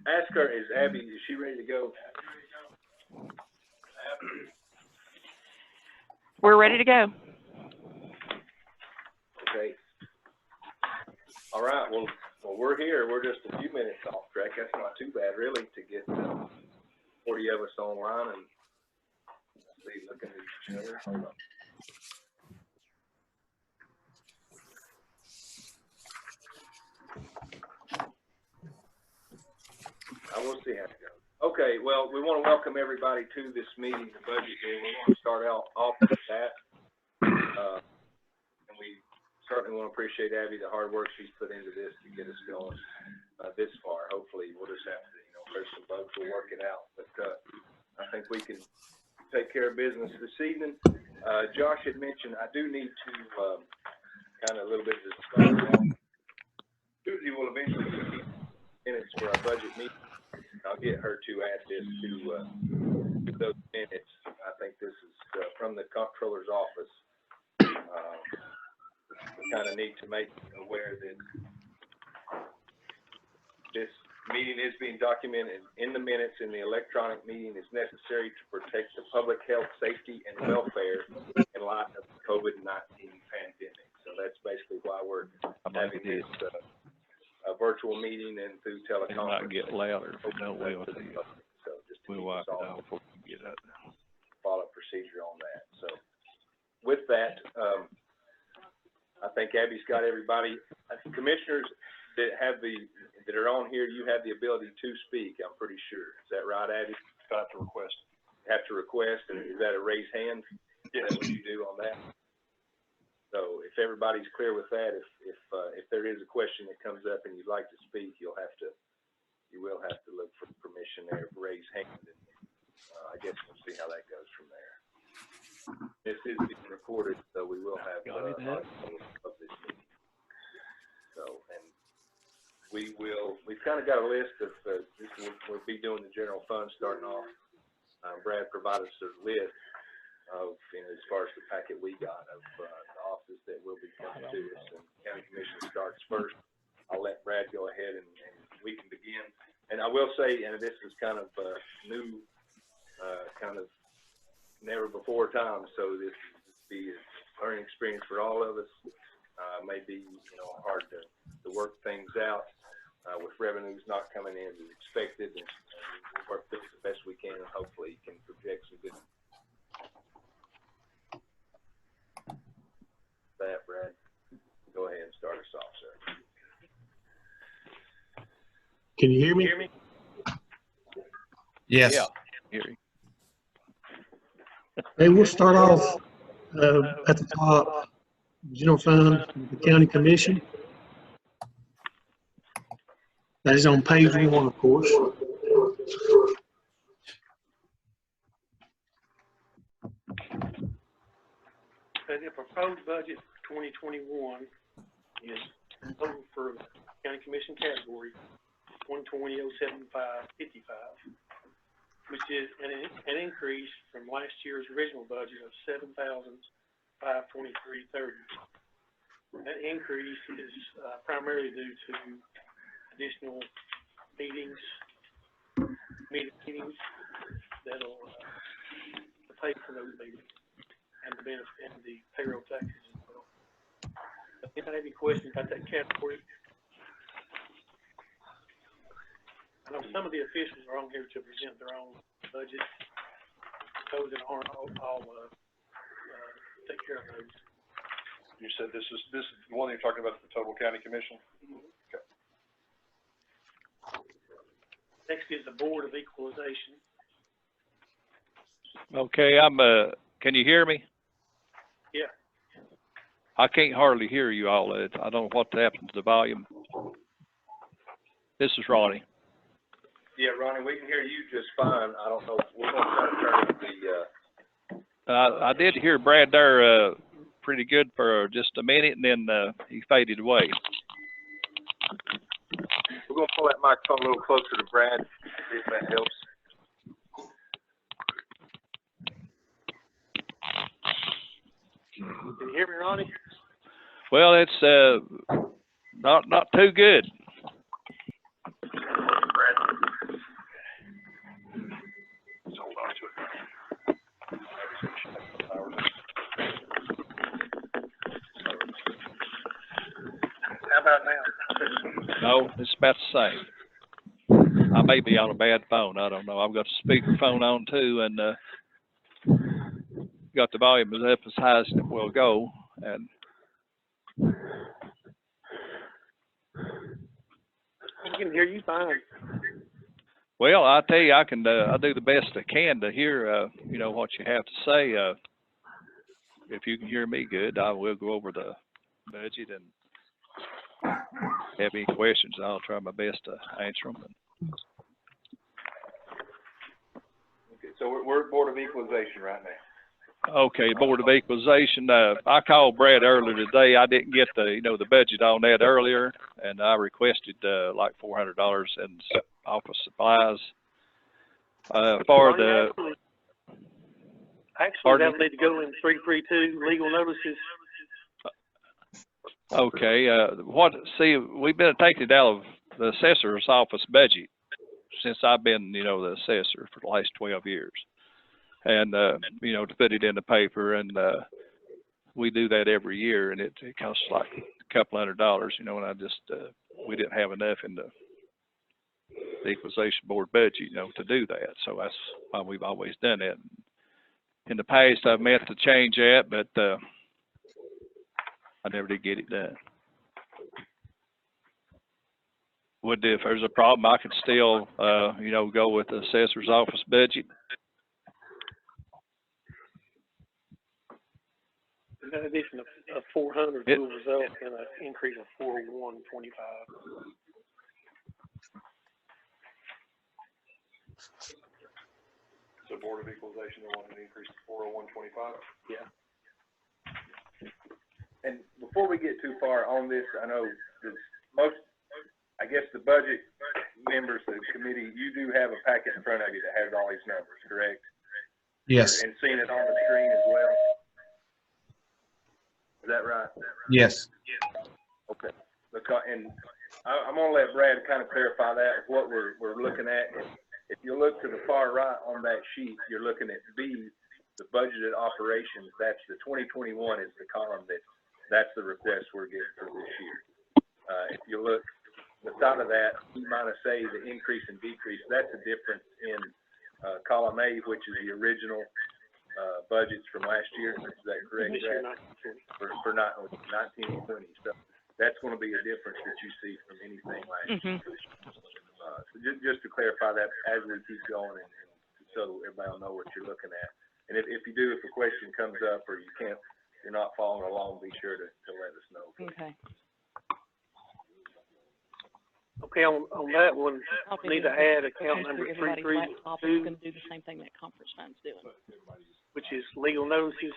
ask her, is Abby, is she ready to go? We're ready to go. Okay. All right. Well, we're here. We're just a few minutes off track. That's not too bad, really, to get 40 of us online and see, looking at each other. Hold on. I will see how it goes. Okay. Well, we want to welcome everybody to this meeting, the budget meeting. We want to start out off with that. And we certainly want to appreciate Abby, the hard work she's put into this to get us going this far. Hopefully, we'll just have to, there's some bugs, we'll work it out. But I think we can take care of business this evening. Josh had mentioned I do need to kind of a little bit of discussion. Susie will eventually give minutes for our budget meeting. I'll get her to add this to those minutes. I think this is from the comptroller's office. We kind of need to make aware that this meeting is being documented in the minutes, and the electronic meeting is necessary to protect the public health, safety, and welfare in light of the COVID-19 pandemic. So that's basically why we're having this virtual meeting and through teleconference. It might get louder if it don't well. So just to we'll wipe it out before we get that. Follow procedure on that. So with that, I think Abby's got everybody. Commissioners that are on here, you have the ability to speak, I'm pretty sure. Is that right, Abby? Have to request. Have to request, and is that a raised hand? Yes. Is that what you do on that? So if everybody's clear with that, if there is a question that comes up and you'd like to speak, you will have to look for permission there, raise hand, and I guess we'll see how that goes from there. This is being recorded, so we will have of this meeting. So, and we've kind of got a list of we'll be doing the general fund starting off. Brad provided us a list of, as far as the packet we got of the offices that will be coming to us, and county commission starts first. I'll let Brad go ahead and we can begin. And I will say, and this is kind of new, kind of never before time, so this will be a learning experience for all of us. May be hard to work things out with revenues not coming in as expected, and we'll work this the best we can, and hopefully you can project some good. That, Brad, go ahead and start us off, sir. Can you hear me? Yes. Yeah. Hear you. Hey, we'll start off at the top, general fund, the county commission. That is on page 1, of course. The proposed budget for 2021 is total for the county commission category $120,075.55, which is an increase from last year's original budget of $7,523.30. That increase is primarily due to additional meetings that'll pay for those meetings, and the benefit and the payroll taxes as well. If I have any questions about that category, I know some of the officials are on here to present their own budget. Those that aren't, I'll take care of those. You said this is the one you're talking about, the total county commission? Mm-hmm. Okay. Next is the Board of Equalization. Okay, can you hear me? Yeah. I can't hardly hear you all. I don't know what happened to the volume. This is Ronnie. Yeah, Ronnie, we can hear you just fine. I don't know. We're going to try to turn the. I did hear Brad there pretty good for just a minute, and then he faded away. We're going to pull that microphone a little closer to Brad, see if that helps. Can you hear me, Ronnie? Well, it's not too good. No, it's about the same. I may be on a bad phone. I don't know. I've got the speakerphone on too, and got the volume up as high as it will go. And I can hear you fine. well, I tell you, I can. I do the best I can to hear, you know, what you have to say. If you can hear me good, I will go over the budget and have any questions. I'll try my best to answer them. Okay, so we're at Board of Equalization right now. Okay, Board of Equalization. I called Brad earlier today. I didn't get the, you know, the budget on that earlier, and I requested like $400 in office supplies. For the Actually, that'll need to go in 332 legal notices. okay, see, we've been taking it out of the assessor's office budget since I've been, you know, the assessor for the last 12 years. And, you know, to put it in the paper, and we do that every year, and it costs like a couple $100, you know, and I just, we didn't have enough in the Equalization Board budget, you know, to do that. So that's why we've always done it. In the past, I've meant to change that, but I never did get it done. If there's a problem, I could still, you know, go with the assessor's office budget. That addition of 400 will result in an increase of 401.25. So Board of Equalization, they want an increase to 401.25? Yeah. And before we get too far on this, I know I guess the budget members of the committee, you do have a packet in front of you that has all these numbers, correct? Yes. And seeing it on the screen as well? Is that right? Yes. Okay. And I'm gonna let Brad kind of clarify that, what we're looking at. If you look to the far right on that sheet, you're looking at B, the budgeted operations. That's the 2021 is the column that's the request we're getting for this year. If you look the side of that, E minus A, the increase and decrease, that's the difference in column A, which is the original budgets from last year. Is that correct, Brad? For 1920. So that's going to be a difference that you see from anything last year. So just to clarify that as we keep going, and so everybody will know what you're looking at. And if a question comes up or you're not following along, be sure to let us know. Okay. Okay, on that one, we need to add account number Everybody's laptop is 332, going to do the same thing that conference time's doing. which is legal notices,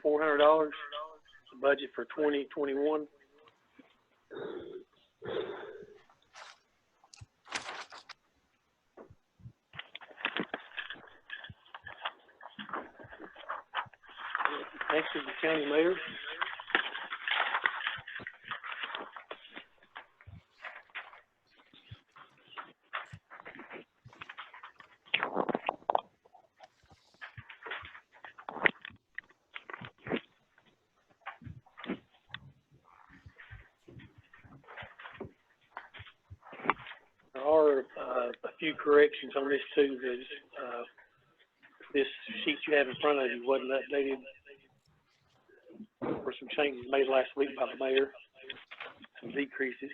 $400, the budget for 2021. Next is the county mayor. There are a few corrections on this too. This sheet you have in front of you wasn't updated. For some changes made last week by the mayor, some decreases.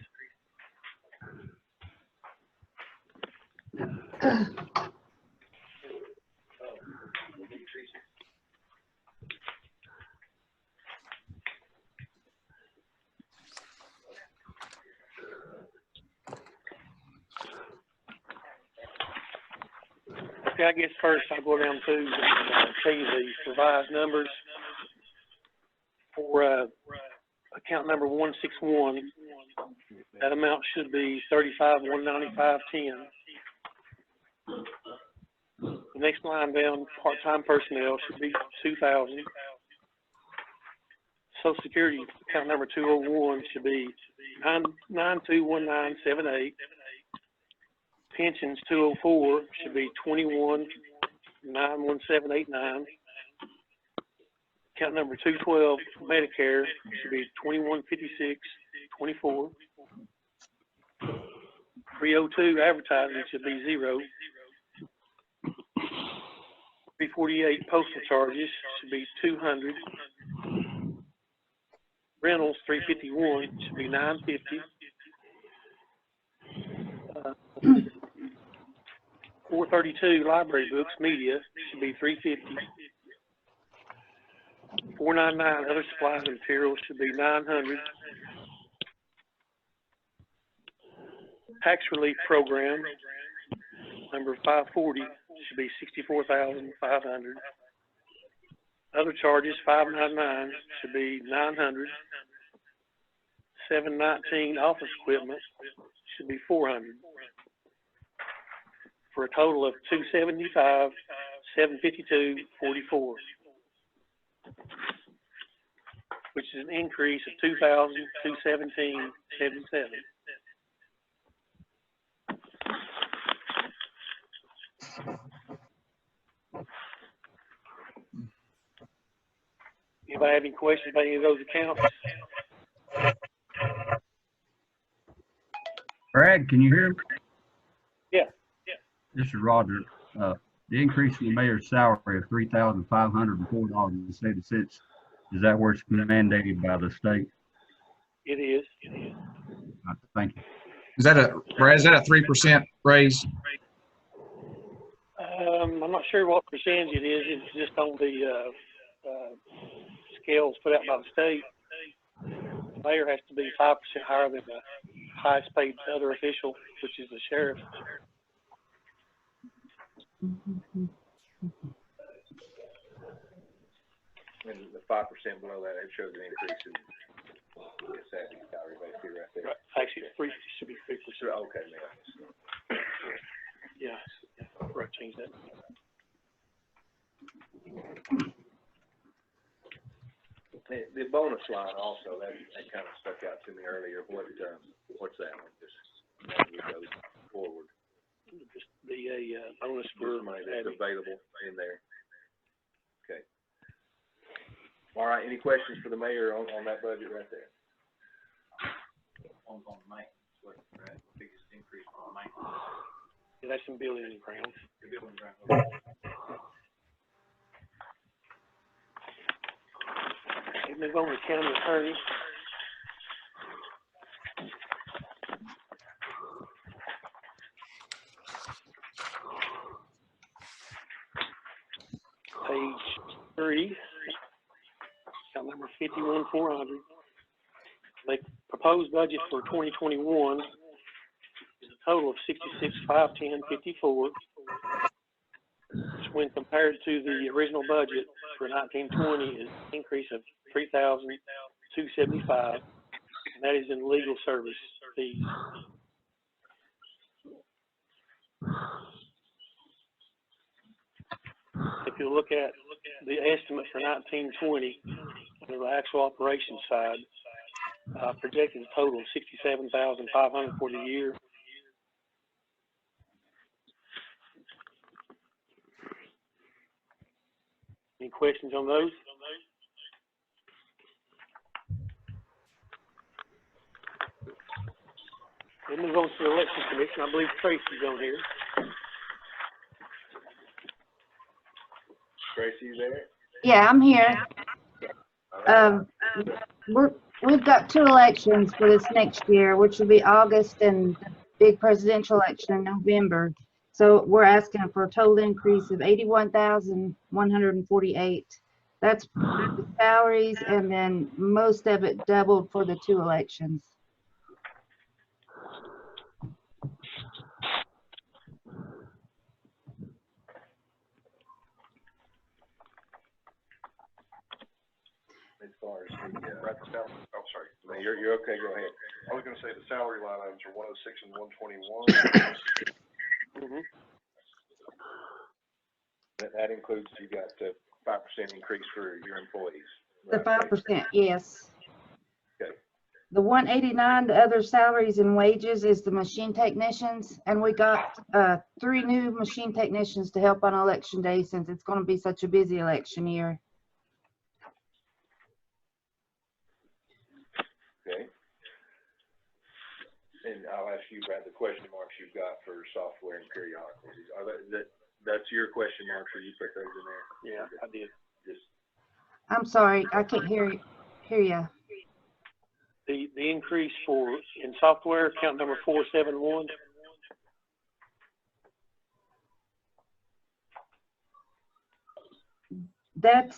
Okay, I guess first I'll go down to tell you the revised numbers. For account number 161, that amount should be $35,195.10. The next line down, part-time personnel, should be $2,000. Social Security account number 201 should be $921978. Pensions 204 should be $21,91789. Account number 212, Medicare, should be $2156.24. 302 advertising should be 0. 348 postal charges should be 200. Rentals 351 should be 950. 432 library books media should be 350. 499 other supplies and materials should be 900. Tax relief program number 540 should be 64,500. Other charges 599 should be 900. 719 office equipment should be 400. For a total of 275, 752, 44, which is an increase of 2,000, 217, 77. Anybody have any questions about any of those accounts? Brad, can you hear me? Yeah. This is Roger. The increase in the mayor's salary of $3,504.70, is that where it's mandated by the state? It is. Thank you. Brad, is that a 3% raise? I'm not sure what percentage it is. It's just on the scales put out by the state. The mayor has to be 5% higher than the highest paid other official, which is the sheriff. And the 5% below that, it shows an increase in salary basically right there. Right. Actually, it should be 3%. Okay, man. Yeah. Right, change that. The bonus line also, that kind of stuck out to me earlier. What's that one? Just as we go forward. Just the bonus for Just money that's available in there. Okay. All right. Any questions for the mayor on that budget right there? On maintenance, what the biggest increase on maintenance? Yeah, that's some building and grounds. The building ground. Okay, move on to county attorney. Page 3, account number 51,400. The proposed budget for 2021 is a total of 66,510.54, which when compared to the original budget for 1920 is an increase of 3,275, and that is in legal service fees. If you look at the estimate for 1920 on the actual operations side, projected a total of 67,500 for the year. Any questions on those? We'll move on to the election commission. I believe Tracy's on here. Tracy, you there? Yeah, I'm here. We've got 2 elections for this next year, which will be August and the big presidential election in November. So we're asking for a total increase of 81,148. That's the salaries, and then most of it doubled for the 2 elections. As far as the, oh, sorry. no, you're okay, go ahead. I was gonna say the salary line items are 106 and 121. Mm-hmm. That includes, you got the 5% increase for your employees. The right? 5%, yes. Okay. The 189, the other salaries and wages, is the machine technicians, and we got 3 new machine technicians to help on election day since it's going to be such a busy election year. Okay. And I'll ask you about the question marks you've got for software and periodicals. Are that's your question marks, or you put those in there? Yeah, I did. Just, I'm sorry, I can't hear ya. The increase in software, account number 471. That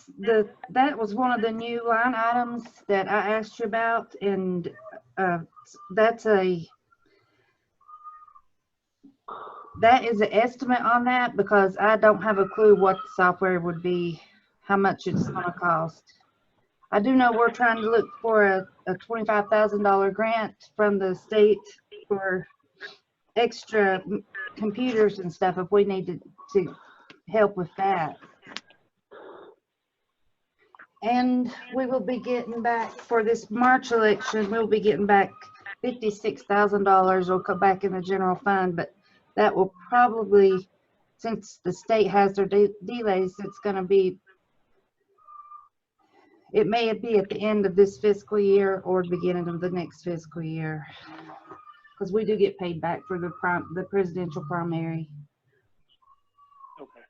was one of the new line items that I asked you about, and that is an estimate on that because I don't have a clue what the software would be, how much it's gonna cost. I do know we're trying to look for a $25,000 grant from the state for extra computers and stuff if we need to help with that. And we will be getting back, for this March election, we'll be getting back $56,000 will come back in the general fund, but that will probably, since the state has their delays, it's gonna be, it may be at the end of this fiscal year or the beginning of the next fiscal year. Because we do get paid back for the presidential primary. Okay.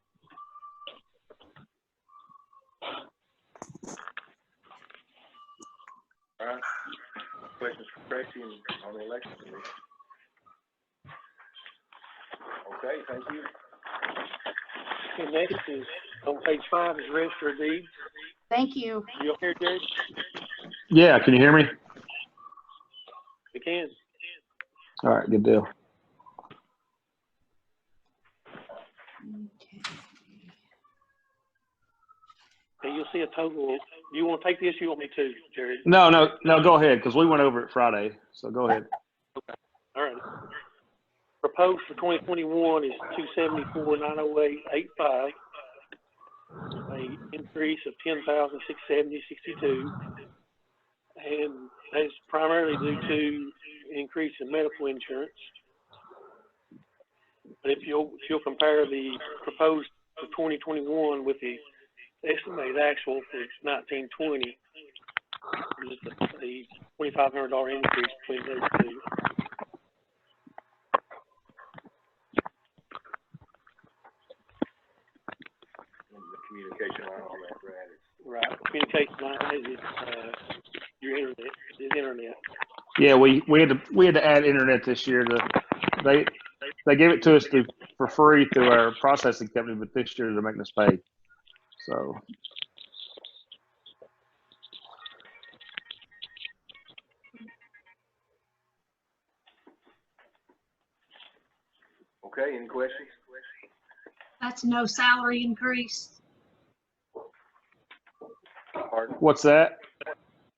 all right. Questions for Tracy on the election committee? Okay, thank you. Okay, next is on page 5 is register of deeds. Thank you. You okay, Jared? Yeah, can you hear me? We can. All right, good deal. Okay, you'll see a total. Do you want to take this? You want me to, Jared? No, go ahead, because we went over it Friday, so go ahead. All right. Proposed for 2021 is 274,908.85, an increase of 10,670.62, and that's primarily due to increase in medical insurance. But if you'll compare the proposed for 2021 with the estimated actual for 1920, there's a $2,500 increase between those two. The communication line on that, Brad, is Right. Communication line is your internet. It's internet. Yeah, we had to add internet this year. They gave it to us for free through our processing company, but this year they're making us pay. So. okay. Any questions? That's no salary increase. Pardon? What's that?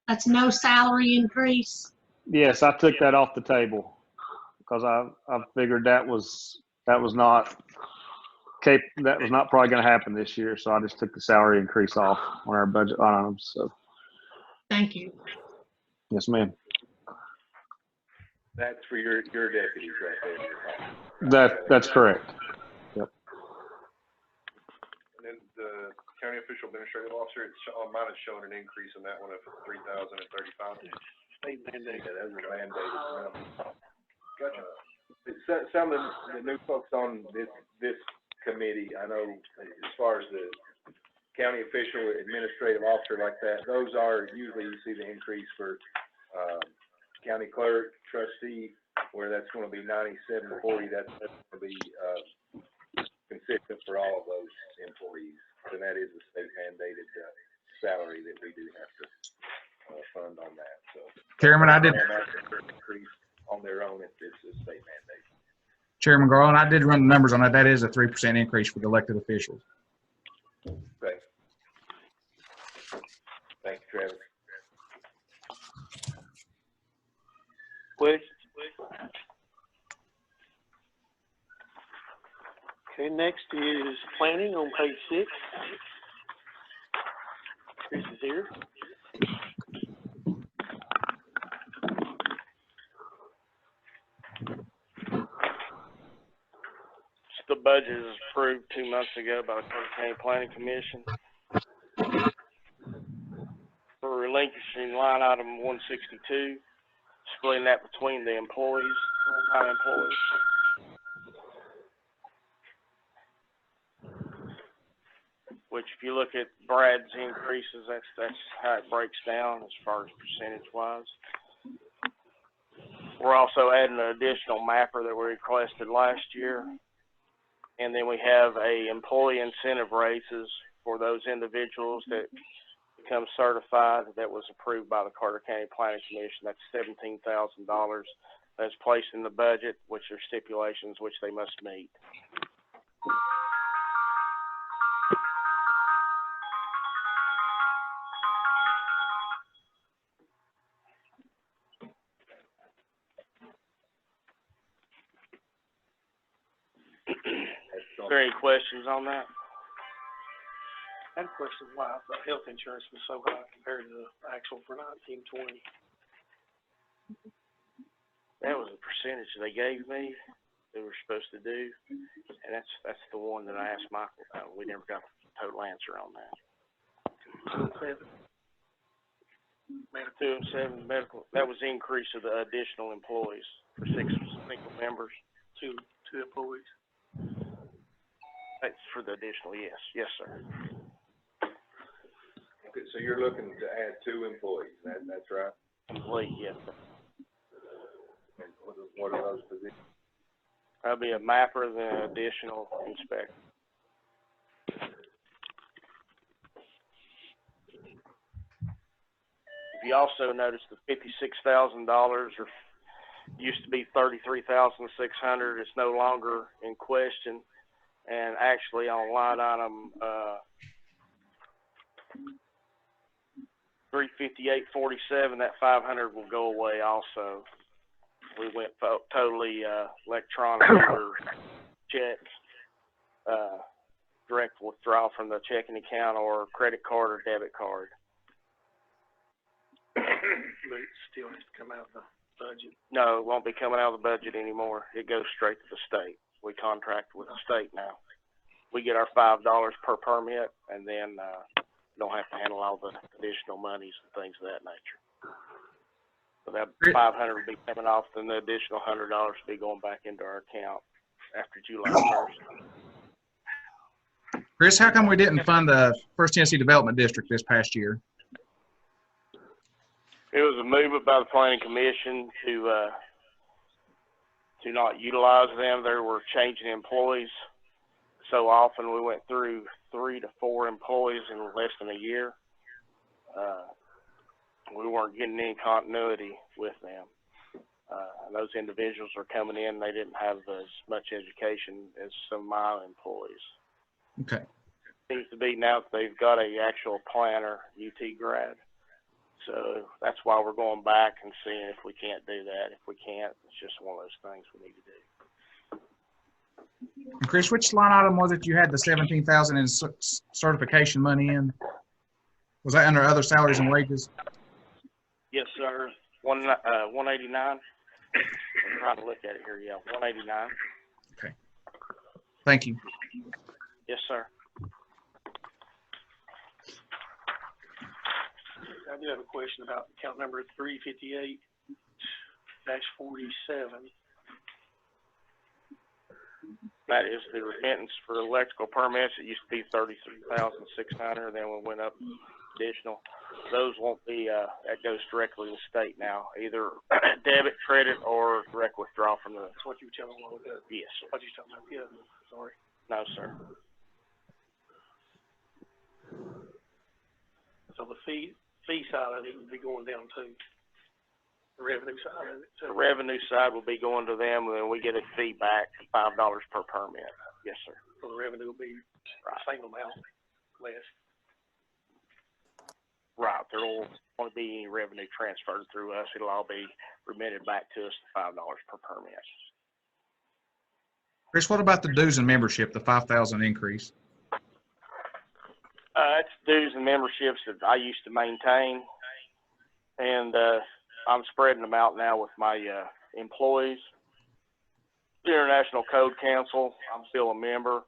That's no salary increase. Yes, I took that off the table because I figured that was not probably going to happen this year. So I just took the salary increase off on our budget items. So. Thank you. Yes, ma'am. That's for your deputies right there. That's correct. Yep. And then the county official administrative officer, on mine is showing an increase in that one of 3,035. State mandate. Yeah, those are mandated. Gotcha. Some of the new folks on this committee, I know as far as the county official administrative officer like that, those are usually you see the increase for county clerk, trustee, where that's going to be 9740. That's going to be consistent for all of those employees, and that is a state mandated salary that we do have to fund on that. So, Chairman, I did. Increase on their own if it's a state mandate. Chairman Garland, I did run the numbers on that. That is a 3% increase for the elected officials. Okay. Thank you, Travis. Questions? Okay, next is planning on page 6. Chris is here. The budget was approved 2 months ago by the Carter County Planning Commission for relinquishing line item 162, splitting that between the employees. full-time employees. Which, if you look at Brad's increases, that's how it breaks down as far as percentage-wise. We're also adding an additional mapper that we requested last year. And then we have a employee incentive raises for those individuals that become certified that was approved by the Carter County Planning Commission. That's $17,000. That's placed in the budget, which are stipulations which they must meet. Is there any questions on that? I had a question why the health insurance was so high compared to the actual for 1920. That was the percentage they gave me, they were supposed to do, and that's the one that I asked Michael about. We never got the total answer on that. 207 medical, that was the increase of the additional employees for 6 single members. Two employees. That's for the additional, yes, yes, sir. Okay, so you're looking to add 2 employees, that's right? Employee, yes, sir. And what are those positions? That'll be a mapper and an additional inspector. If you also notice, the $56,000 or used to be $33,600. It's no longer in question, and actually on line item 358.47, that 500 will go away also. We went totally electronic or check, direct withdrawal from the checking account or credit card or debit card. But it still has to come out of the budget. No, it won't be coming out of the budget anymore. It goes straight to the state. We contract with the state now. We get our $5 per permit, and then don't have to handle all the additional monies and things of that nature. So that 500 will be coming off, then the additional $100 will be going back into our account after July 1st. Chris, how come we didn't fund the First Tennessee Development District this past year? It was a movement by the Planning Commission to not utilize them. They were changing employees so often. We went through 3 to 4 employees in less than a year. We weren't getting any continuity with them. Those individuals were coming in, they didn't have as much education as some of my employees. Okay. Seems to be now that they've got a actual planner, UT grad. So that's why we're going back and seeing if we can't do that. If we can't, it's just one of those things we need to do. And Chris, which line item was it you had the $17,000 in certification money in? Was that under other salaries and wages? Yes, sir. 189. I'm trying to look at it here. Yeah, 189. Okay. Thank you. Yes, sir. I do have a question about account number 358-47. That is the remittance for electrical permits. It used to be $33,600. Then we went up additional. Those won't be. That goes directly to the state now. Either debit, credit, or direct withdrawal from the. That's what you were telling me a while ago. Yes, sir. What you talking about? Yeah. Sorry. No, sir. So the fee side of it would be going down too. The revenue side of it. The revenue side will be going to them, and then we get a fee back, $5 per permit. Yes, sir. So the revenue will be the same amount, less. Right. There won't be any revenue transferred through us. It'll all be remitted back to us, $5 per permit. Chris, what about the dues and membership, the 5,000 increase? It's dues and memberships that I used to maintain, and I'm spreading them out now with my employees. The International Code Council, I'm still a member.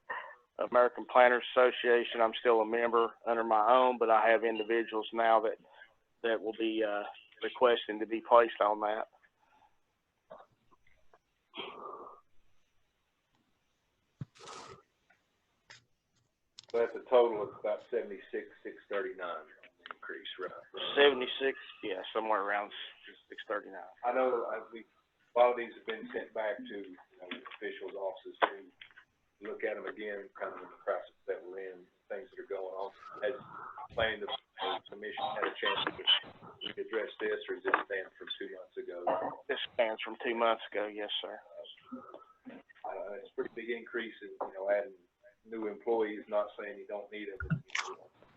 American Planners Association, I'm still a member under my own, but I have individuals now that will be requesting to be placed on that. So that's a total of about 76,639 increase, right? 76, yeah, somewhere around 639. I know a lot of these have been sent back to, officials' offices to look at them again, kind of in the process that we're in, things that are going on. Has planning the commission had a chance to address this, or does this stand from 2 months ago? This stands from 2 months ago, yes, sir. It's a pretty big increase in, adding new employees, not saying you don't need them,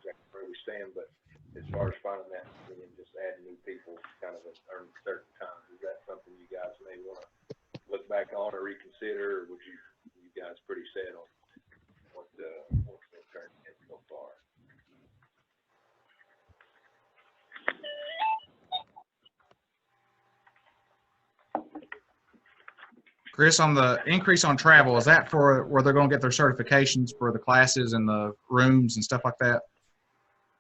exactly where we stand, but as far as finding that, and just adding new people kind of at certain times, is that something you guys may want to look back on or reconsider, or would you guys pretty set on what's been turned in so far? Chris, on the increase on travel, is that for where they're going to get their certifications for the classes and the rooms and stuff like that?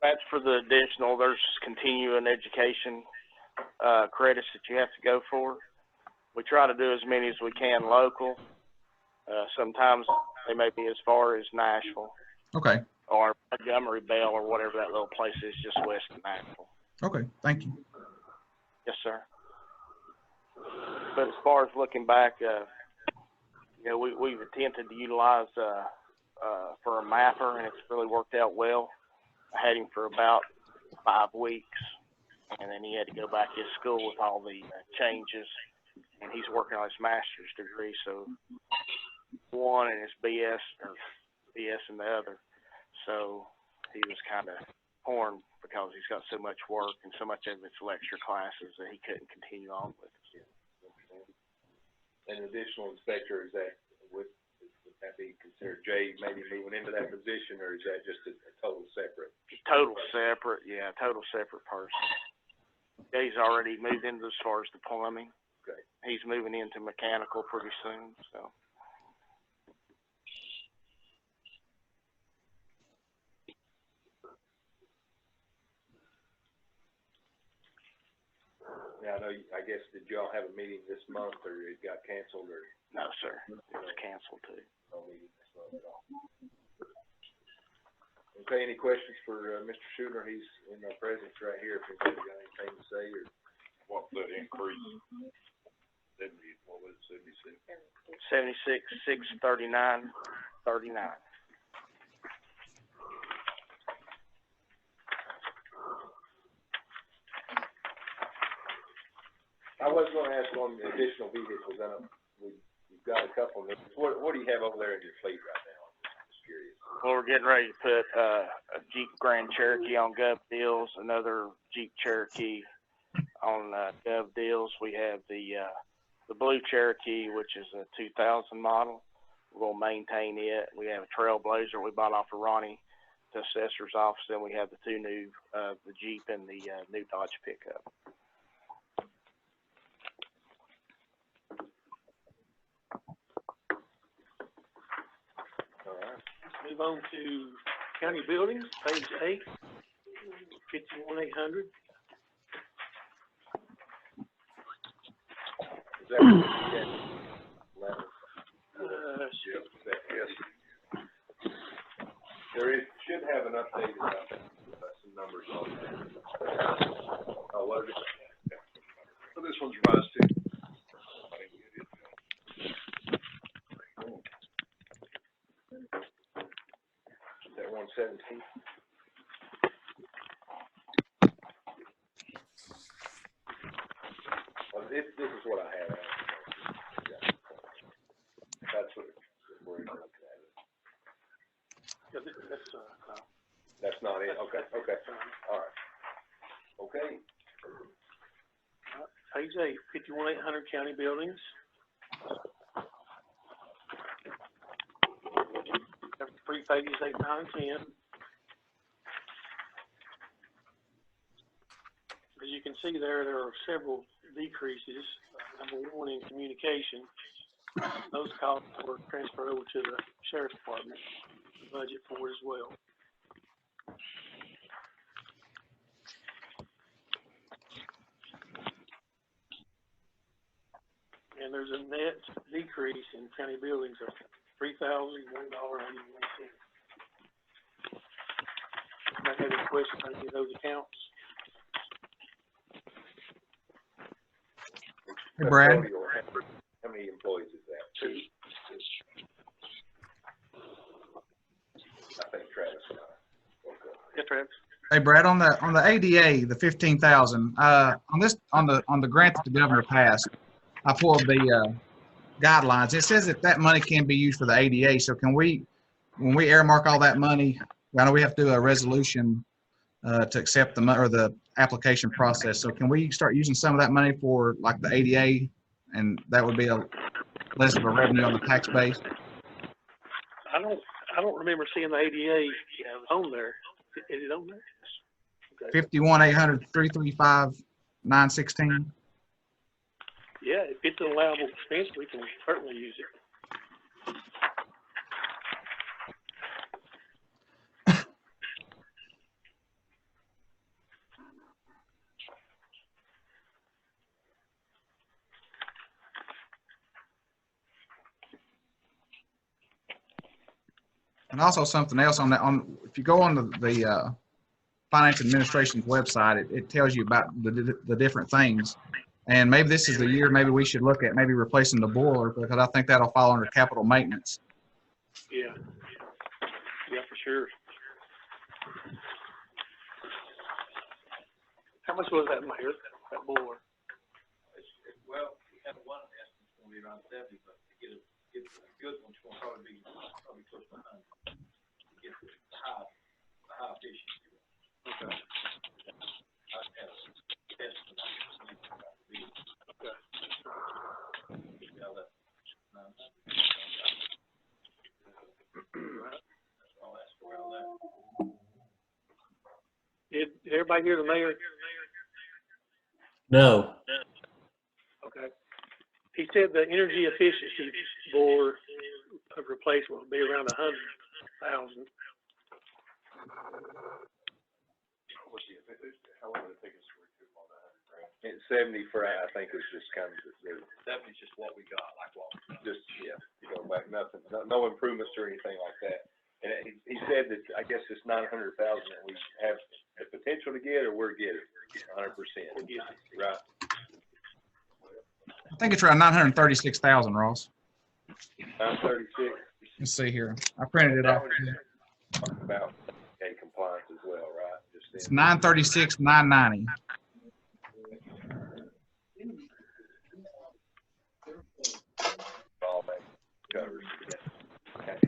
That's for the additional, there's continuing education credits that you have to go for. We try to do as many as we can local. Sometimes they may be as far as Nashville. Okay. Or Montgomery Bell or whatever that little place is just west of Nashville. Okay, thank you. Yes, sir. But as far as looking back, we've attempted to utilize for a mapper, and it's really worked out well. I had him for about 5 weeks, and then he had to go back to his school with all the changes, and he's working on his master's degree, so one and his BS in the other. So he was kind of torn because he's got so much work and so much of it's lecture classes that he couldn't continue on with. An additional inspector, would that be considered Jay maybe moving into that position, or is that just a total separate? Total separate, yeah, total separate person. Jay's already moved into as far as the plumbing. Okay. He's moving into mechanical pretty soon, so. Yeah, I guess, did y'all have a meeting this month, or it got canceled, or? No, sir, it was canceled too. No meeting this month at all. Okay, any questions for Mr. Schuler? He's in our presence right here, if anybody's got anything to say, or what's that increase? What was it, 76? 76, 639, 39. I was going to ask on the additional vehicles. I know we've got a couple. What do you have over there in your fleet right now? I'm just curious. Well, we're getting ready to put a Jeep Grand Cherokee on Gov Deals, another Jeep Cherokee on Gov Deals. We have the blue Cherokee, which is a 2000 model. We'll maintain it. We have a Trailblazer we bought off of Ronnie, the assessor's office. Then we have the 2 new, the Jeep and the new Dodge pickup. Move on to county buildings, page 8, 51,800. Is that what you get? Yes. Should have an updated some numbers on that. Oh, what is it? So this one's revised too. That 117. Well, this is what I have. That's what we're looking at. Yeah, that's not it. Okay. All right. Okay. Page 8, 51,800 county buildings. Have 3 pages, 8, 9, and 10. As you can see there are several decreases. Number 1 in communication. Those costs were transferred over to the sheriff's department budget for it as well. And there's a net decrease in county buildings of $3,001.81. I have any questions on any of those accounts? Hey, Brad. How many employees is that? Two. I think Travis and I. Okay. Yeah, Travis. Hey, Brad, on the ADA, the 15,000, on the grant that the governor passed, I pulled the guidelines. It says that money can be used for the ADA. So can we, when we earmark all that money, I know we have to do a resolution to accept the application process. So can we start using some of that money for like the ADA, and that would be less of a revenue on the tax base? I don't remember seeing the ADA on there. Is it on there? Okay. 51-800-335-916. Yeah, if it's an allowable expense, we can certainly use it. And also something else on that, if you go on the finance administration's website, it tells you about the different things. And maybe this is the year, maybe we should look at maybe replacing the boiler, because I think that'll fall under capital maintenance. Yeah. Yeah, for sure. How much was that, Mayor, that boiler? Well, we have one estimate, it's gonna be around 70, but to get a good one, it's gonna probably close to 100. To get the high efficiency. Okay. Did everybody hear the mayor? No. Okay. He said the energy efficiency board of replacement will be around 100,000. How long would it take us to recoup all that $100,000? It's 70 for, I think it's just kind of, 70 is just what we got, like what we got. just, yeah, you go back, nothing, no improvements or anything like that. And he said that, I guess it's 900,000 that we have the potential to get, or we're getting 100%. Right. I think it's around 936,000, Ross. 936. Let's see here. I printed it off. Talking about a compliance as well, right? It's 936,990. All that covers. Okay.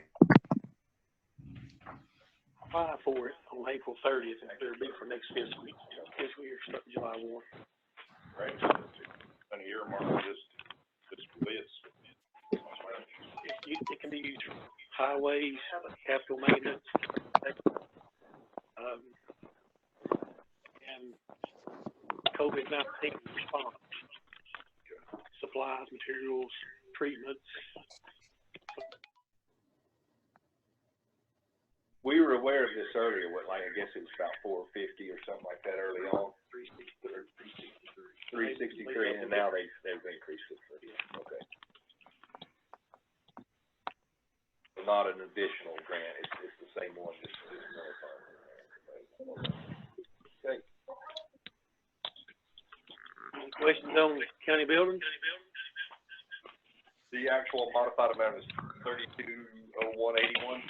Apply for it on April 30th, and it'll be for next fiscal year, starting July 1. Right. On a year mark, this list. It can be used for highways, capital maintenance, and COVID-19 response, supplies, materials, treatments. We were aware of this earlier, I guess it was about 450 or something like that early on. 363, and now they've increased it. Okay. So not an additional grant, it's the same one, just another fund. Okay. Any questions on county buildings? The actual modified amount is $32,0181.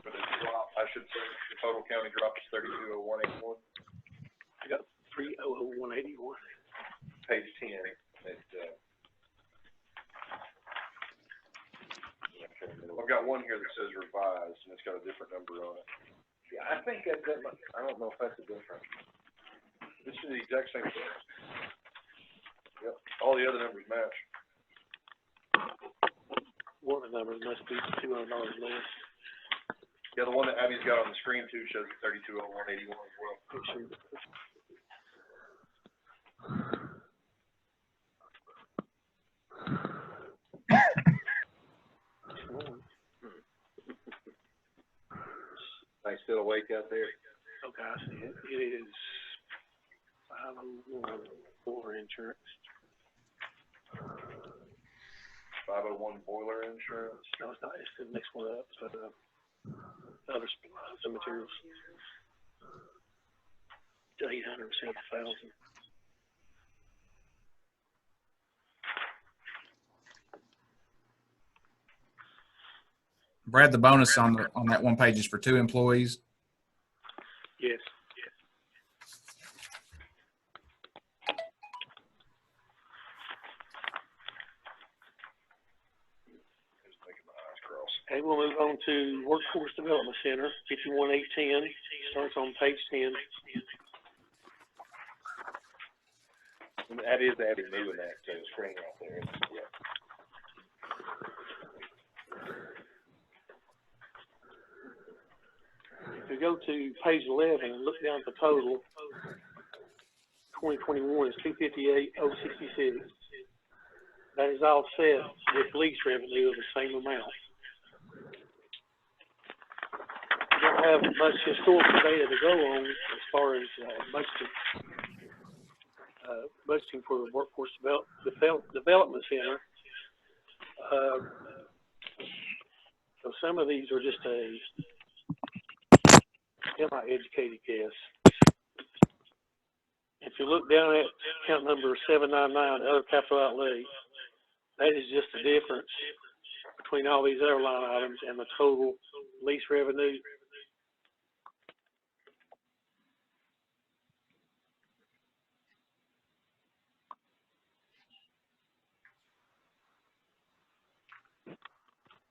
For the drop, I should say, the total county drop is $32,0181. I got 3,00181. Page 10. I've got one here that says revised, and it's got a different number on it. Yeah, I think I don't know if that's a difference. This is the exact same thing. Yep, all the other numbers match. One of the numbers must be $200 less. Yeah, the one that Abby's got on the screen too shows $32,0181 as well. They still awake out there? Okay, I see it. It is 501 for insurance. 501 boiler insurance. No, it's not. It's the next one up. So other supplies and materials. It's 870,000. Brad, the bonus on that one page is for 2 employees. Yes. Just making my eyes cross. Okay, we'll move on to Workforce Development Center, 51810, starts on page 10. And that is Abby moving that to the screen right there. Yeah. If we go to page 11 and look down at the total, 2021 is 258,066. That is offset with lease revenue of the same amount. We don't have much historical data to go on as far as budgeting for the Workforce Development Center. So some of these are just a semi-educated guess. If you look down at account number 799, other capital outlay, that is just the difference between all these other line items and the total lease revenue.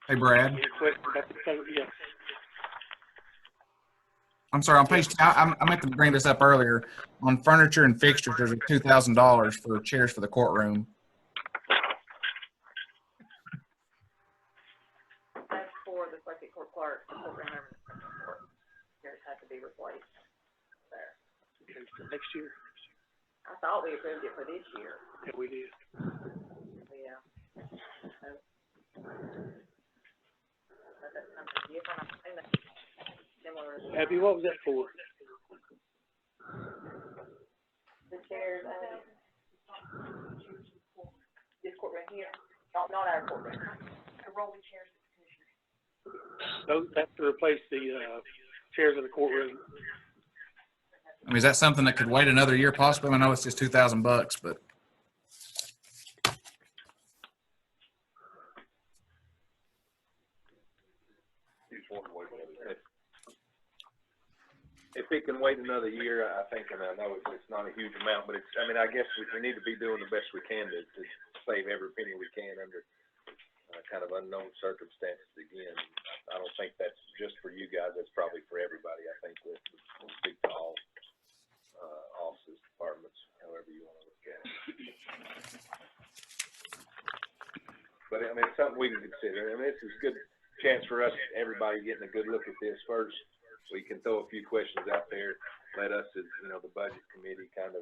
Hey, Brad. Yes. I'm sorry, on page 10, I meant to bring this up earlier. On furniture and fixtures, there's a $2,000 for chairs for the courtroom. That's for the circuit court clerk, the courtroom, and the court. Chairs have to be replaced there. Okay, for next year? I thought we approved it for this year. Yeah, we did. Yeah. But that's something different. I think that's similar. Abby, what was that for? The chairs, this courtroom here, not our courtroom. The rolling chairs. Those have to replace the chairs in the courtroom. I mean, is that something that could wait another year possibly? I know it's just $2,000, but. If it can wait another year, I think, and I know it's not a huge amount, but I mean, I guess we need to be doing the best we can to save every penny we can under kind of unknown circumstances again. I don't think that's just for you guys, that's probably for everybody. I think we'll speak to all offices, departments, however you want to look at it. But I mean, it's something we can consider. I mean, this is a good chance for us, everybody getting a good look at this first. We can throw a few questions out there, let us, as the budget committee, kind of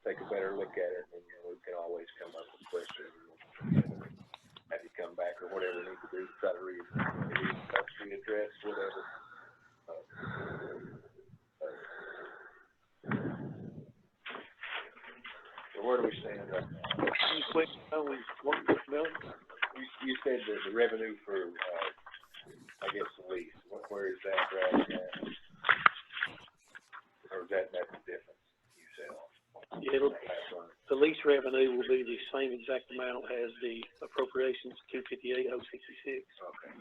take a better look at it, and we can always come up with questions. Have you come back or whatever we need to do to try to readdress whatever. So where do we stand right now? Any questions on Workforce Development? You said that the revenue for, I guess, the lease. Where is that right now? Or is that's the difference you said? Yeah, the lease revenue will be the same exact amount as the appropriations, 258,066. Okay.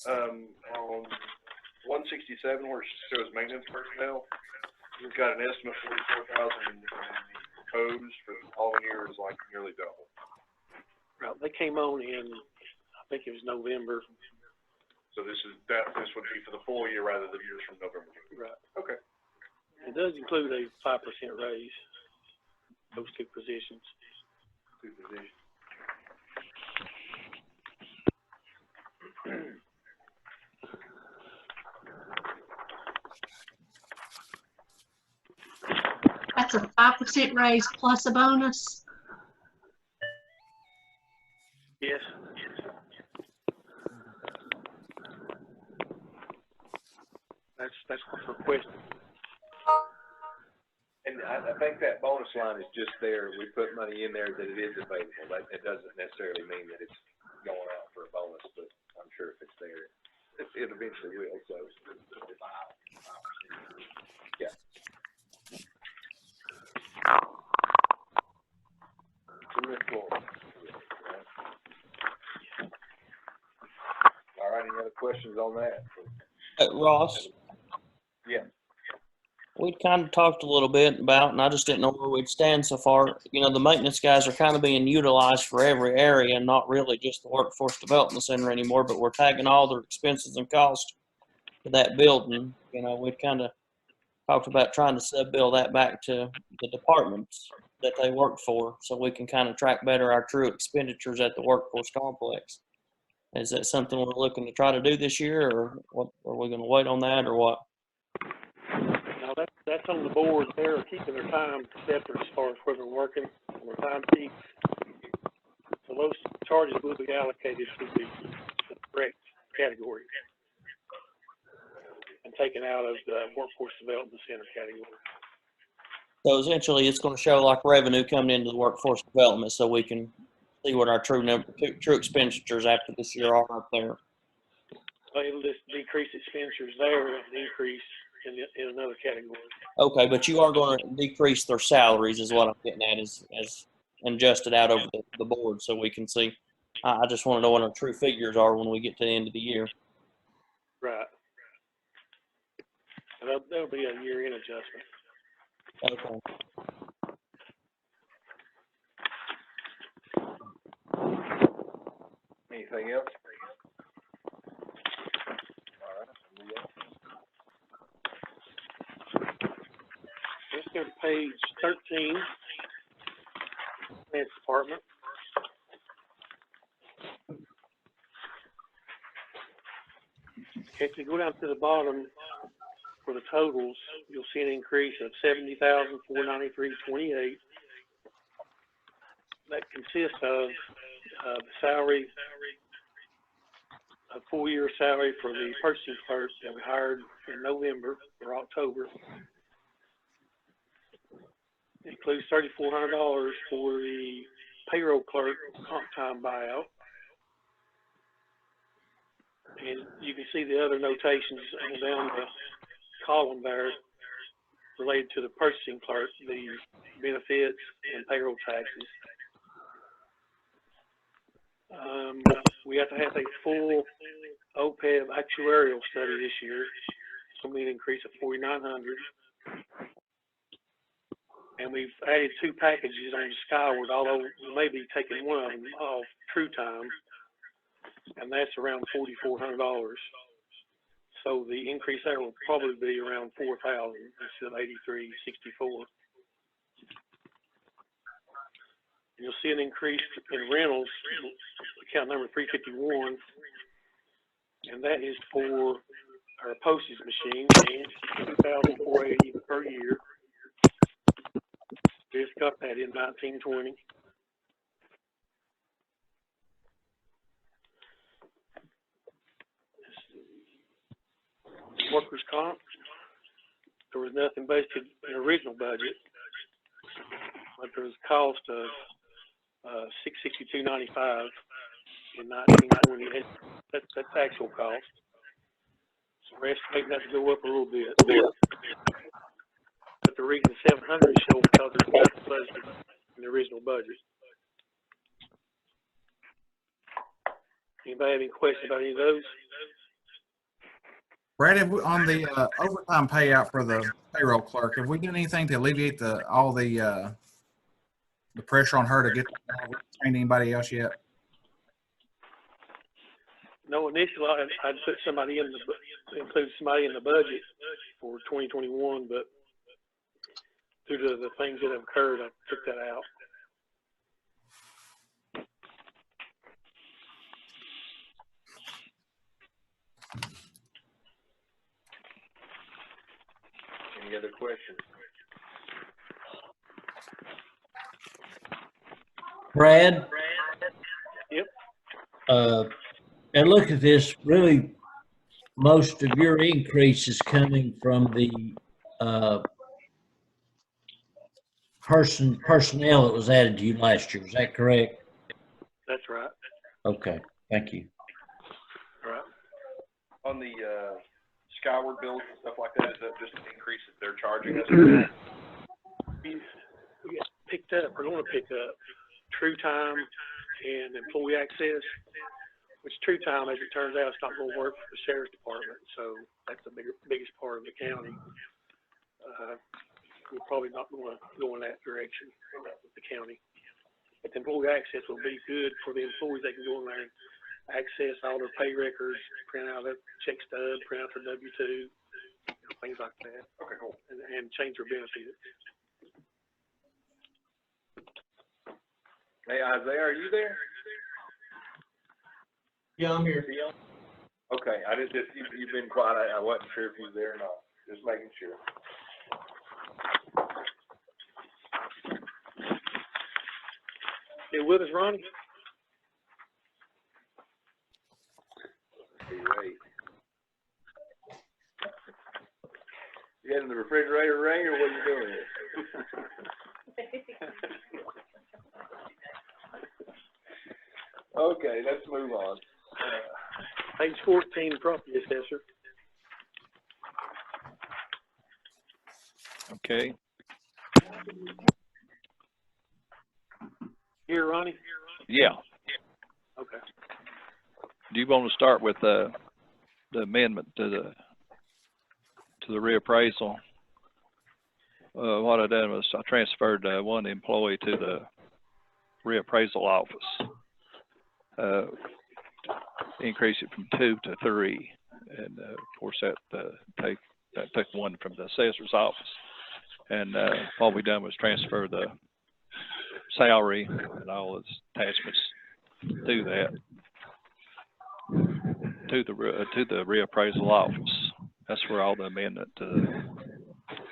On 167, where it shows maintenance personnel, we've got an estimate of 44,000 in proposed for the following year is like nearly double. Right, they came on in, I think it was November. So this would be for the full year rather than years from November. Right. Okay. It does include a 5% raise, those two positions. Two positions. That's a 5% raise plus a bonus. Yes. That's what's requested. And I think that bonus line is just there, we put money in there that it is available, that, it doesn't necessarily mean that it's going out for a bonus, but I'm sure if it's there, it eventually will, so. Yeah. All right, any other questions on that? Ross, Yeah. we'd kind of talked a little bit about, and I just didn't know where we'd stand so far. You know, the maintenance guys are kind of being utilized for every area, not really just the Workforce Development Center anymore, but we're tagging all their expenses and costs to that building. You know, we'd kind of talked about trying to sub-bill that back to the departments that they work for, so we can kind of track better our true expenditures at the workforce complex. Is that something we're looking to try to do this year, or what, are we going to wait on that, or what? No, that's on the board. They're keeping their time separate as far as where they're working, their time peaks. So those charges will be allocated to the correct category and taken out of the Workforce Development Center category. So essentially, it's going to show like revenue coming into the workforce development, so we can see what our true expenditures after this year are up there. So it'll just decrease expenditures there and increase in another category. Okay, but you are going to decrease their salaries, is what I'm getting at, as adjusted out over the board, so we can see. I just want to know what our true figures are when we get to the end of the year. Right. And that'll be a year-end adjustment. Okay. Anything else? All right. Let's go to page 13, Finance Department. Okay, if you go down to the bottom for the totals, you'll see an increase of $70,493.28. That consists of the salary, a full-year salary for the purchasing clerk that we hired in November or October. It includes $3,400 for the payroll clerk comp time buyout. And you can see the other notations down the column there related to the purchasing clerk, the benefits and payroll taxes. We have to have a full OPEB actuarial study this year. It's going to be an increase of $4,900. And we've added 2 packages on Skyward, although we may be taking one of them off True Time, and that's around $4,400. So the increase there will probably be around $4,000 instead of $83.64. You'll see an increase in rentals, account number 351, and that is for our postage machine, $2,480 per year. Just got that in 1920. Workers' comp, there was nothing budgeted in the original budget, but there was a cost of $662.95 in 1920. That's actual cost. So we're estimating that to go up a little bit. But the reason 700 is shown because there's nothing budgeted in the original budget. Anybody have any questions about any of those? Brad, on the overtime payout for the payroll clerk, have we done anything to alleviate all the pressure on her to get trained anybody else yet? No, initially I'd put somebody include somebody in the budget for 2021, but due to the things that have occurred, I took that out. Any other questions? Brad? Yep. and look at this, really, most of your increase is coming from the personnel that was added to you last year. Is that correct? That's right. Okay, thank you. Right. On the, Skyward bills and stuff like that, is that just an increase that they're charging us? We got picked up, we're gonna pick up True Time and Employee Access, which True Time, as it turns out, it's not gonna work for the Sheriff's Department, so that's the biggest part of the county. We're probably not gonna go in that direction with the county. But the Employee Access will be good for the employees. They can go in there and access all their pay records, print out their check stub, print out their W-2, things like that. Okay, cool. And change their benefits. Hey, Isaiah, are you there? Yeah, I'm here. Okay, I just, you've been quiet. I wasn't sure if you was there or not. Just making sure. You with us, Ronnie? Be right. You getting the refrigerator ring, or what are you doing here? Okay, let's move on. Page 14, property assessor. Okay. Here, Ronnie? Yeah. Okay. Do you want to start with the amendment to the reappraisal? What I done was I transferred one employee to the reappraisal office. Increase it from 2 to 3, and of course that took one from the assessor's office. And what we done was transfer the salary and all its attachments to that to the reappraisal office. That's where all the amendment to the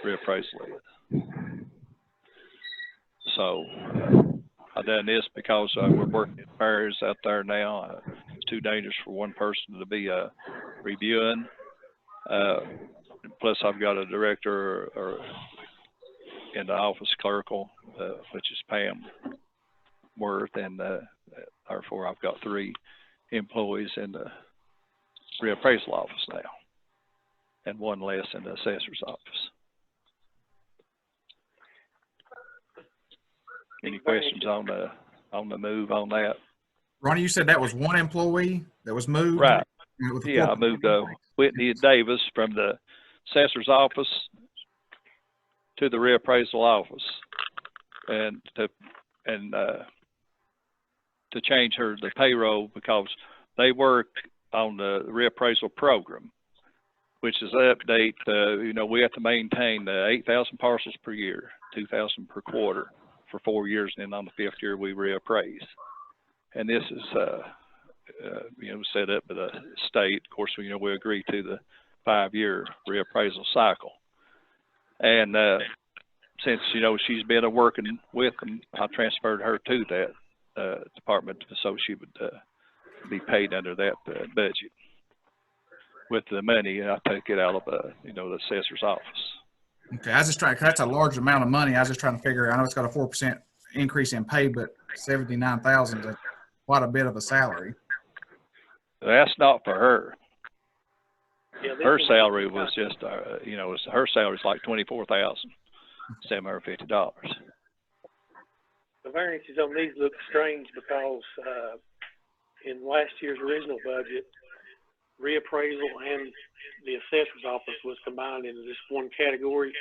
reappraisal is. So I done this because we're working in pairs out there now. It's too dangerous for one person to be reviewing. Plus, I've got a director or in the office clerical, which is Pam Worth, and therefore I've got 3 employees in the reappraisal office now, and 1 less in the assessor's office. Any questions on the move on that? Ronnie, you said that was 1 employee that was moved? Right. With Yeah, I moved Whitney Davis from the assessor's office to the reappraisal office, and to change the payroll, because they work on the reappraisal program, which is update. We have to maintain 8,000 parcels per year, 2,000 per quarter for 4 years, and then on the 5th year we reappraise. And this is set up by the state. Of course, we agree to the 5-year reappraisal cycle. And since she's been working with them, I transferred her to that department so she would be paid under that budget. With the money, I take it out of the assessor's office. Okay, I was just trying, cause that's a large amount of money. I was just trying to figure. I know it's got a 4% increase in pay, but 79,000 is quite a bit of a salary. That's not for her. Yeah, Her salary was just, her salary is like $24,750. The variances on these look strange because in last year's original budget, reappraisal and the assessor's office was combined into this one category,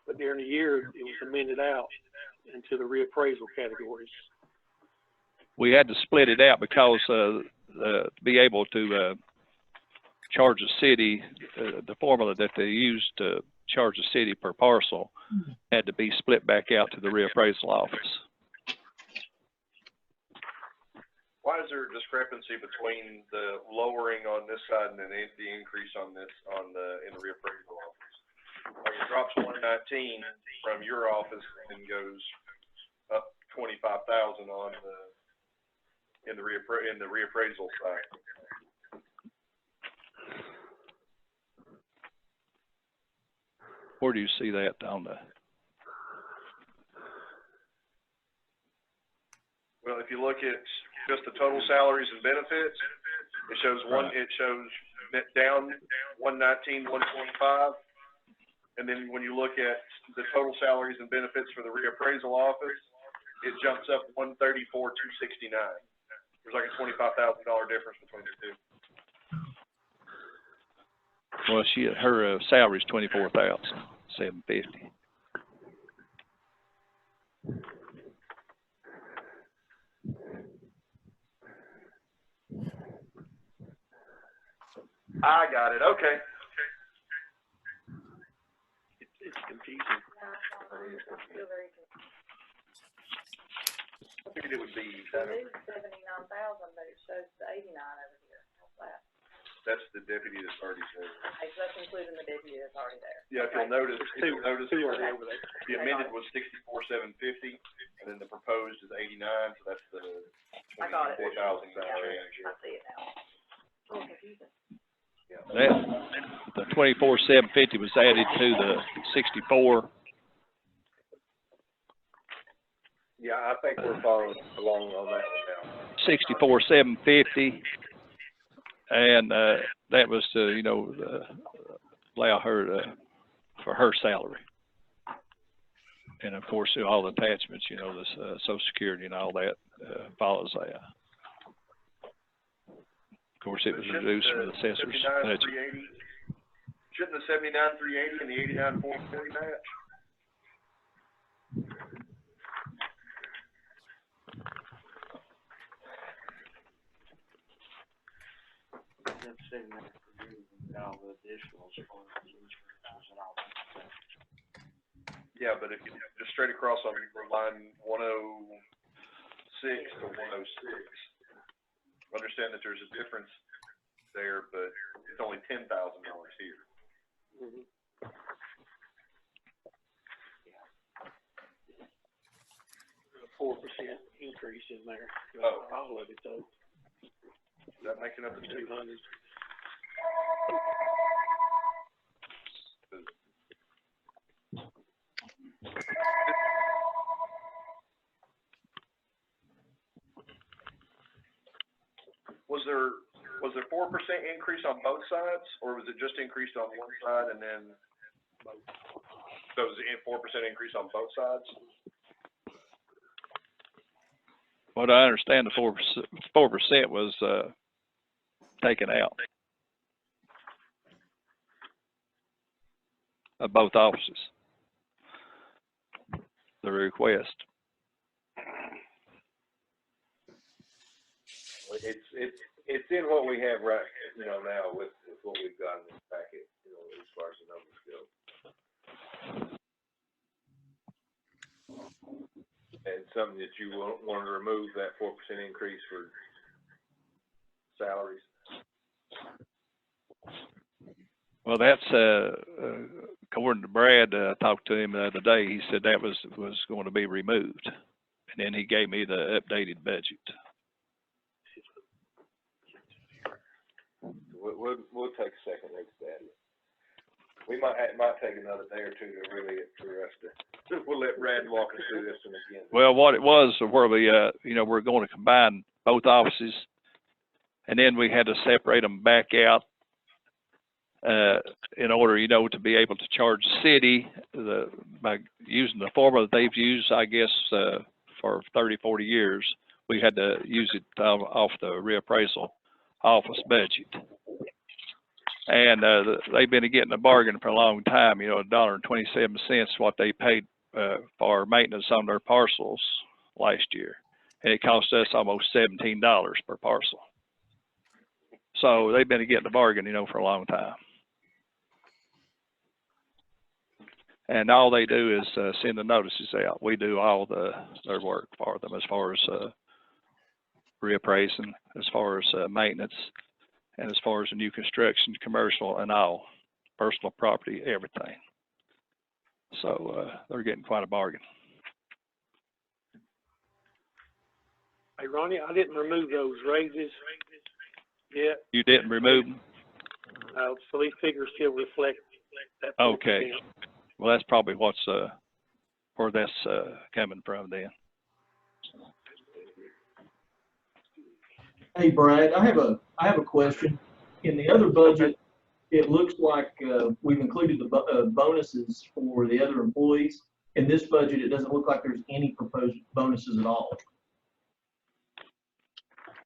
but during the year it was amended out into the reappraisal categories. We had to split it out because to be able to charge the city, the formula that they used to charge the city per parcel had to be split back out to the reappraisal office. Why is there a discrepancy between the lowering on this side and then the increase on this in the reappraisal office? Like it drops 119 from your office and goes up 25,000 on in the reappraisal side. Where do you see that on the? Well, if you look at just the total salaries and benefits, it shows down 119, 125. And then when you look at the total salaries and benefits for the reappraisal office, it jumps up 134, 269. There's like a $25,000 difference between the two. Well, her salary is $24,750. I got it. Okay. It's confusing. Still very confusing. I figured it would be. It is 79,000, but it shows the 89 over here. How's that? That's the deputy that's already there. Okay, so that's including the deputy that's already there. Yeah, if you'll notice, Two already over there. the amended was 64,750, and then the proposed is 89, so that's the I got it. $24,000 Yeah, change. I see it now. It's a little confusing. The 24,750 was added to the 64. Yeah, I think we're following along on that one now. 64,750, and that was to allow her for her salary, and of course all the attachments, this Social Security and all that follows that. Of course, it was reduced from the assessor's budget. Shouldn't the 79,380 and the 89,440 match? That's sitting there for you and all the additionals for the insurances and all that. Yeah, but if you just straight across on line 106 to 106, understand that there's a difference there, but it's only $10,000 here. Mm-hmm. 4% increase in there. Oh. All of it though. Is that making up the 200? Was there 4% increase on both sides, or was it just increased on one side and then both? So was it 4% increase on both sides? What I understand, the 4% was taken out of both offices. The request. It's in what we have right, now with what we've got in this packet, as far as the numbers go. And something that you want to remove that 4% increase for salaries. Well, that's according to Brad. I talked to him the other day. He said that was going to be removed, and then he gave me the updated budget. We'll take a second look at that. We might take another day or two to really for us to. We'll let Brad walk us through this one again. Well, what it was, where we we're going to combine both offices, and then we had to separate them back out in order, to be able to charge the city by using the formula that they've used, I guess, for 30, 40 years. We had to use it off the reappraisal office budget. And they've been getting a bargain for a long time, $1.27 what they paid for maintenance on their parcels last year. And it cost us almost $17 per parcel. So they've been getting a bargain, for a long time. And all they do is send the notices out. We do all their work for them as far as reappraising, as far as maintenance, and as far as the new construction, commercial, and all, personal property, everything. So they're getting quite a bargain. Hey, Ronnie, I didn't remove those raises yet, You didn't remove them? so these figures still reflect that 4%. Okay. Well, that's probably what's, where that's, coming from then. Hey, Brad, I have a question. In the other budget, it looks like we've included the bonuses for the other employees. In this budget, it doesn't look like there's any proposed bonuses at all.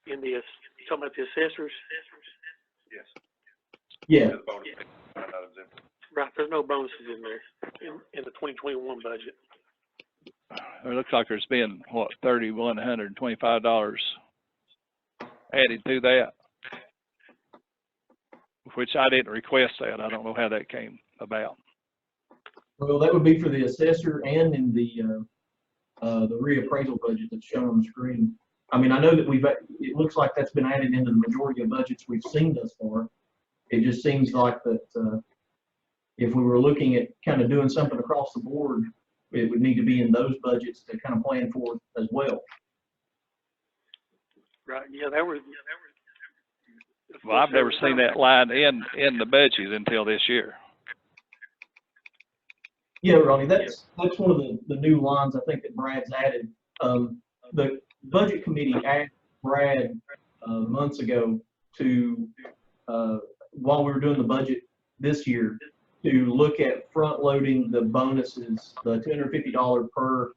In the, talking about the assessors? Yes. Yeah. The bonus line items in. Right, there's no bonuses in there, in the 2021 budget. It looks like there's been, what, $3,125 added to that, which I didn't request that. I don't know how that came about. Well, that would be for the assessor and in the reappraisal budget that's shown on the screen. I mean, I know that it looks like that's been added into the majority of budgets we've seen thus far. It just seems like that if we were looking at kind of doing something across the board, it would need to be in those budgets to kind of plan for as well. Right, yeah, there was. Well, I've never seen that line in the budget until this year. Yeah, Ronnie, that's one of the new lines I think that Brad's added. The budget committee asked Brad months ago to, while we were doing the budget this year, to look at front loading the bonuses, the $250 per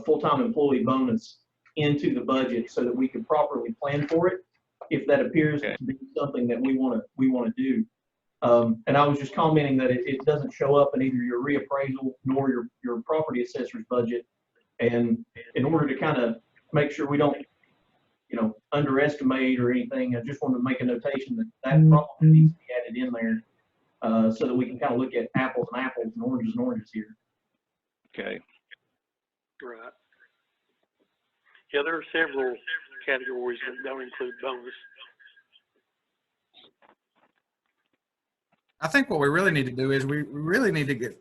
full-time employee bonus into the budget so that we could properly plan for it if that appears to be something that we want to do. And I was just commenting that it doesn't show up in either your reappraisal nor your property assessor's budget. And in order to kind of make sure we don't, underestimate or anything, I just wanted to make a notation that probably needs to be added in there so that we can kind of look at apples and apples and oranges here. Okay. Right. Yeah, there are several categories that don't include bonus. I think what we really need to do is we really need to get,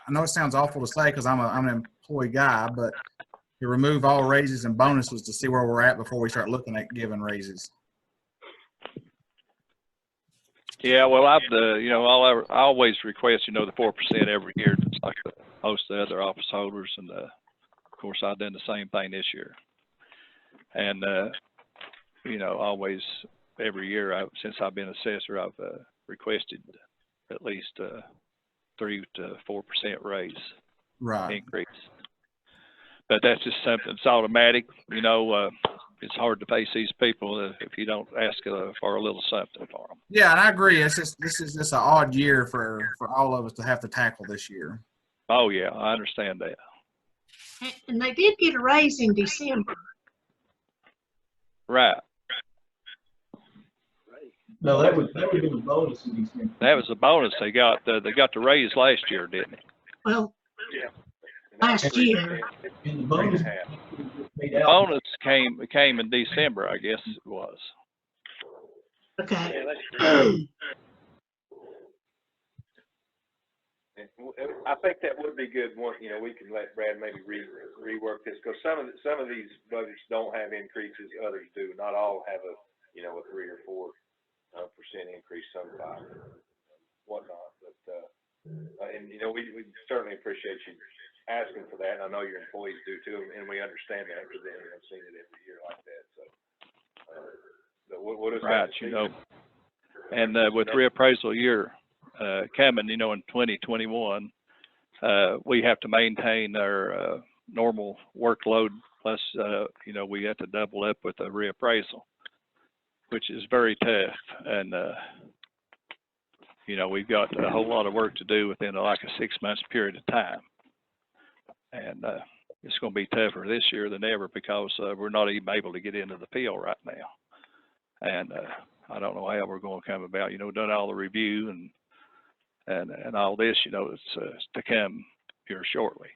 I know it sounds awful to say because I'm an employee guy, but to remove all raises and bonuses to see where we're at before we start looking at giving raises. Yeah, well, I always request, the 4% every year, just like most of the other office holders. And, of course, I've done the same thing this year. And, always every year since I've been assessor, I've requested at least 3 to 4% raise increase. But that's just something that's automatic. It's hard to face these people if you don't ask for a little something for them. Yeah, and I agree. This is just an odd year for all of us to have to tackle this year. Oh yeah, I understand that. And they did get a raise in December. Right. No, that would be the bonus in December. That was the bonus they got. They got the raise last year, didn't they? Well, last year. And the bonus came in December, I guess it was. Okay. I think that would be good. We can let Brad maybe rework this because some of these budgets don't have increases, others do. Not all have a 3 or 4% increase, some 5 or whatnot. But we certainly appreciate you asking for that. And I know your employees do too, and we understand that because they've seen it every year like that. So, what is right? And with reappraisal year coming, in 2021, we have to maintain our normal workload. Plus, we have to double up with a reappraisal, which is very tough. And we've got a whole lot of work to do within like a 6 months period of time. And it's going to be tougher this year than ever because we're not even able to get into the field right now. And I don't know how we're going to come about, done all the review and all this, it's to come here shortly.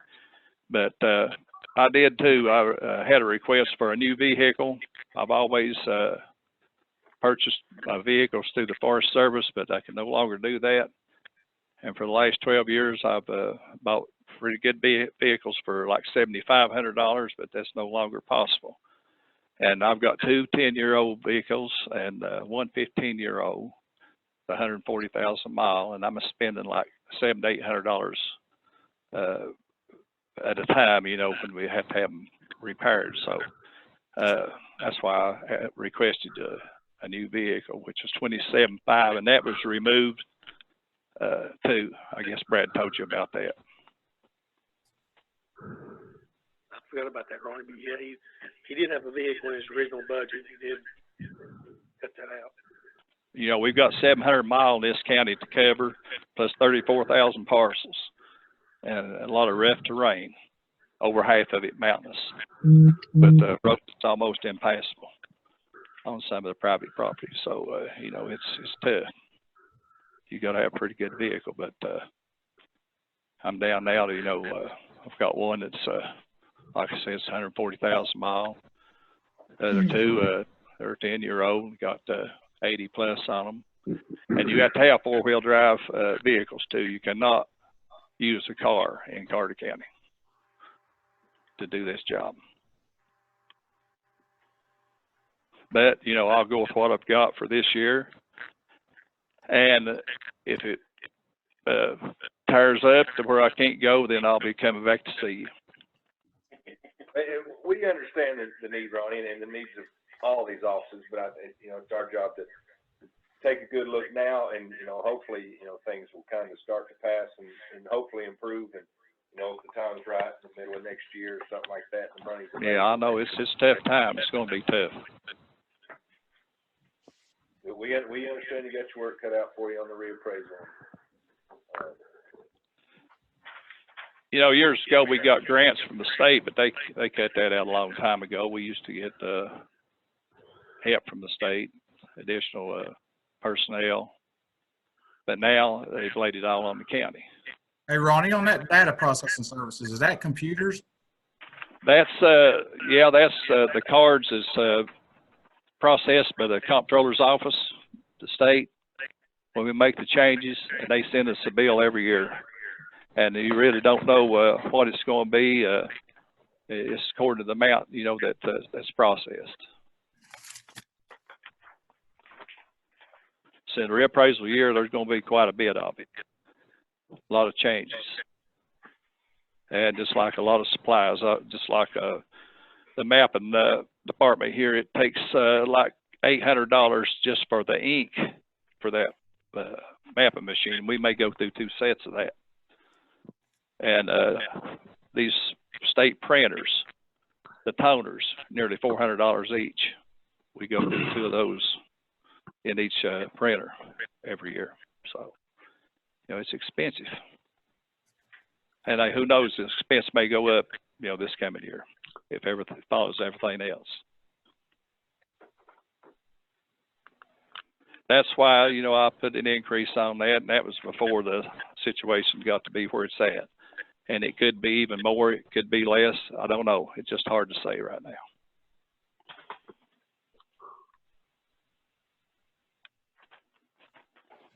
But I did too. I had a request for a new vehicle. I've always purchased my vehicles through the Forest Service, but I can no longer do that. And for the last 12 years, I've bought pretty good vehicles for like $7,500, but that's no longer possible. And I've got two 10-year-old vehicles and one 15-year-old, 140,000 mile, and I'm spending like $700 to $800 at a time, you know, when we have to have them repaired. So that's why I requested a new vehicle, which was $27,500, and that was removed too. I guess Brad told you about that. I forgot about that, Ronnie, but yeah, he did have a vehicle in his original budget. He did cut that out. You know, we've got 700 miles in this county to cover, plus 34,000 parcels, and a lot of rough terrain, over half of it mountainous. But the road is almost impassable on some of the private property. So, you know, it's tough. You got to have a pretty good vehicle, but I'm down now to, you know, I've got one that's, like I said, it's 140,000 miles. The other two, they're 10-year-old, got 80 plus on them. And you have to have four-wheel drive vehicles too. You cannot use a car in Carter County to do this job. But, you know, I'll go with what I've got for this year. And if it tires up to where I can't go, then I'll be coming back to see you. We understand the need, Ronnie, and the needs of all these offices, but you know, it's our job to take a good look now, and you know, hopefully, you know, things will kind of start to pass and hopefully improve, and you know, if the time's right in the middle of next year or something like that, the money's yeah, I know it's a tough time. It's going to be tough. We understand you got your work cut out for you on the reappraisal. You know, years ago we got grants from the state, but they cut that out a long time ago. We used to get help from the state, additional personnel, but now they've laid it all on the county. Hey, Ronnie, on that data processing services, is that computers? That's yeah, that's the cards is processed by the comptroller's office, the state, when we make the changes, and they send us a bill every year. And you really don't know what it's going to be. It's according to the amount, you know, that's processed. So in the reappraisal year, there's going to be quite a bit of it. A lot of changes. And just like a lot of supplies, just like the mapping department here, it takes like $800 just for the ink for that mapping machine. We may go through 2 sets of that. And these state printers, the toners, nearly $400 each. We go through 2 of those in each printer every year. So, you know, it's expensive. And who knows, the expense may go up, you know, this coming year if everything follows everything else. That's why, you know, I put an increase on that, and that was before the situation got to be where it's at. And it could be even more, it could be less. I don't know. It's just hard to say right now.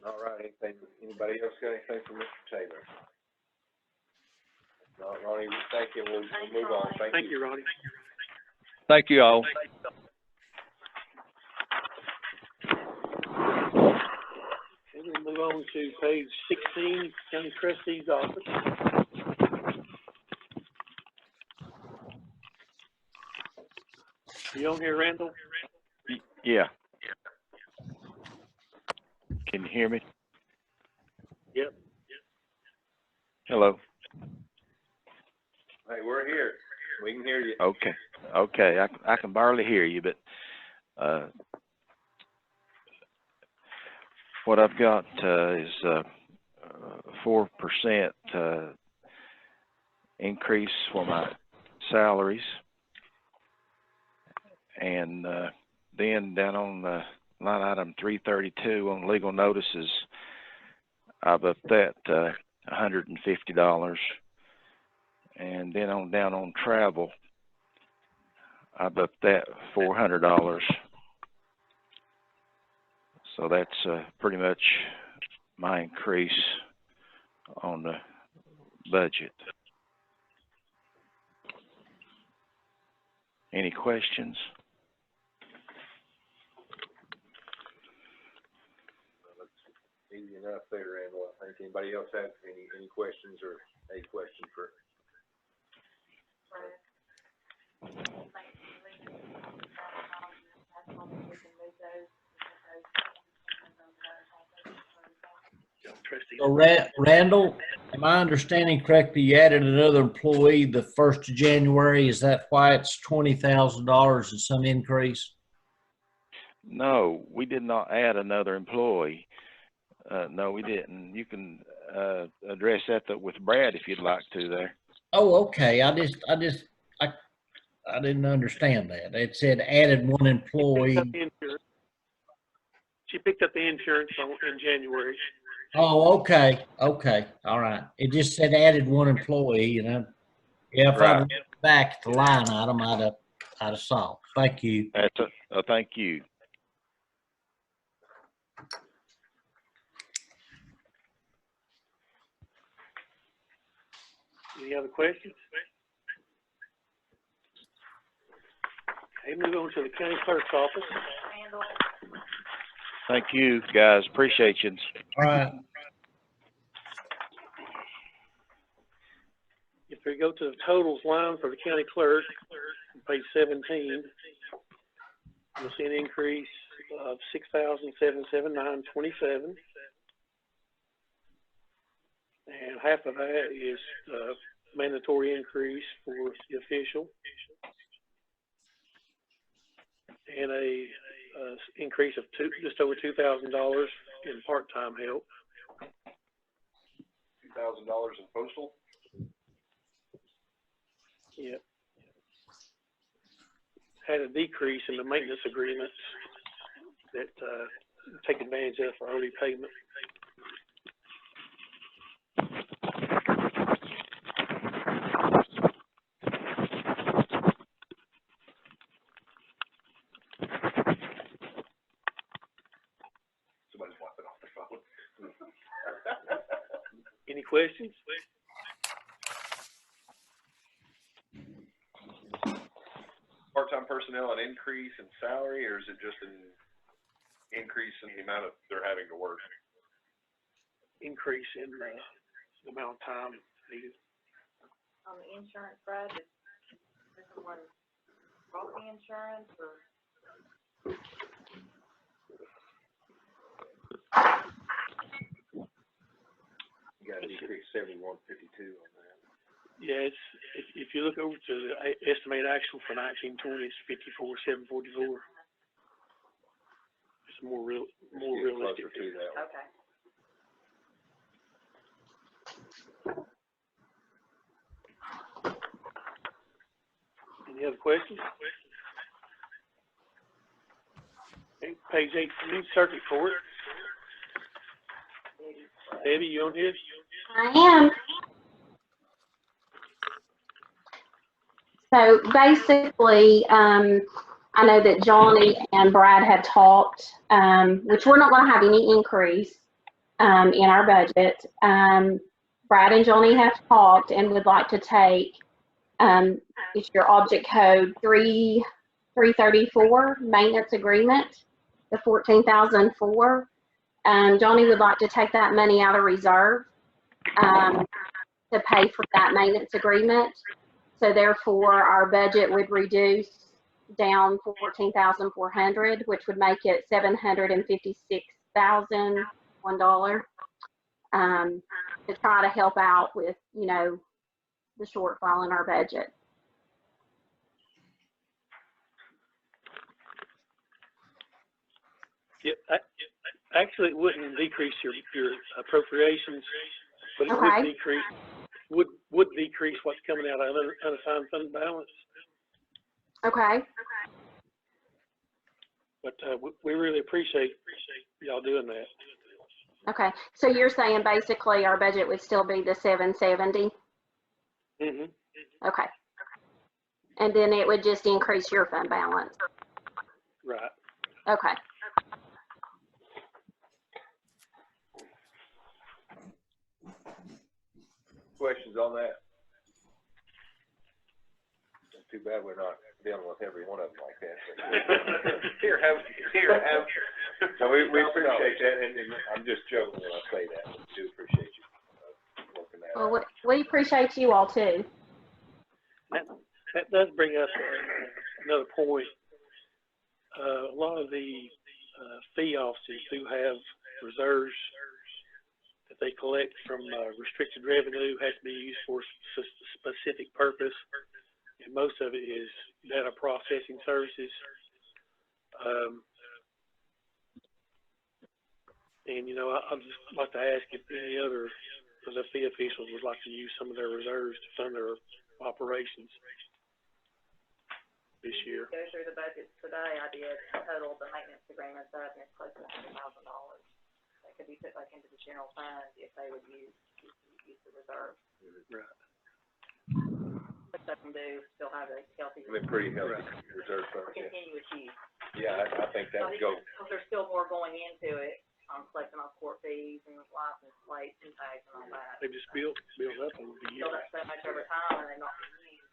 All right. Anybody else got anything for Mr. Taylor? No, Ronnie, thank you. We'll move on. Thank you, Ronnie. Thank you all. Okay, we'll move on to page 16, County Trustee's Office. You on here, Randall? Yeah. Can you hear me? Yep. Hello. Hey, we're here. We can hear you. Okay. Okay. I can barely hear you, but what I've got is 4% increase for my salaries. And then down on the line item 332 on legal notices, I've upped that $150. And then down on travel, I've upped that $400. So that's pretty much my increase on the budget. Any questions? enough there, Randall. I think anybody else have any questions or a question for? So Randall, am I understanding correctly, you added another employee the 1st of January? Is that why it's $20,000 and some increase? No, we did not add another employee. No, we didn't. You can, address that with Brad if you'd like to there. Oh, okay. I didn't understand that. It said added one employee. She picked up the insurance in January. Oh, okay. Okay. All right. It just said added one employee, and yeah, if I'd looked back at the line item, I'd have saw. Thank you. That's thank you. Any other questions? Okay, move on to the county clerk's office. Thank you, guys. Appreciate you. All right. If we go to the totals line for the county clerk, on page 17, you'll see an increase of $6,779.27. And half of that is mandatory increase for the official, and a increase of just over $2,000 in part-time help. $2,000 in postal? Yep. Had a decrease in the maintenance agreements that take advantage of for early payment. Any questions? Part-time personnel, an increase in salary, or is it just an increase in the amount of they're having to work? Increase in the amount of time needed. On the insurance, Brad, did someone brought the insurance or? You got a decrease 71.52 on that. Yeah, if you look over to the estimated actual for 1920, it's 54,744. It's more realistic. Closer to that one. Okay. Any other questions? Okay, page 18, circuit court. Debbie, you on here? I am. So basically, I know that Johnny and Brad have talked, which we're not going to have any increase in our budget. Brad and Johnny have talked and would like to take, it's your object code 334 maintenance agreement, the 14,004. Johnny would like to take that money out of reserve to pay for that maintenance agreement. So therefore, our budget would reduce down $14,400, which would make it $756,001 to try to help out with, you know, the shortfall in our budget. Yeah, actually, it wouldn't decrease your appropriations, but it would decrease what's coming out of unassigned fund balance. Okay. But we really appreciate y'all doing that. Okay, so you're saying basically our budget would still be the 770? Mm-hmm. Okay. And then it would just increase your fund balance? Right. Okay. Questions on that? It's too bad we're not dealing with every one of them like that. Here, have So we appreciate that, and I'm just joking when I say that. We do appreciate you working that out. Well, we appreciate you all too. That does bring up another point. A lot of the fee offices do have reserves that they collect from restricted revenue, has to be used for a specific purpose, and most of it is data processing services. And I'd just like to ask if any other of the fee officials would like to use some of their reserves to fund their operations this year. Go through the budgets today, I did total the maintenance agreements up, and it's close to $100,000. That could be put back into the general fund if they would use the reserve. Right. What they can do, still have a healthy. I mean, pretty healthy reserve fund. For continuous use. Yeah, I think that would go. Because there's still more going into it, collecting off court fees and license plates and tags and all that. They just build up over the years. Build up so much over time, and they're not being used.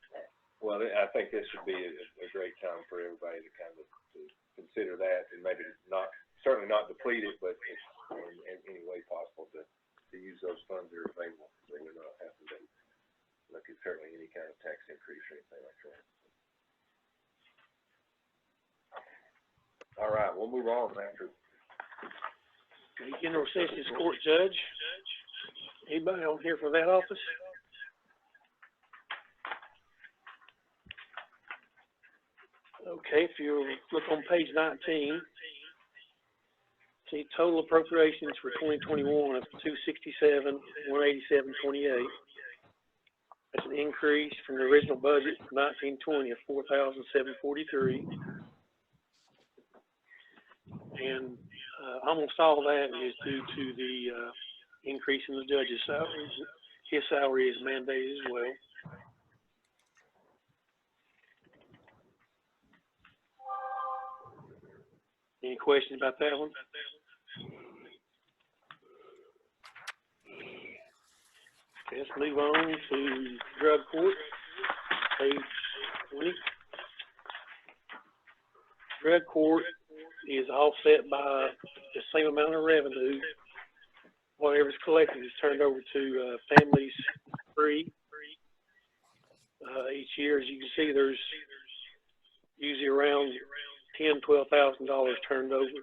Well, I think this would be a great time for everybody to kind of to consider that, and maybe certainly not deplete it, but in any way possible to use those funds that are available. So we're not having to look at certainly any kind of tax increase or anything like that. All right, we'll move on after. General Sessions Court Judge. Anybody on here for that office? Okay, if you look on page 19, see total appropriations for 2021 of $267, $187.28. That's an increase from the original budget for 1920 of $4,743. And almost all that is due to the increase in the judge's salaries. His salary is mandated as well. Any questions about that one? Okay, let's move on to drug court, page 20. Drug court is offset by the same amount of revenue. Whatever's collected is turned over to families free. Each year, as you can see, there's usually around $10,000, $12,000 turned over.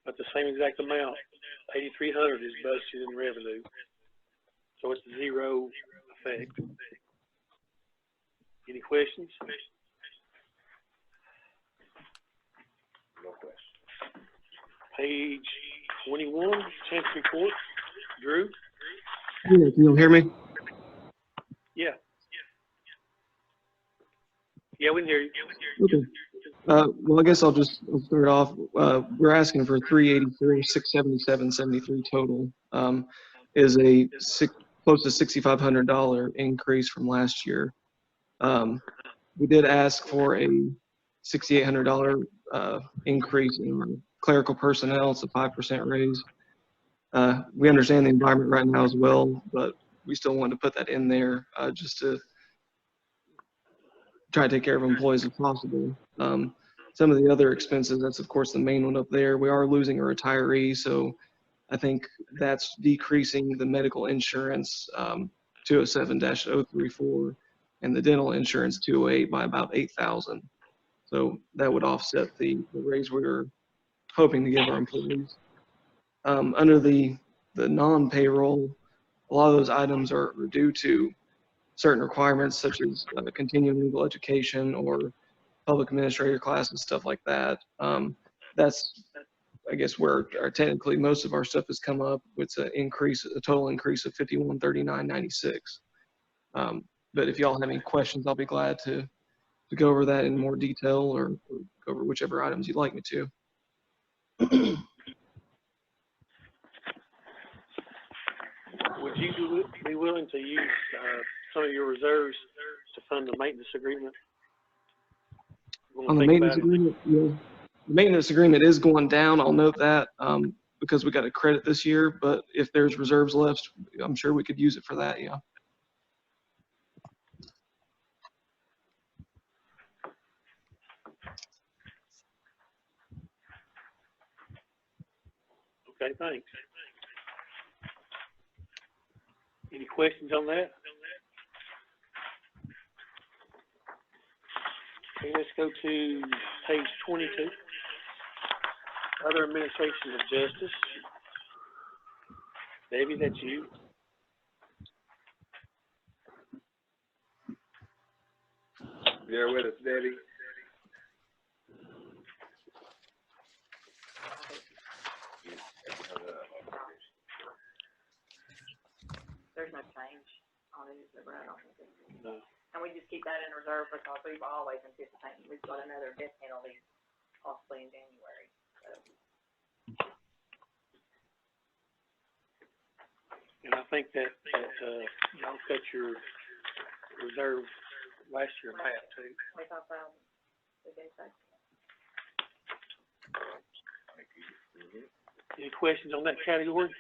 But the same exact amount, $8,300 is budgeted in revenue. So it's zero effect. Any questions? No question. Page 21, Chancery Court. Drew? Yeah, can you hear me? Yeah. Yeah, we can hear you. Okay. Well, I guess I'll start off. We're asking for 384, 677, 73 total. Is a close to $6,500 increase from last year. We did ask for a $6,800 increase in clerical personnel. It's a 5% raise. We understand the environment right now as well, but we still wanted to put that in there just to try to take care of employees if possible. Some of the other expenses, that's of course the main one up there. We are losing a retiree, so I think that's decreasing the medical insurance 207-034 and the dental insurance 208 by about $8,000. So that would offset the raise we were hoping to give our employees. Under the non-payroll, a lot of those items are due to certain requirements such as continuing legal education or public administrator classes, stuff like that. That's, I guess, where technically most of our stuff has come up. It's a total increase of $5139.96. But if y'all have any questions, I'll be glad to go over that in more detail or go over whichever items you'd like me to. Would you be willing to use some of your reserves to fund the maintenance agreement? On the maintenance agreement, yeah. The maintenance agreement is going down. I'll note that because we got a credit this year, but if there's reserves left, I'm sure we could use it for that, yeah. Okay, thanks. Any questions on that? Okay, let's go to page 22. Other administration of justice. Debbie, that's you. There with us, Debbie. There's no change on it, is there, Brad? I don't think it's- No. And we just keep that in reserve because we've always anticipated we've got another death penalty possibly in January, so. And I think that y'all cut your reserve last year in half too. 25,000, we did say. Any questions on that category?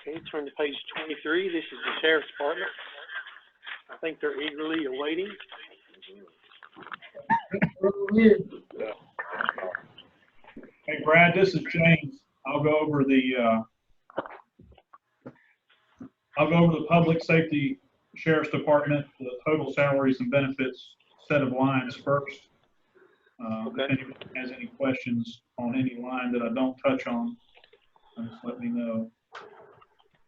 Okay, turn to page 23. This is the Sheriff's Department. I think they're eagerly awaiting. Hey Brad, this is James. I'll go over the Public Safety Sheriff's Department, the total salaries and benefits set of lines first. Okay. If anyone has any questions on any line that I don't touch on, just let me know.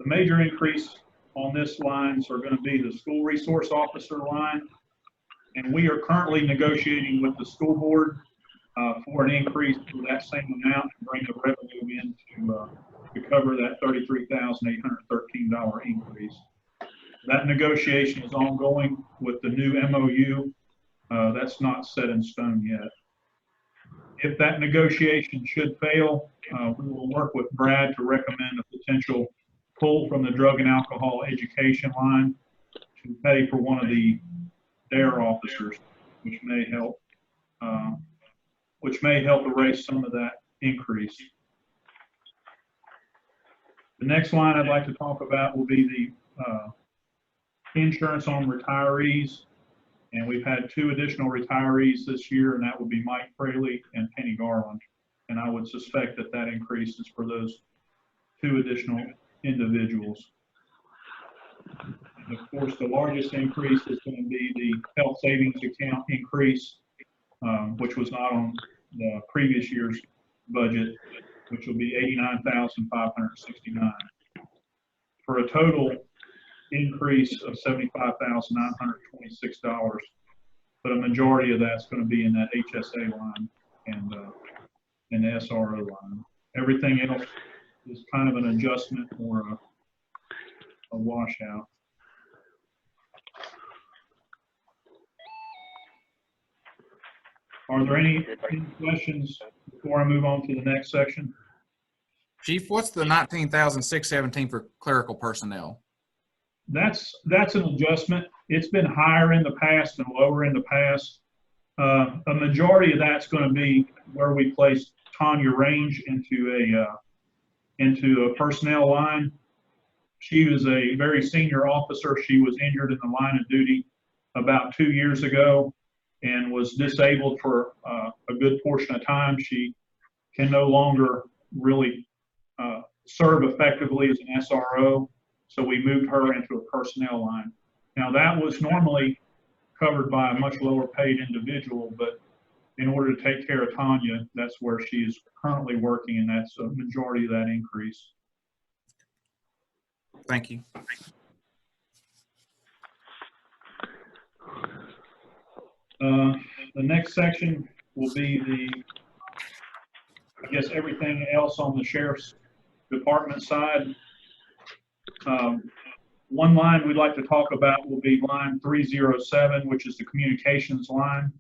The major increase on this lines are going to be the school resource officer line, and we are currently negotiating with the school board for an increase for that same amount and bring the revenue in to cover that $33,813 increase. That negotiation is ongoing with the new MOU. That's not set in stone yet. If that negotiation should fail, we will work with Brad to recommend a potential pull from the drug and alcohol education line to pay for one of the DARE officers, which may help erase some of that increase. The next line I'd like to talk about will be the insurance on retirees. And we've had 2 additional retirees this year, and that would be Mike Fraley and Penny Garland. And I would suspect that that increase is for those 2 additional individuals. And of course, the largest increase is going to be the health savings account increase, which was not on the previous year's budget, which will be $89,569 for a total increase of $75,926. But a majority of that's going to be in that HSA line and the SRO line. Everything else is kind of an adjustment or a washout. Are there any questions before I move on to the next section? Chief, what's the 19,617 for clerical personnel? That's an adjustment. It's been higher in the past and lower in the past. A majority of that's going to be where we placed Tanya Range into a personnel line. She was a very senior officer. She was injured in the line of duty about 2 years ago and was disabled for a good portion of time. She can no longer really serve effectively as an SRO. So we moved her into a personnel line. Now that was normally covered by a much lower paid individual, but in order to take care of Tanya, that's where she is currently working, and that's a majority of that increase. Thank you. The next section will be I guess everything else on the Sheriff's Department side. One line we'd like to talk about will be line 307, which is the communications line.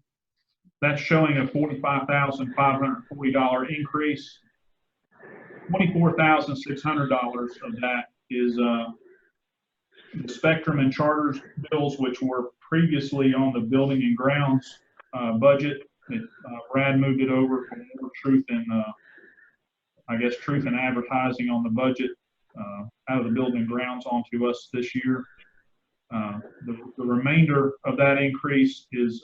That's showing a $45,540 increase. $24,600 of that is the Spectrum and Charters bills, which were previously on the building and grounds budget. Brad moved it over for more truth and truth and advertising on the budget out of the building and grounds onto us this year. The remainder of that increase is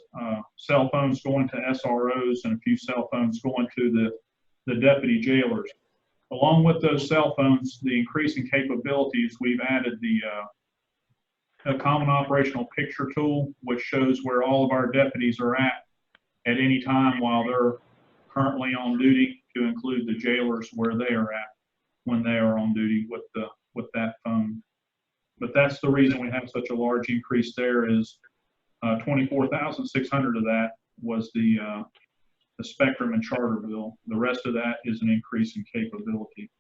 cell phones going to SROs and a few cell phones going to the deputy jailers. Along with those cell phones, the increasing capabilities, we've added a common operational picture tool, which shows where all of our deputies are at any time while they're currently on duty, to include the jailers where they are at when they are on duty with that phone. But that's the reason we have such a large increase there is 24,600 of that was the Spectrum and Charter bill. The rest of that is an increase in capability.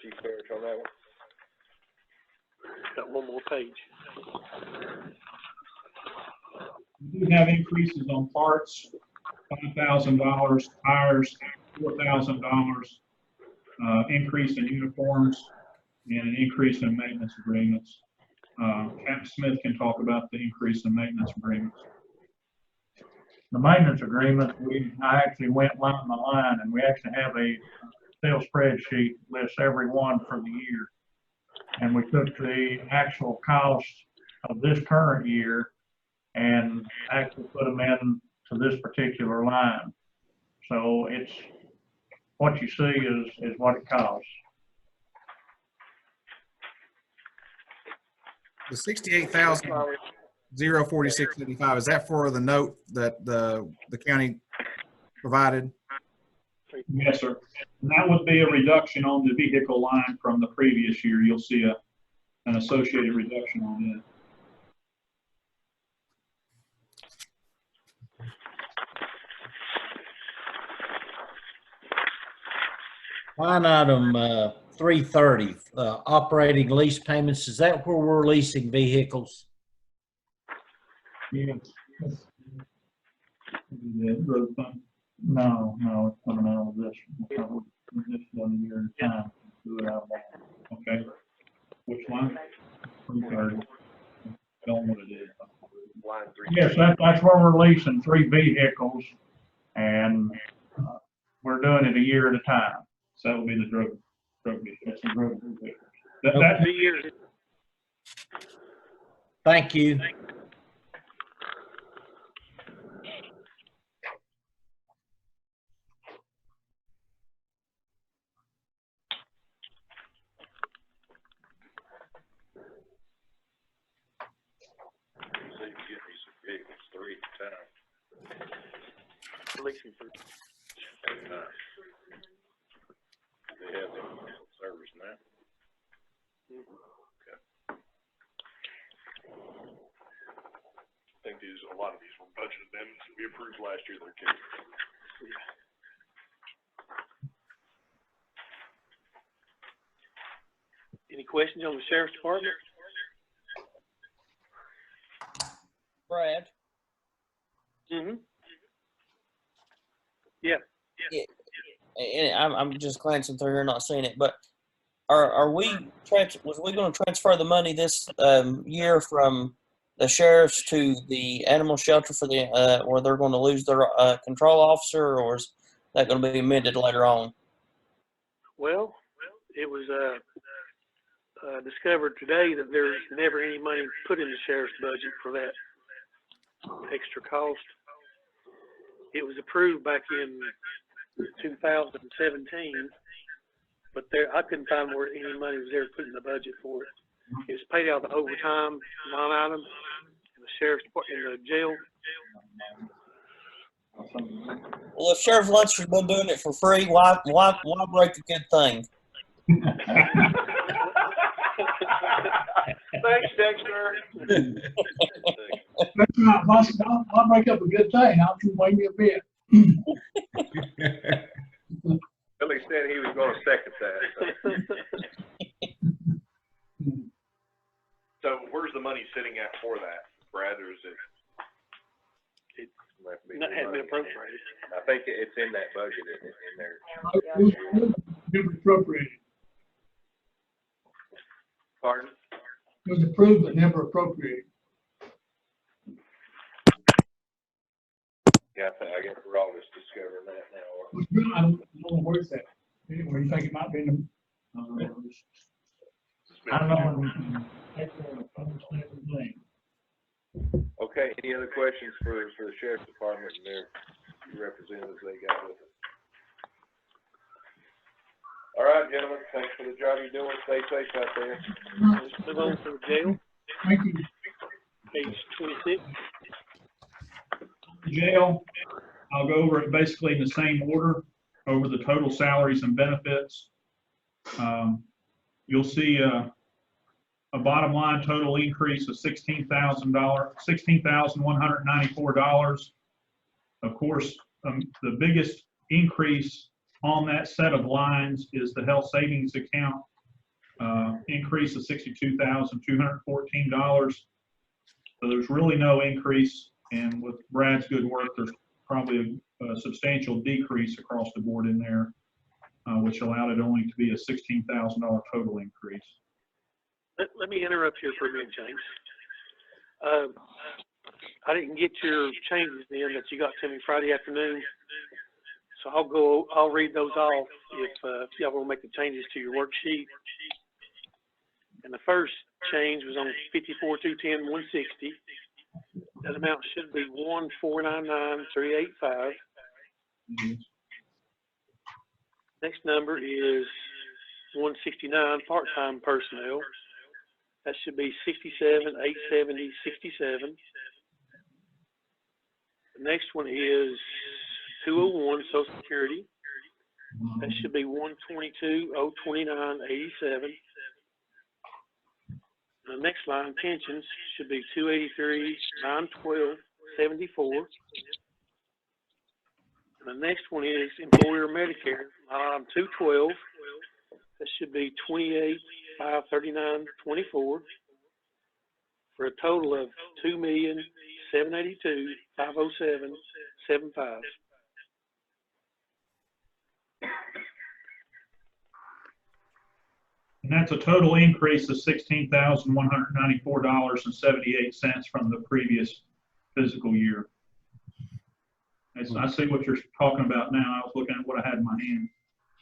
Chief Barrett on that one. Got one more page. We do have increases on parts, $5,000, tires, $4,000, increase in uniforms, and an increase in maintenance agreements. Captain Smith can talk about the increase in maintenance agreements. The maintenance agreement, I actually went line by line, and we actually have a sales spreadsheet, lists every one for the year. And we took the actual cost of this current year and actually put them in to this particular line. So it's, what you see is what it costs. The 68,046.85, is that for the note that the county provided? Yes, sir. And that would be a reduction on the vehicle line from the previous year. You'll see an associated reduction on that. Line item 330, operating lease payments. Is that where we're leasing vehicles? Yeah. No, it's coming out of this. This 1 year at a time. Do it out of that. Okay. Which line? 330. Don't know what it is. Line 3. Yes, that's where we're leasing 3 vehicles, and we're doing it a year at a time. So that will be the drug vehicle. That's the drug vehicle. That 2 years. Thank you. So you can get me some vehicles 3 at a time. Leasing for. They have the service now. Okay. I think a lot of these were budget amendments that we approved last year. They're kidding. Any questions on the sheriff's department? Brad? Mm-hmm. Yeah. And I'm just glancing through here, not seeing it, but was we going to transfer the money this year from the sheriff's to the animal shelter for the where they're going to lose their control officer, or is that going to be amended later on? Well, it was discovered today that there's never any money put in the sheriff's budget for that extra cost. It was approved back in 2017, but I couldn't find where any money was ever put in the budget for it. It was paid out of the overtime line item in the sheriff's in the jail. Well, if Sheriff Lunch has been doing it for free, why break a good thing? Thanks, Dexter. That's not possible. I'll break up a good thing. I'll just wait me a bit. Billy said he was going to second that. So where's the money sitting at for that, Brad, or is it? Hadn't been appropriated. I think it's in that budget in there. Never appropriated. Pardon? It was approved but never appropriated. Yeah, I guess we're all just discovering that now. I don't know where it's at. Where you think it might be in the, I don't know. Okay, any other questions for the sheriff's department and their representatives they got with us? All right, gentlemen, thanks for the job you're doing. Stay safe out there. Let's move on to the jail. Thank you. Page 26. Jail, I'll go over it basically in the same order, over the total salaries and benefits. You'll see a bottom line total increase of $16,194. Of course, the biggest increase on that set of lines is the health savings account, increase of $62,214. So there's really no increase, and with Brad's good work, there's probably a substantial decrease across the board in there, which allowed it only to be a $16,000 total increase. Let me interrupt here for a minute, James. I didn't get your changes in that you got to me Friday afternoon, so I'll read those off if y'all want to make the changes to your worksheet. And the first change was on 54,210,160. That amount should be 1,499,385. Next number is 169 part-time personnel. That should be 67,870,67. The next one is 201 Social Security. That should be 122,029,87. The next line, pensions, should be 283,912,74. And the next one is employer Medicare, 212. That should be 28,539,24 for a total of 2,782,507.75. And that's a total increase of $16,194.78 from the previous fiscal year. I see what you're talking about now. I was looking at what I had in my hand,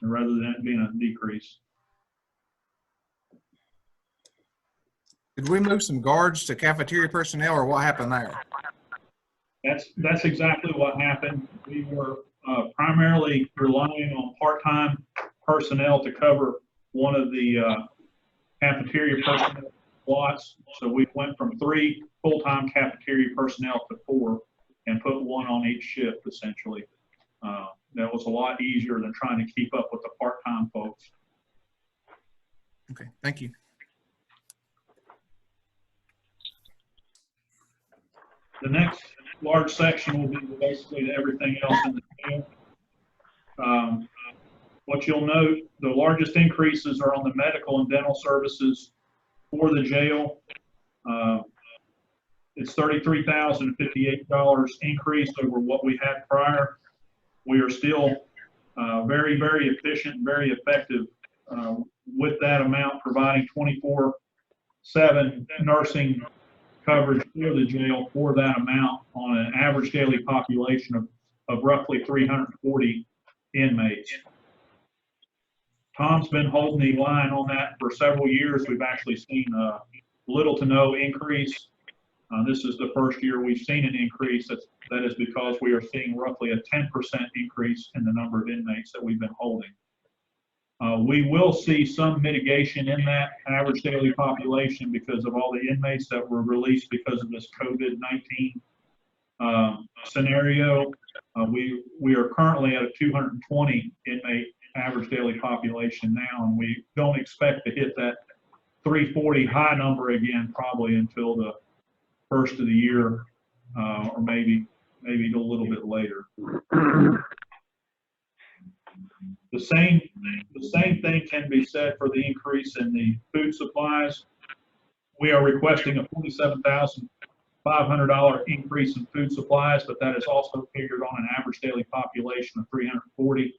rather than it being a decrease. Did we move some guards to cafeteria personnel, or what happened there? That's exactly what happened. We were primarily relying on part-time personnel to cover one of the cafeteria personnel slots. So we went from 3 full-time cafeteria personnel to 4 and put 1 on each shift, essentially. That was a lot easier than trying to keep up with the part-time folks. Okay, thank you. The next large section will be basically everything else in the jail. What you'll note, the largest increases are on the medical and dental services for the jail. It's $33,058 increase over what we had prior. We are still very, very efficient, very effective with that amount, providing 24/7 nursing coverage for the jail for that amount on an average daily population of roughly 340 inmates. Tom's been holding the line on that for several years. We've actually seen little to no increase. This is the first year we've seen an increase. That is because we are seeing roughly a 10% increase in the number of inmates that we've been holding. We will see some mitigation in that average daily population because of all the inmates that were released because of this COVID-19 scenario. We are currently at a 220 inmate average daily population now, and we don't expect to hit that 340 high number again probably until the first of the year, or maybe a little bit later. The same thing can be said for the increase in the food supplies. We are requesting a $47,500 increase in food supplies, but that is also figured on an average daily population of 340.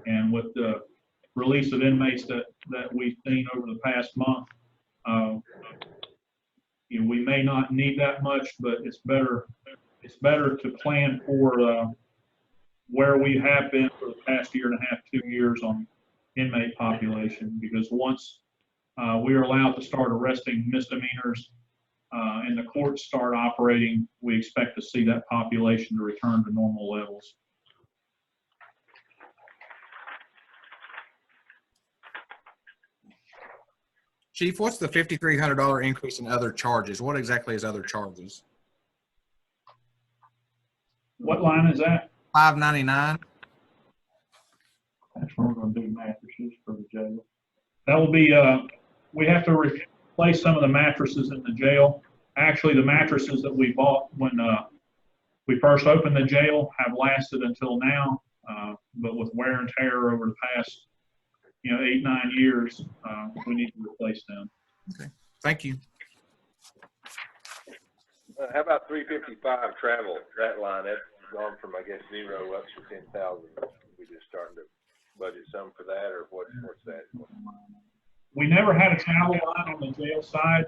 And with the release of inmates that we've seen over the past month, we may not need that much, but it's better it's better to plan for, where we have been for the past year and a half, 2 years on inmate population, because once, we are allowed to start arresting misdemeanors, and the courts start operating, we expect to see that population to return to normal levels. Chief, what's the $5,300 increase in other charges? What exactly is other charges? What line is that? 599. That's where we're gonna do mattresses for the jail. That will be, we have to replace some of the mattresses in the jail. Actually, the mattresses that we bought when, we first opened the jail have lasted until now, but with wear and tear over the past, 8, 9 years, we need to replace them. Okay, thank you. How about 355 travel, that line, that's gone from, I guess, 0 up to 10,000. We just starting to budget some for that, or what's that? We never had a travel line on the jail side.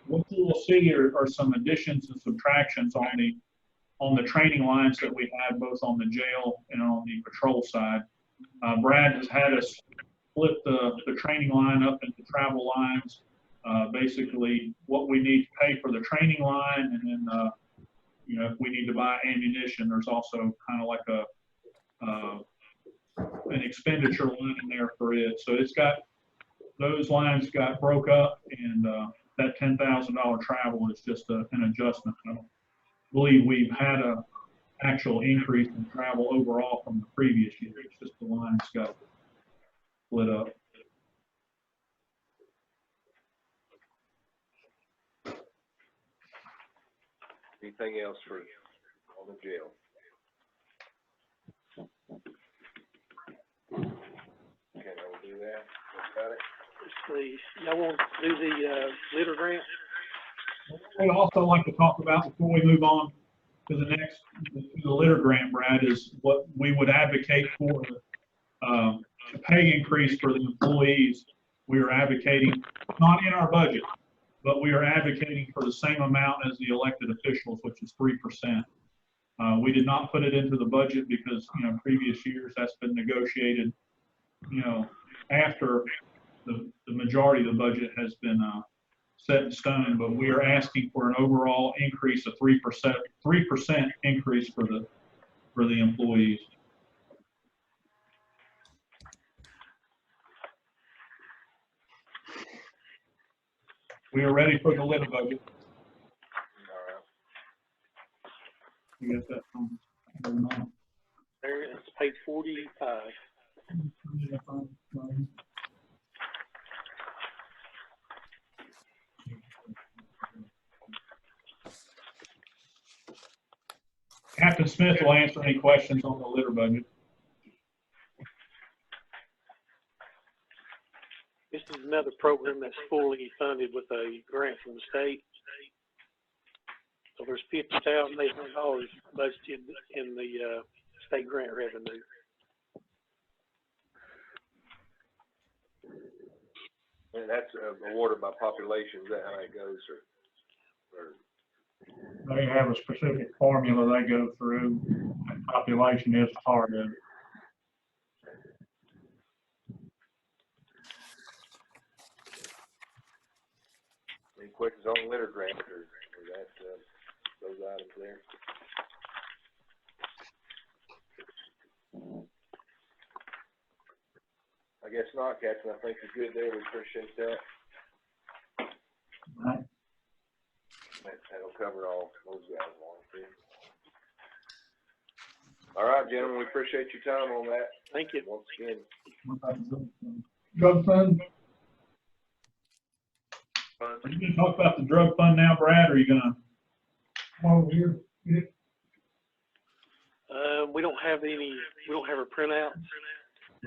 What you will see are some additions and subtractions on the training lines that we have, both on the jail and on the patrol side. Brad has had us split the training line up into travel lines. Basically, what we need to pay for the training line, and then if we need to buy ammunition, there's also kind of like an expenditure line in there for it. So those lines got broke up, and that $10,000 travel is just an adjustment. I don't believe we've had a actual increase in travel overall from the previous year. It's just the lines got split up. Anything else on the jail? Okay, I'll do that. Got it. Let's see, y'all want to do the litter grant? We'd also like to talk about, before we move on to the litter grant, Brad, is what we would advocate for the pay increase for the employees. We are advocating, not in our budget, but we are advocating for the same amount as the elected officials, which is 3%. We did not put it into the budget because, previous years that's been negotiated, after the majority of the budget has been set in stone, but we are asking for an overall increase of 3% increase for the employees. We are ready for the litter budget. You got that from? There, it's page 45. Captain Smith will answer any questions on the litter budget. This is another program that's fully funded with a grant from the state. So there's $50,800 budgeted in the state grant revenue. And that's awarded by population. Is that how it goes, or? They have a specific formula they go through, and population is part of it. Any questions on litter grant, or that, those items there? I guess not, Captain. I think you're good there. We appreciate that. Right. That'll cover all those guys along too. All right, gentlemen, we appreciate your time on that. Thank you. Once again. Drug fund. Are you going to talk about the drug fund now, Brad, or are you going to? Oh, here. We don't have our printouts.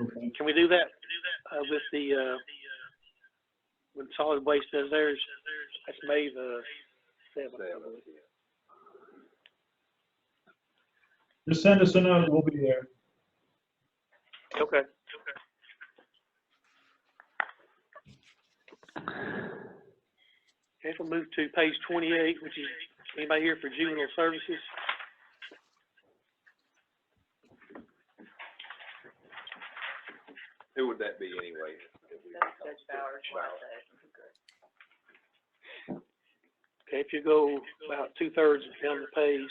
Okay. Can we do that with the when solid waste does theirs? That's May the 7th. Just send us a note. We'll be there. Okay. Okay, we'll move to page 28, which is anybody here for juvenile services? Who would that be anyway? Judge Bowers. Okay, if you go about 2/3 down the page,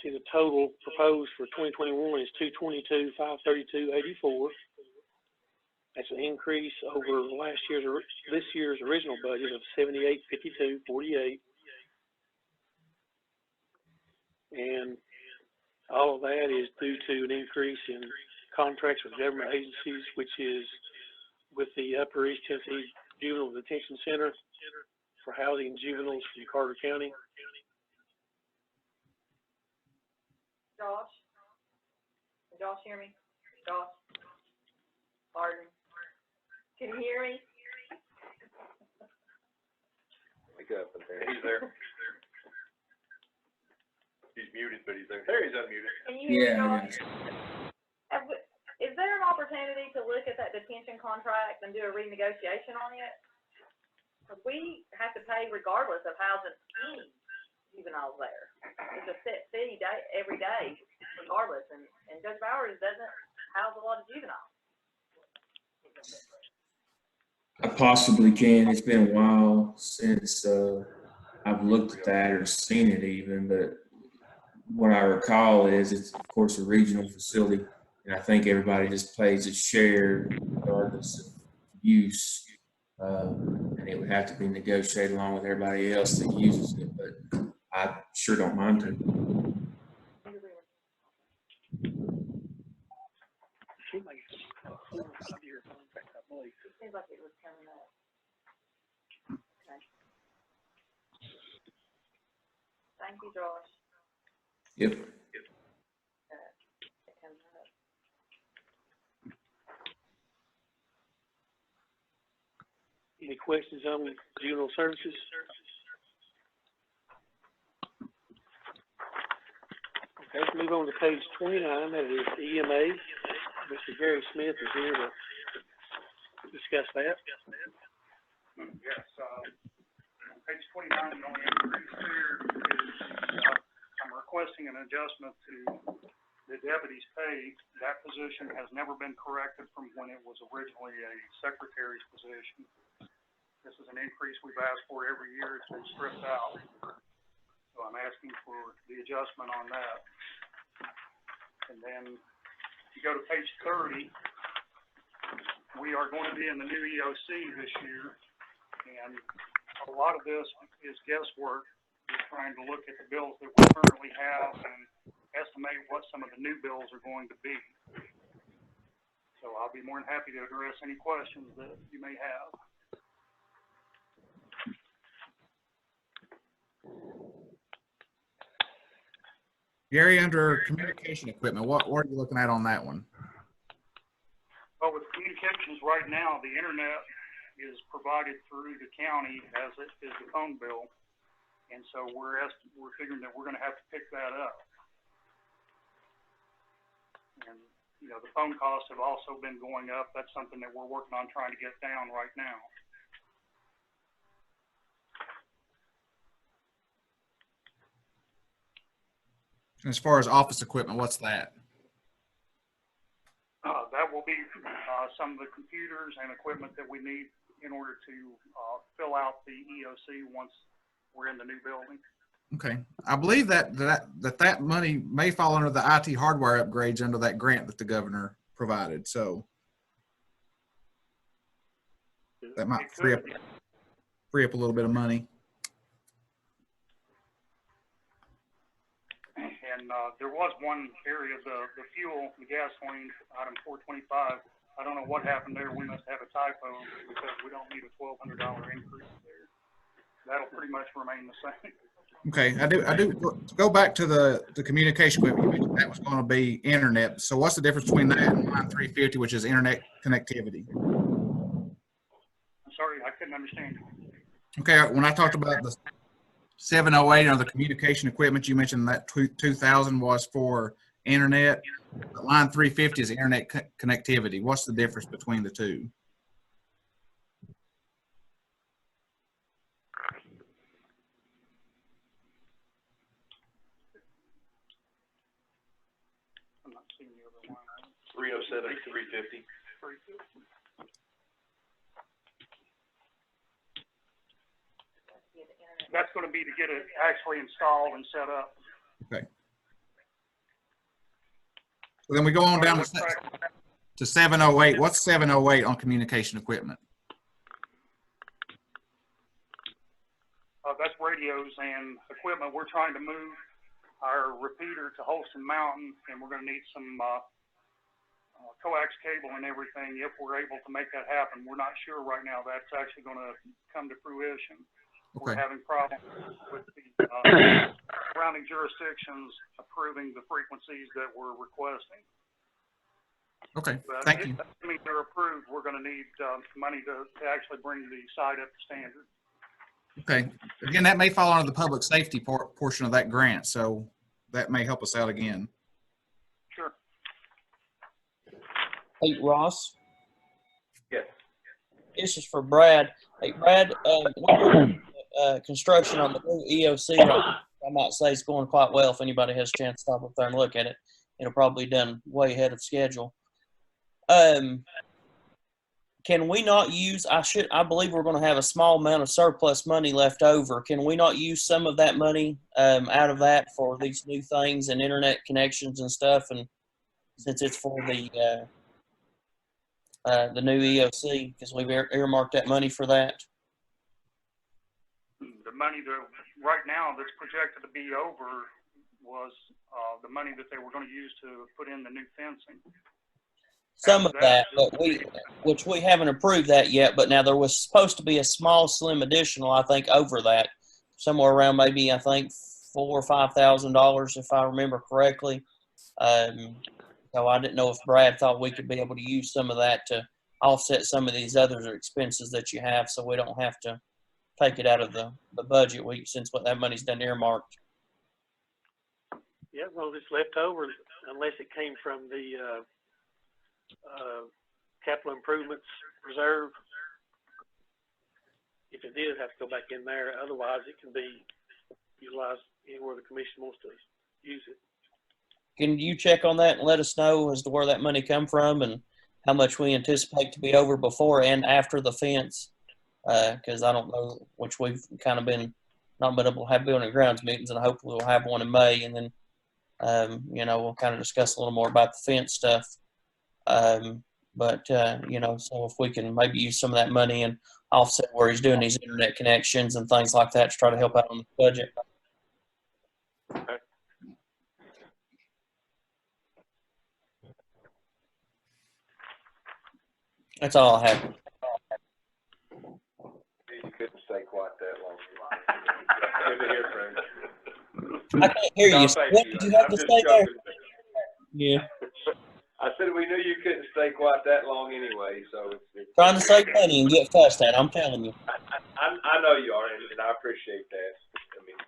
see the total proposed for 2021 is 222,532.84. That's an increase over this year's original budget of 78,52.48. And all of that is due to an increase in contracts with government agencies, which is with the Upper East Tennessee Juvenile Detention Center for housing juveniles from Carter County. Josh? Can Josh hear me? Josh? Pardon? Can you hear me? Wake up in there. He's there. He's muted, but he's there. There, he's unmuted. Can you hear me, Yeah, Josh? Is there an opportunity to look at that detention contract and do a renegotiation on it? Because we have to pay regardless of housing any juveniles there. It's a set fee every day, regardless, and Judge Bowers doesn't house a lot of juveniles. I possibly can. It's been a while since I've looked at that or seen it even, but what I recall is it's, of course, a regional facility, and I think everybody just pays a share regardless of use, and it would have to be negotiated along with everybody else that uses it, but I sure don't mind to. Seems like it's a 4 or 5 year contract, I believe. It seems like it was coming up. Okay. Thank you, Josh. Yep. It comes up. Any questions on juvenile services? Okay, let's move on to page 29. That is EMA. Mr. Gary Smith is here to discuss that. Yes, page 29, the only increase there is, I'm requesting an adjustment to the deputy's pay. That position has never been corrected from when it was originally a secretary's position. This is an increase we've asked for every year. It's been stripped out. So I'm asking for the adjustment on that. And then if you go to page 30, we are going to be in the new EOC this year. And a lot of this is guesswork, just trying to look at the bills that we currently have and estimate what some of the new bills are going to be. So I'll be more than happy to address any questions that you may have. Gary, under communication equipment, what are you looking at on that one? Well, with communications right now, the internet is provided through the county as it is the phone bill. And so we're figuring that we're going to have to pick that up. And, you know, the phone costs have also been going up. That's something that we're working on trying to get down right now. As far as office equipment, what's that? That will be some of the computers and equipment that we need in order to fill out the EOC once we're in the new building. Okay, I believe that money may fall under the IT hardware upgrades under that grant that the governor provided. So that might free up a little bit of money. And there was one area, the fuel, the gasoline, item 425. I don't know what happened there. We must have a typo because we don't need a $1,200 increase there. That'll pretty much remain the same. Okay, I do go back to the communication equipment. You mentioned that was going to be internet. So what's the difference between that and line 350, which is internet connectivity? I'm sorry, I couldn't understand you. Okay, when I talked about the 708 or the communication equipment, you mentioned that 2000 was for internet. Line 350 is internet connectivity. What's the difference between the two? I'm not seeing the other line. 307, 350. That's gonna be to get it actually installed and set up. Okay. So then we go on down to 708. What's 708 on communication equipment? That's radios and equipment. We're trying to move our repeater to Holston Mountain, and we're gonna need some, coax cable and everything if we're able to make that happen. We're not sure right now that's actually gonna come to fruition. We're having problems with the, surrounding jurisdictions approving the frequencies that we're requesting. Okay, But thank you. assuming they're approved, we're gonna need, money to actually bring the site up to standard. Okay, again, that may fall under the public safety portion of that grant, so that may help us out again. Sure. Hey, Ross? Yes. This is for Brad. Hey, Brad, construction on the new EOC, I might say it's going quite well. If anybody has a chance to stop up there and look at it, it'll probably be done way ahead of schedule. Can we not use, I believe we're going to have a small amount of surplus money left over. Can we not use some of that money out of that for these new things and internet connections and stuff? And since it's for the new EOC, because we've earmarked that money for that. The money that right now that's projected to be over was the money that they were going to use to put in the new fencing. Some of that, but which we haven't approved that yet, but now there was supposed to be a small, slim additional, I think, over that, somewhere around maybe, I think, $4,000 or $5,000, if I remember correctly. So I didn't know if Brad thought we could be able to use some of that to offset some of these other expenses that you have, so we don't have to take it out of the budget since that money's done earmarked. Yeah, well, it's left over unless it came from the capital improvements reserve. If it did have to go back in there, otherwise it can be utilized anywhere the commission wants to use it. Can you check on that and let us know as to where that money come from and how much we anticipate to be over before and after the fence? Because I don't know, which we've kind of not been able to have building and grounds meetings, and hopefully we'll have one in May, and then we'll kind of discuss a little more about the fence stuff. So if we can maybe use some of that money and offset where he's doing these internet connections and things like that to try to help out on the budget. Okay. That's all I have. You couldn't stay quiet that long. Good to hear from you. I can't hear you. What did you have to say there? Yeah. I said we knew you couldn't stay quiet that long anyway, so it's Trying to save money and get fussed at, I'm telling you. I know you are, and I appreciate that. I mean,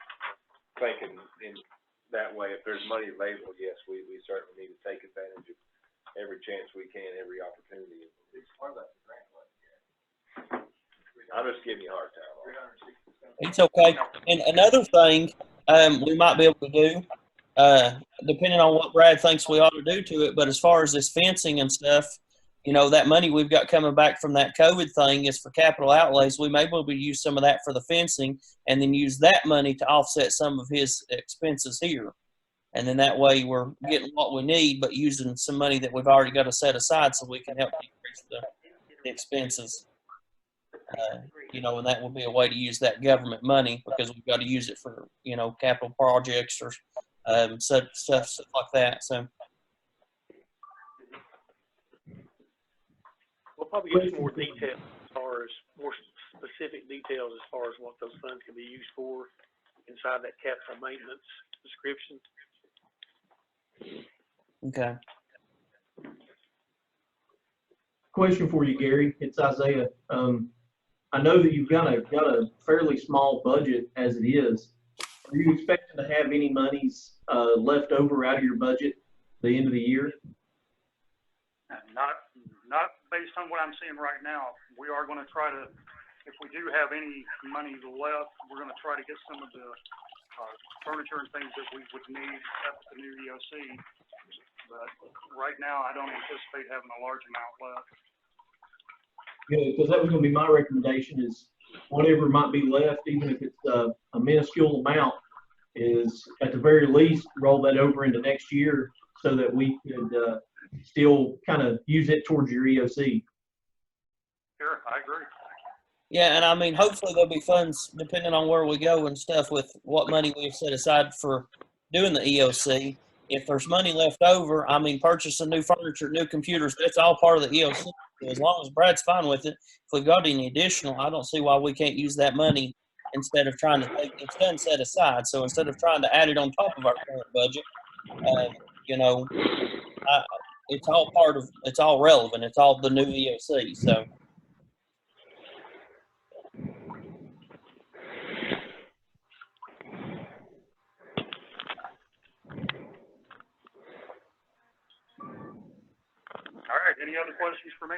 thinking in that way, if there's money available, yes, we certainly need to take advantage of every chance we can, every opportunity. I'm just giving you a hard time. It's okay. And another thing we might be able to do, depending on what Brad thinks we ought to do to it, but as far as this fencing and stuff, that money we've got coming back from that COVID thing is for capital outlays. We may be able to use some of that for the fencing and then use that money to offset some of his expenses here. And then that way we're getting what we need, but using some money that we've already got to set aside so we can help decrease the expenses. And that would be a way to use that government money because we've got to use it for, capital projects or stuff like that. So we'll probably get some more details more specific details as far as what those funds can be used for inside that capital maintenance description. Okay. Question for you, Gary. It's Isaiah. I know that you've got a fairly small budget as it is. Are you expecting to have any monies left over out of your budget at the end of the year? Not based on what I'm seeing right now. We are going to try to, if we do have any money left, we're going to try to get some of the furniture and things that we would need at the new EOC. But right now, I don't anticipate having a large amount left. Good, because that was gonna be my recommendation is whatever might be left, even if it's a minuscule amount, is at the very least, roll that over into next year so that we could, still kind of use it towards your EOC. Sure, I agree. Yeah, and I mean, hopefully there'll be funds, depending on where we go and stuff, with what money we've set aside for doing the EOC. If there's money left over, I mean, purchasing new furniture, new computers, that's all part of the EOC. As long as Brad's fine with it, if we've got any additional, I don't see why we can't use that money instead of trying to take, it's done set aside. So instead of trying to add it on top of our current budget, you know, it's all part of, it's all relevant. It's all the new EOC. So. All right, any other questions for me?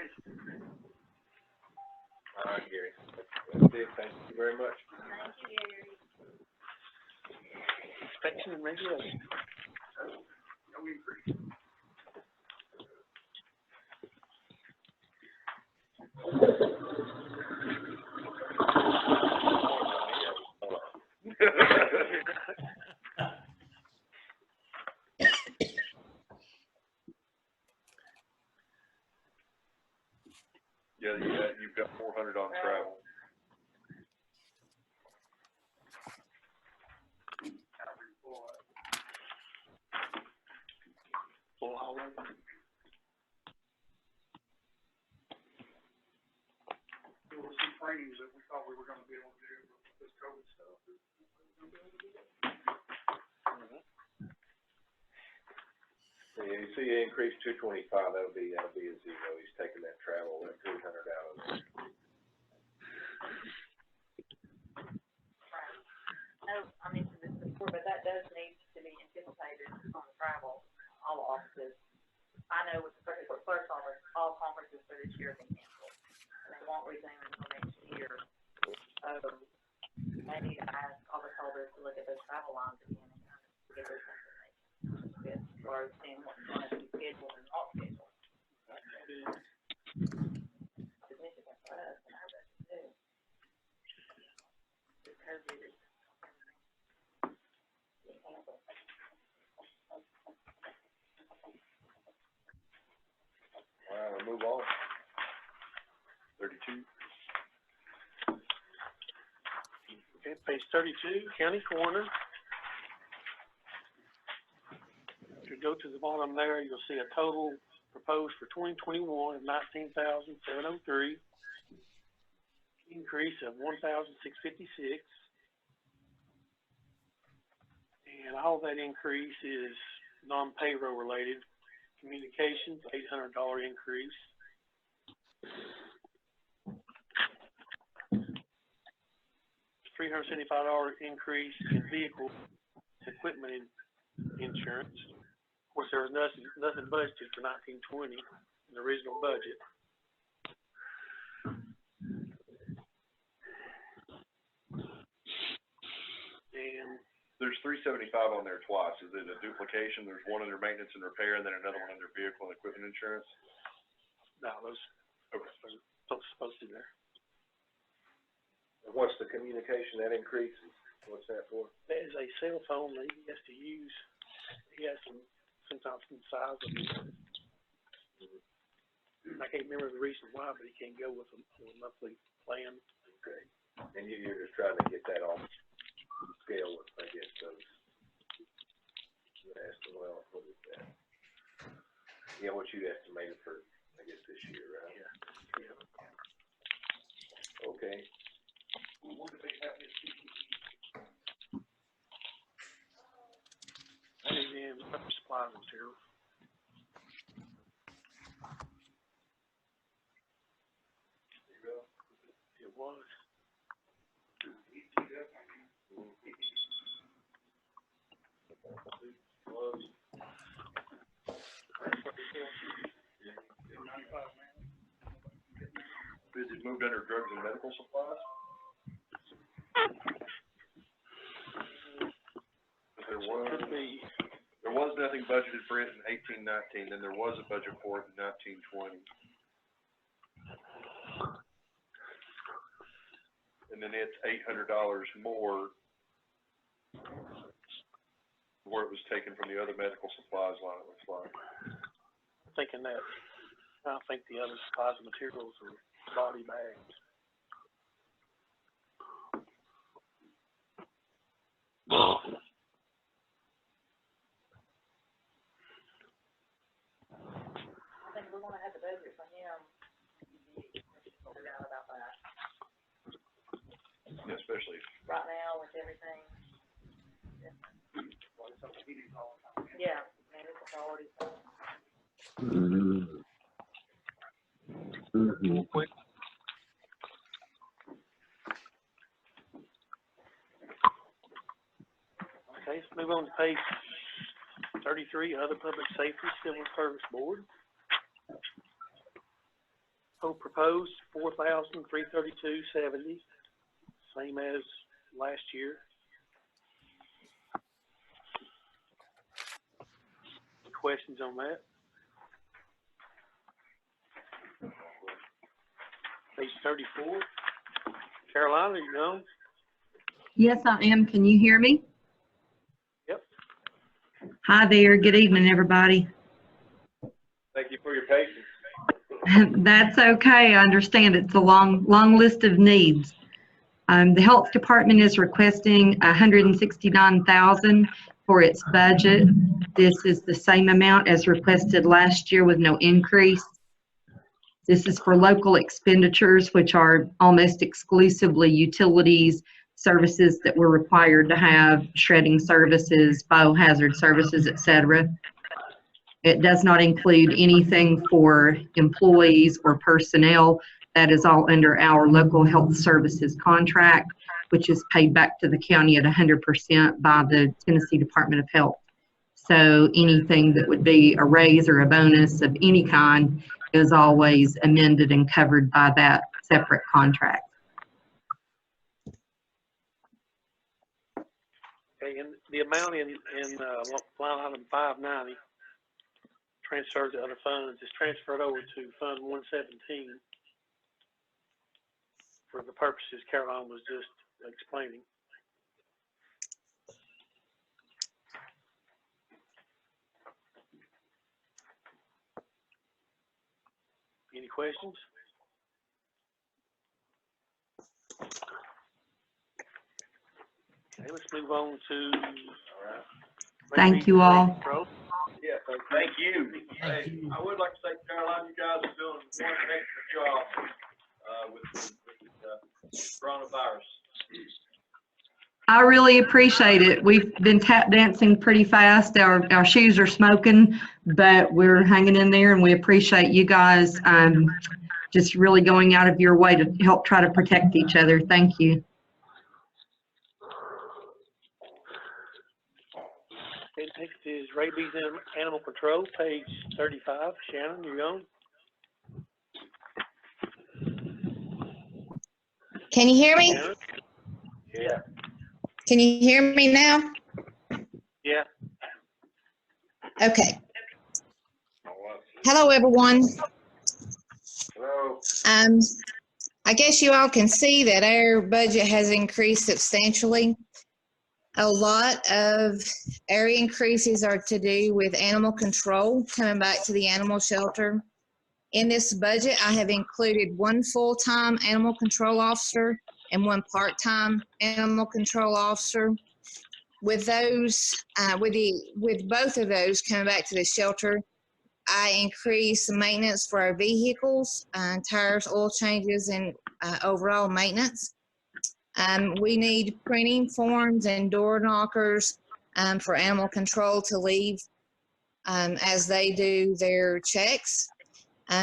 All right, Gary. That's it. Thank you very much. Thank you, Gary. Inspection and regulation. No increase. Yeah, you've got 400 on travel. There were some trainings that we thought we were gonna be able to do with this COVID stuff. Yeah, you see an increase 225, that'll be a zero. He's taking that travel, that 300 out of there. No, I mentioned this before, but that does need to be anticipated on travel, all offices. I know with the clerk's office, all conferences for this year have been canceled, and they won't resume until next year. So, maybe to ask all the holders to look at those travel lines again and kind of get those information as far as seeing what's going to be scheduled and not scheduled. Significant for us and our budget too. Because it is. All right, we'll move on. 32. Okay, page 32, county coroner. If you go to the bottom there, you'll see a total proposed for 2021 of $19,703, increase of $1,656, and all that increase is non-payroll related. Communications, $800 increase. $375 increase in vehicle equipment insurance. Of course, there was nothing budgeted for 1920 in the original budget. And there's 375 on there twice. Is it a duplication? There's one under maintenance and repair, and then another one under vehicle and equipment insurance? no, those supposed to be there. What's the communication that increases? What's that for? That is a cell phone that he has to use. He has sometimes some size of it. I can't remember the reason why, but he can't go with a monthly plan. Okay. And you're just trying to get that off scale with, I guess, those. Well, what is that? Yeah, what you estimated for, I guess, this year, right? Yeah. Okay. What do they have this And then supplies and materials. It was. Is it moved under drugs and medical supplies? There was nothing budgeted for it in 18-19, then there was a budget for it in 19-20. And then it's $800 more where it was taken from the other medical supplies line, it looks like. I'm thinking that, I think the other supplies and materials are body bags. I think we wanna have the budget for him. Figure out about that. Yeah, especially. Right now with everything. Yeah, man, it's a priority. Quick. Okay, let's move on to page 33, Other Public Safety Civil Service Board. Proposed $4,332.70, same as last year. Any questions on that? Page 34. Carolina, you on? Yes, I am. Can you hear me? Yep. Hi there. Good evening, everybody. Thank you for your patience. That's okay. I understand it's a long list of needs. The health department is requesting $169,000 for its budget. This is the same amount as requested last year with no increase. This is for local expenditures, which are almost exclusively utilities, services that we're required to have, shredding services, biohazard services, etc. It does not include anything for employees or personnel. That is all under our local health services contract, which is paid back to the county at 100% by the Tennessee Department of Health. So anything that would be a raise or a bonus of any kind is always amended and covered by that separate contract. Okay, and the amount in line item 590, transferred to other funds, is transferred over to Fund 117 for the purposes Caroline was just explaining. Any questions? Okay, let's move on to. Thank you all. Yeah, thank you. Hey, I would like to say, Caroline, you guys are doing one excellent job with coronavirus. I really appreciate it. We've been tap dancing pretty fast. Our shoes are smoking, but we're hanging in there, and we appreciate you guys just really going out of your way to help try to protect each other. Thank you. Okay, next is rabies and animal control, page 35. Shannon, you're on. Can you hear me? Shannon? Yeah. Can you hear me now? Yeah. Okay. Hello, everyone. Hello. I guess you all can see that our budget has increased substantially. A lot of our increases are to do with animal control, coming back to the animal shelter. In this budget, I have included one full-time animal control officer and one part-time animal control officer. With those, with both of those coming back to the shelter, I increased the maintenance for our vehicles, tires, oil changes, and overall maintenance. We need printing forms and door knockers for animal control to leave as they do their checks.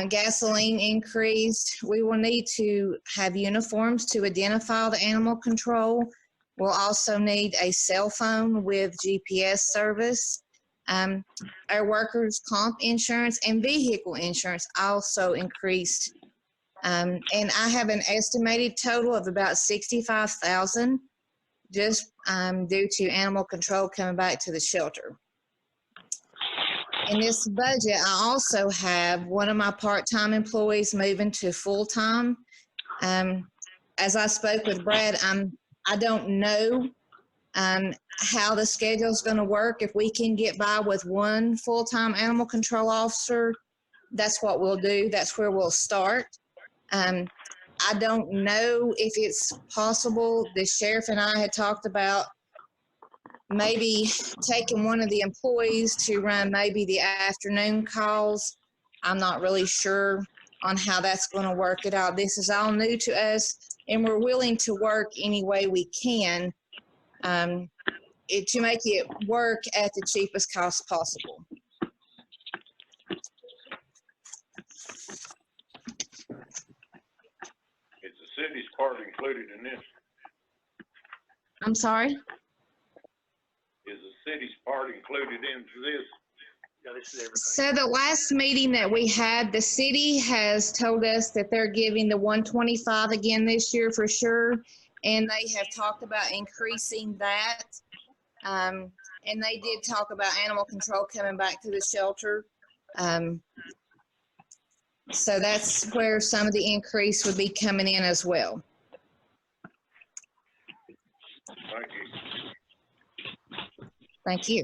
Gasoline increased. We will need to have uniforms to identify the animal control. We'll also need a cell phone with GPS service. Our workers' comp insurance and vehicle insurance also increased. And I have an estimated total of about $65,000 just due to animal control coming back to the shelter. In this budget, I also have one of my part-time employees moving to full-time. As I spoke with Brad, I don't know how the schedule is going to work. If we can get by with one full-time animal control officer, that's what we'll do. That's where we'll start. I don't know if it's possible. The sheriff and I had talked about maybe taking one of the employees to run maybe the afternoon calls. I'm not really sure on how that's going to work it out. This is all new to us, and we're willing to work any way we can to make it work at the cheapest cost possible. Is the city's part included in this? I'm sorry? Is the city's part included into this? Yeah, this is everything. So the last meeting that we had, the city has told us that they're giving the 125 again this year for sure. And they have talked about increasing that. And they did talk about animal control coming back to the shelter. So that's where some of the increase would be coming in as well. Thank you. Thank you.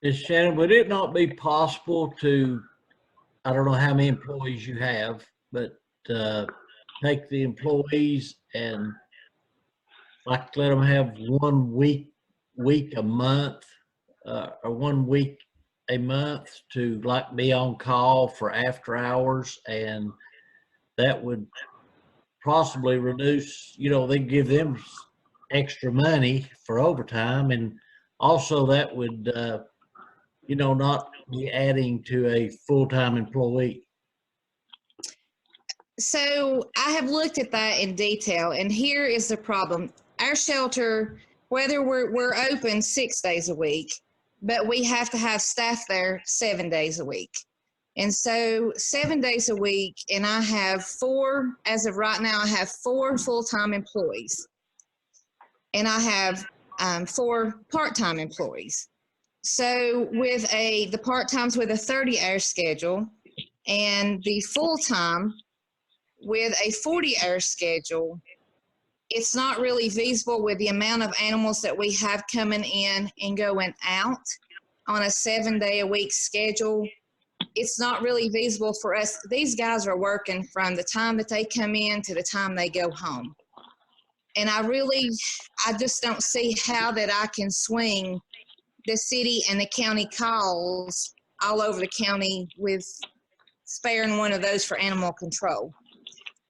Ms. Shannon, would it not be possible to, I don't know how many employees you have, but take the employees and like let them have 1 week a month, or 1 week a month to like be on call for after hours, and that would possibly reduce, you know, they give them extra money for overtime, and also that would, you know, not be adding to a full-time employee. So I have looked at that in detail, and here is the problem. Our shelter, whether we're open 6 days a week, but we have to have staff there 7 days a week. And so 7 days a week, and I have four, as of right now, I have 4 full-time employees. And I have 4 part-time employees. So with the part-times with a 30-hour schedule and the full-time with a 40-hour schedule, it's not really feasible with the amount of animals that we have coming in and going out on a 7-day-a-week schedule. It's not really feasible for us. These guys are working from the time that they come in to the time they go home. And I just don't see how that I can swing the city and the county calls all over the county with sparing one of those for animal control.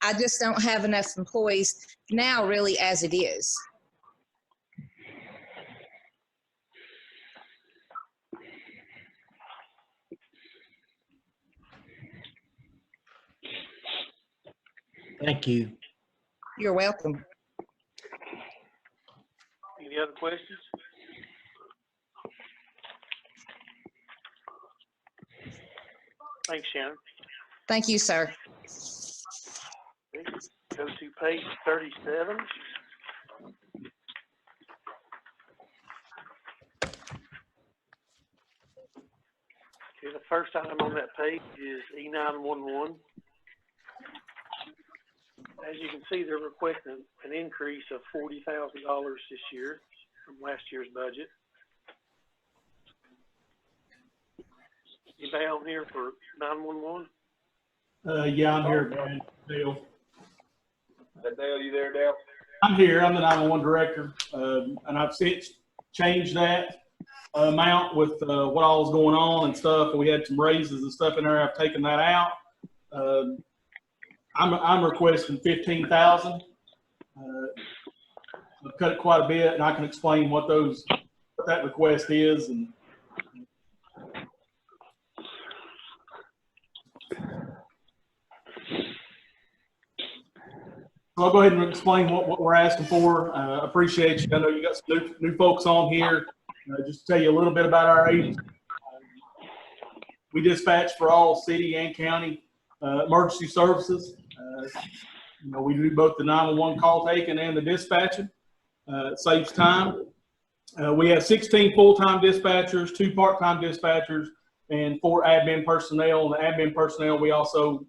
I just don't have enough employees now really as it is. Thank you. You're welcome. Any other questions? Thanks, Shannon. Thank you, sir. Go to page 37. Okay, the first item on that page is E911. As you can see, they're requesting an increase of $40,000 this year from last year's budget. Anybody on here for 911? Yeah, I'm here, Brian. Dale. Dale, you there, Dale? I'm here. I'm the 911 director, and I've since changed that amount with what all was going on and stuff. We had some raises and stuff in there. I've taken that out. I'm requesting $15,000. I've cut it quite a bit, and I can explain what that request is. And so I'll go ahead and explain what we're asking for. Appreciate you. I know you got some new folks on here. Just to tell you a little bit about our agency. We dispatch for all city and county emergency services. You know, we do both the 911 call taking and the dispatching. It saves time. We have 16 full-time dispatchers, 2 part-time dispatchers, and 4 admin personnel. And the admin personnel, we also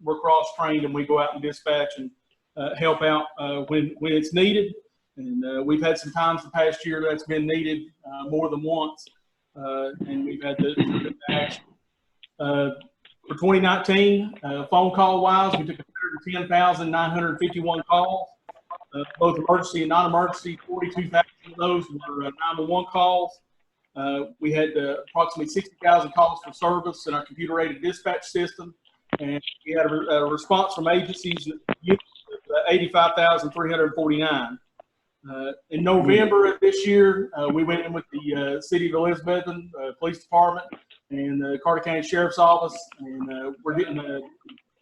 we're cross-trained, and we go out and dispatch and help out when it's needed. And we've had some times the past year that's been needed more than once, and we've had to jump into action. For 2019, phone call wise, we took 110,951 calls, both emergency and non-emergency. 42,000 of those were 911 calls. We had approximately 60,000 calls for service in our computer-aided dispatch system, and we had a response from agencies of 85,349. In November of this year, we went in with the City of Elizabethton Police Department and the Carter County Sheriff's Office, and we're getting a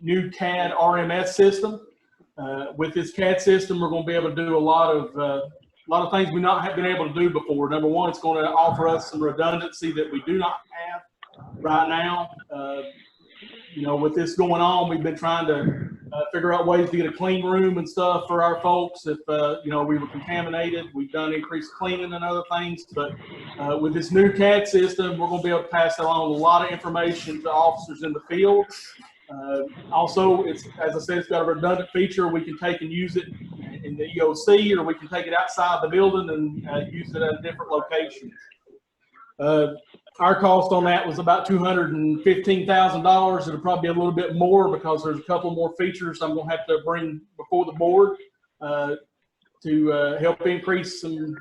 new CAD RMS system. With this CAD system, we're going to be able to do a lot of things we not have been able to do before. Number one, it's going to offer us some redundancy that we do not have right now. You know, with this going on, we've been trying to figure out ways to get a clean room and stuff for our folks. If, you know, we were contaminated, we've done increased cleaning and other things. But with this new CAD system, we're going to be able to pass along a lot of information to officers in the field. Also, it's, as I said, it's got a redundant feature. We can take and use it in the EOC, or we can take it outside the building and use it at a different location. Our cost on that was about $215,000. It'll probably be a little bit more because there's a couple more features I'm going to have to bring before the board to help increase some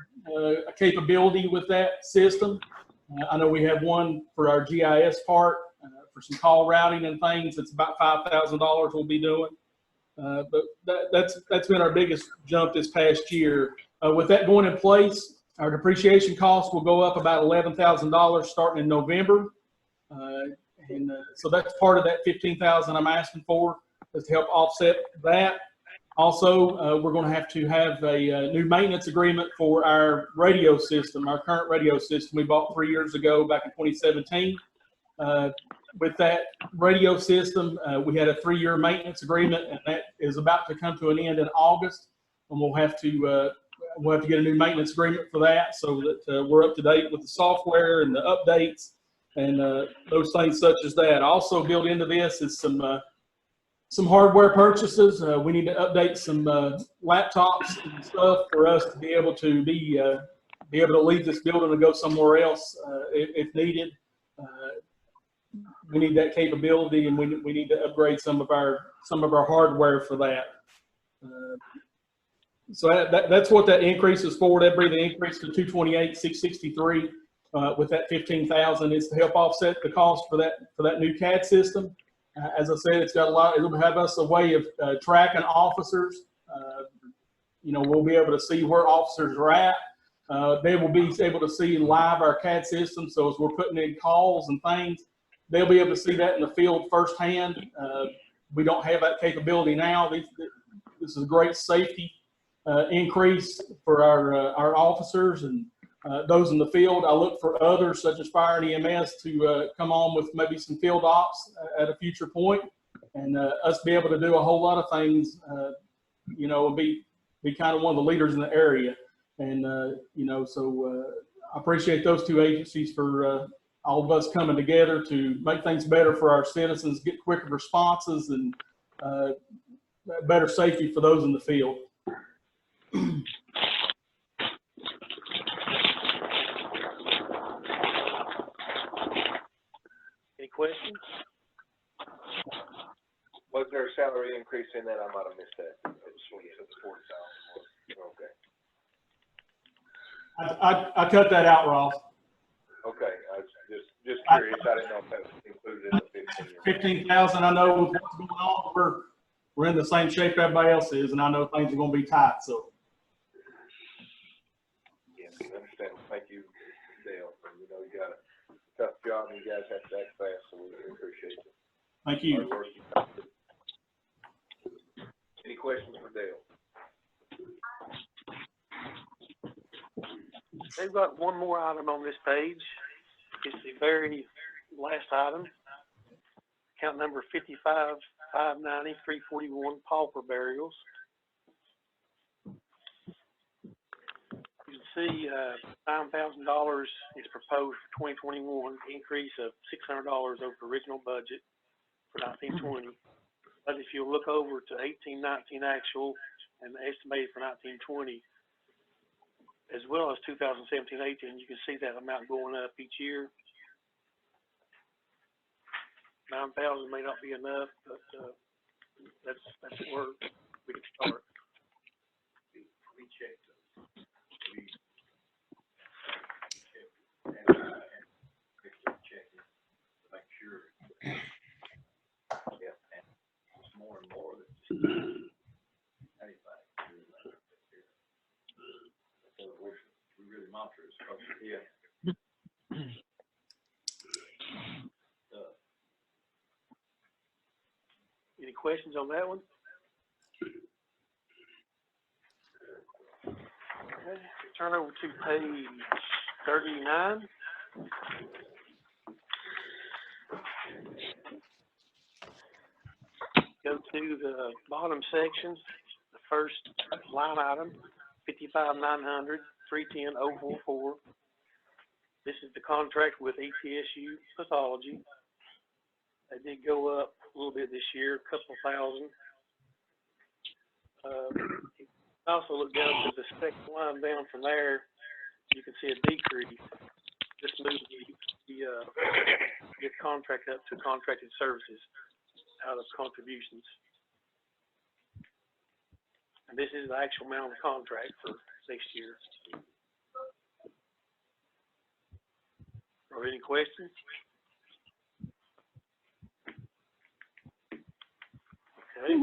capability with that system. I know we have one for our GIS part for some call routing and things. It's about $5,000 we'll be doing. But that's been our biggest jump this past year. With that going in place, our depreciation costs will go up about $11,000 starting in November. So that's part of that $15,000 I'm asking for, is to help offset that. Also, we're going to have a new maintenance agreement for our radio system, our current radio system we bought 3 years ago back in 2017. With that radio system, we had a 3-year maintenance agreement, and that is about to come to an end in August. And we'll have to get a new maintenance agreement for that, so that we're up to date with the software and the updates and those things such as that. Also built into this is some hardware purchases. We need to update some laptops and stuff for us to be able to be able to leave this building and go somewhere else if needed. We need that capability, and we need to upgrade some of our hardware for that. So that's what that increase is for. That brings the increase to $228,663 with that $15,000 is to help offset the cost for that new CAD system. As I said, it's got a lot. It'll have us a way of tracking officers. You know, we'll be able to see where officers are at. They will be able to see live our CAD system. So as we're putting in calls and things, they'll be able to see that in the field firsthand. We don't have that capability now. This is a great safety increase for our officers and those in the field. I look for others such as fire and EMS to come on with maybe some field ops at a future point, and us be able to do a whole lot of things, you know, and be kind of one of the leaders in the area. And you know, so I appreciate those two agencies for all of us coming together to make things better for our citizens, get quicker responses, and better safety for those in the field. Any questions? Was there a salary increase in that? I might have missed that. It was when you said the 40,000. Okay. I cut that out, Ross. Okay, I was just curious. I didn't know if that was included in the 15. 15,000. I know with what's going on, we're in the same shape everybody else is, and I know things are going to be tight. So. Yeah, I understand. Thank you, Dale. You know, you got a tough job, and you guys have to act fast, so we appreciate it. Thank you. Any questions for Dale? They've got one more item on this page. It's the very last item. Account number 55-590-341, pauper burials. see, $9,000 is proposed for 2021, increase of $600 over the original budget for 1920. But if you look over to 18-19 actual and estimated for 1920, as well as 2017-18, you can see that amount going up each year. 9,000 may not be enough, but that's where we can start. We checked those. Check it to make sure. Yeah, and it's more and more than just anybody. We really monitor it. Yeah. Any questions on that one? Okay, turn over to page 39. Go to the bottom section, the first line item, 55,900, 310,044. This is the contract with ETSU Pathology. They did go up a little bit this year, a couple thousand. Also look down to the second line down from there, you can see a decrease. Just move the contract up to contracted services out of contributions. And this is the actual amount of the contract for next year. Are there any questions? Okay.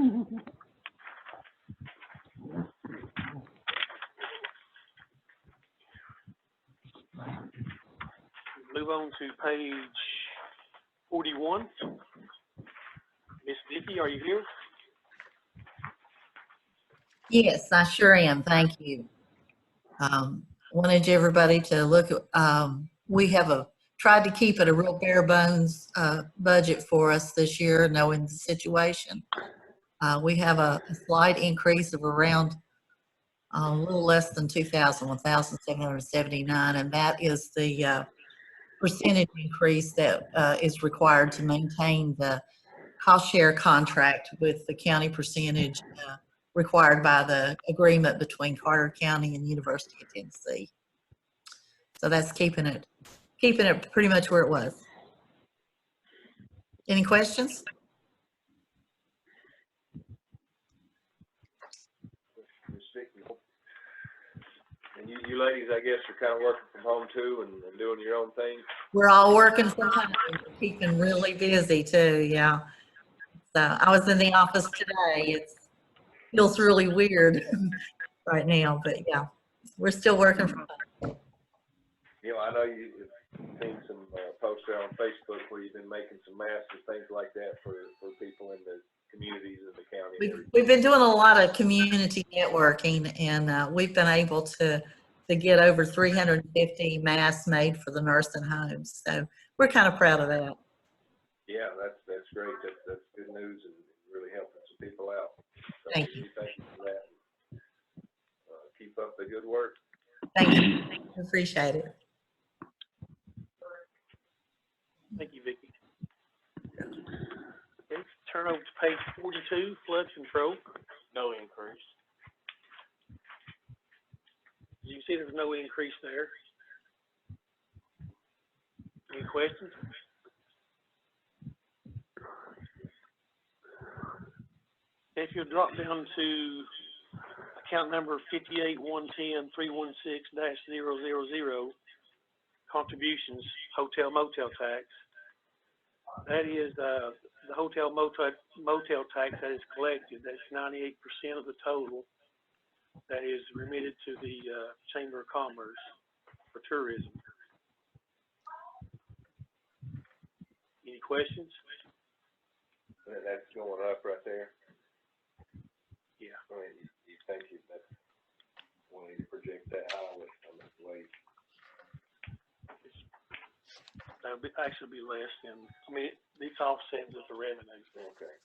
Move on to page 41. Miss Vicki, are you here? Yes, I sure am. Thank you. Wanted everybody to look at, we have tried to keep it a real bare bones budget for us this year, knowing the situation. We have a slight increase of around a little less than 2,000, 1,779, and that is the percentage increase that is required to maintain the cost share contract with the county percentage required by the agreement between Carter County and University of Tennessee. So that's keeping it pretty much where it was. Any questions? And you ladies, I guess, are kind of working from home too and doing your own thing? We're all working from home. We're keeping really busy too, yeah. So I was in the office today. It feels really weird right now, but yeah, we're still working from home. You know, I know you've seen some posts there on Facebook where you've been making some masks and things like that for people in the communities in the county. We've been doing a lot of community networking, and we've been able to get over 350 masks made for the nursing homes. So we're kind of proud of that. Yeah, that's great. That's good news and really helping some people out. So Thank you. Thank you for that. Keep up the good work. Thank you. Appreciate it. Thank you, Vicki. Okay, turn over to page 42, flood control. No increase. You can see there's no increase there. Any questions? If you drop down to account number 58-110-316-000, contributions, hotel motel tax. That is the hotel motel tax that is collected. That's 98% of the total that is remitted to the Chamber of Commerce for tourism. Any questions? That's going up right there. Yeah. I mean, you think that's wanting to project that high with the wage? That would actually be less than, I mean, it's offset with the revenue. Okay.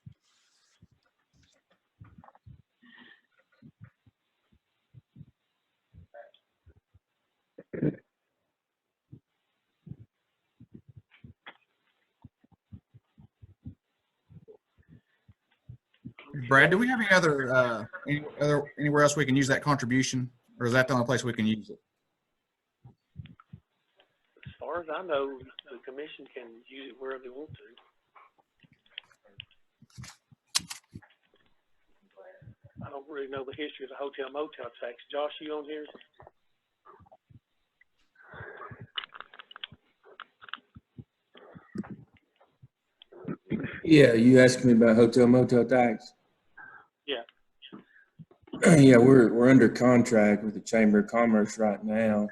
Brad, do we have anywhere else we can use that contribution, or is that the only place we can use it? As far as I know, the commission can use it wherever they want to. I don't really know the history of the hotel motel tax. Josh, you on here? Yeah, you asked me about hotel motel tax. Yeah. Yeah, we're under contract with the Chamber of Commerce right now.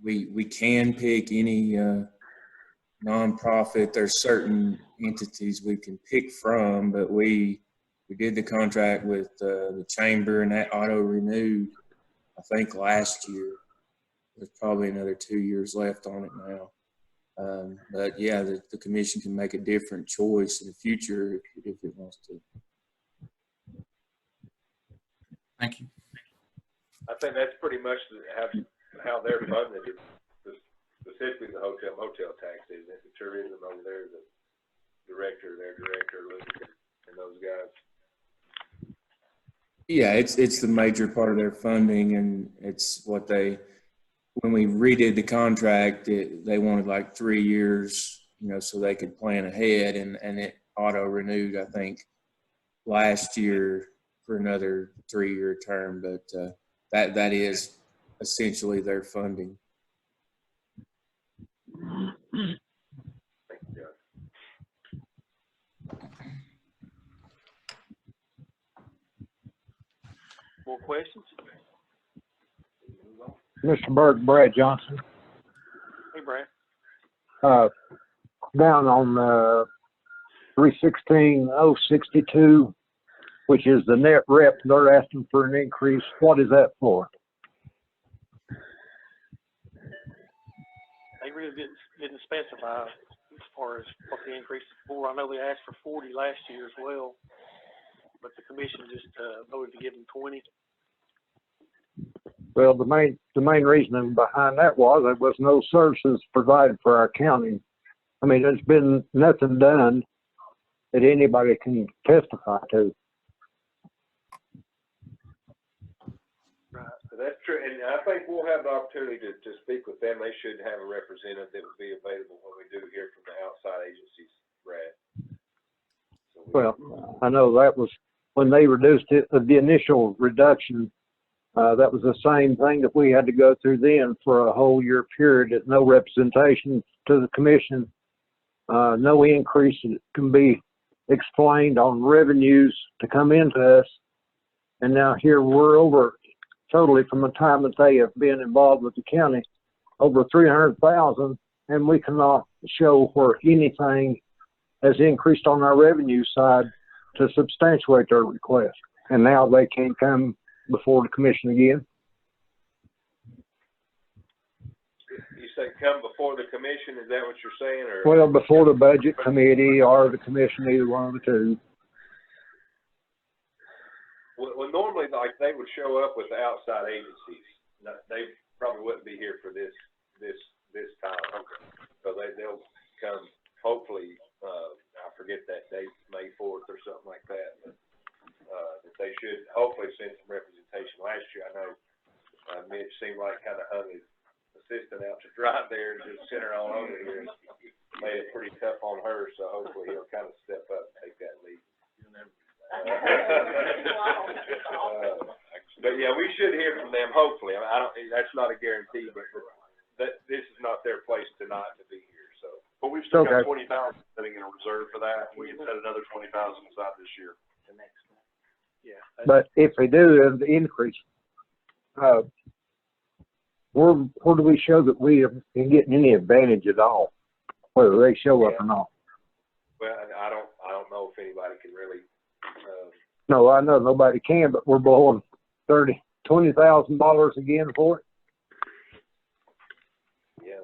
We can pick any nonprofit. There's certain entities we can pick from, but we did the contract with the Chamber, and that auto renewed, I think, last year. There's probably another 2 years left on it now. But yeah, the commission can make a different choice in the future if it wants to. Thank you. I think that's pretty much how they're funded, specifically the hotel motel tax is. The tourism over there, the director, Luke, and those guys. Yeah, it's the major part of their funding, and it's what when we redid the contract, they wanted like 3 years, so they could plan ahead, and it auto renewed, I think, last year for another 3-year term, but that is essentially their funding. More questions? Mr. Burke, Brad Johnson. Hey, Brad. Down on 316,062, which is the net rep, they're asking for an increase. What is that for? They really didn't specify as far as what the increase is for. I know they asked for 40 last year as well, but the commission just voted to give them 20. Well, the main reasoning behind that was there was no services provided for our county. I mean, there's been nothing done that anybody can testify to. Right. So that's true, and I think we'll have the opportunity to speak with them. They should have a representative that would be available when we do hear from the outside agencies, Brad. So Well, I know that was when they reduced it, the initial reduction. That was the same thing that we had to go through then for a whole year period. No representation to the commission, no increase that can be explained on revenues to come into us. And now here we're over totally from the time that they have been involved with the county, over 300,000, and we cannot show where anything has increased on our revenue side to substantiate their request. And now they can't come before the commission again. you say come before the commission, is that what you're saying, or? Well, before the budget committee or the commission, either one of the two. Well, normally, like, they would show up with the outside agencies. They probably wouldn't be here for this time. So they'll come, hopefully, I forget that date, May 4th or something like that. But that they should hopefully send some representation. Last year, I know Mitch seemed like kind of hung his assistant out to dry there and just sent her on over here. Made it pretty tough on her, so hopefully he'll kind of step up and take that lead. But yeah, we should hear from them. Hopefully, I don't. That's not a guarantee, but this is not their place tonight to be here. So, but we've still got 20,000 sitting in a reserve for that. We can set another 20,000 aside this year. The next one. Yeah. But if they do the increase, where do we show that we are getting any advantage at all, whether they show up or not? Well, I don't know if anybody can really. No, I know nobody can, but we're blowing $20,000 again for it. Yeah,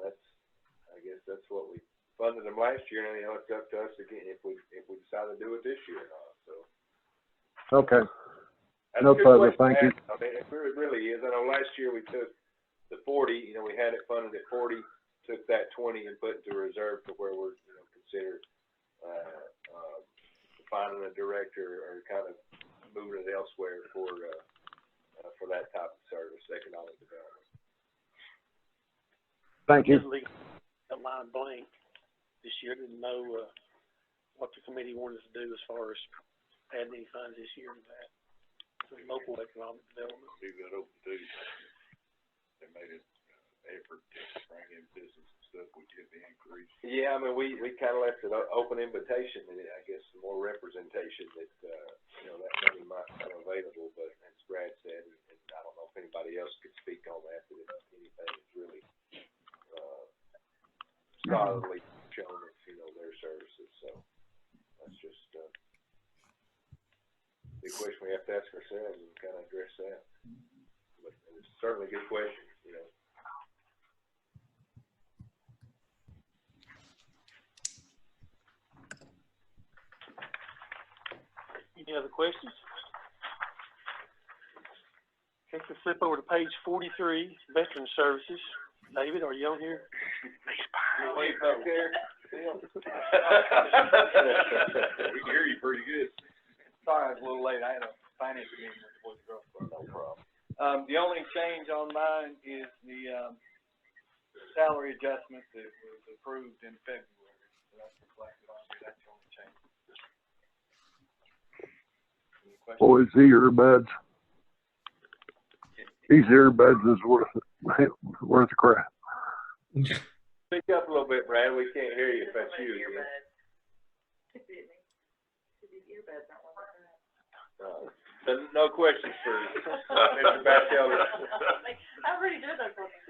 I guess that's what we funded them last year, and it's up to us again if we decide to do it this year or not. So. Okay. That's no further. Thank you. I mean, it really is. I know last year we took the 40. We had it funded at 40. Took that 20 and put it to reserve to where we're considered finding a director. director are kind of moving it elsewhere for that type of service, economic development. Thank you. That line blank this year, didn't know, what the committee wanted to do as far as adding any funds this year to that, to local economic development. Leave that open too. They made it effort to bring in business and stuff, we get the increase. Yeah, I mean, we kind of left it open invitation, and I guess some more representation that, you know, that money might come available, but as Brad said, and I don't know if anybody else could speak on that, but if anything is really, solidly shown as, you know, their services, so that's just, the question we have to ask ourselves and kind of address that. But it's certainly a good question, you know. Any other questions? Okay, so flip over to page 43, Veteran Services. David, are you on here? You're way back there. We can hear you pretty good. Sorry, I was a little late. I had a finance meeting with the Boys and Girls Club. No problem. The only change on mine is the salary adjustment that was approved in February. So that's reflected on here. That's the only change. Any questions? Boy, it's the earbuds. These earbuds is worth the crap. Speak up a little bit, Brad. We can't hear you if that's you. So no questions for Mr. Batchelder. I already did those questions.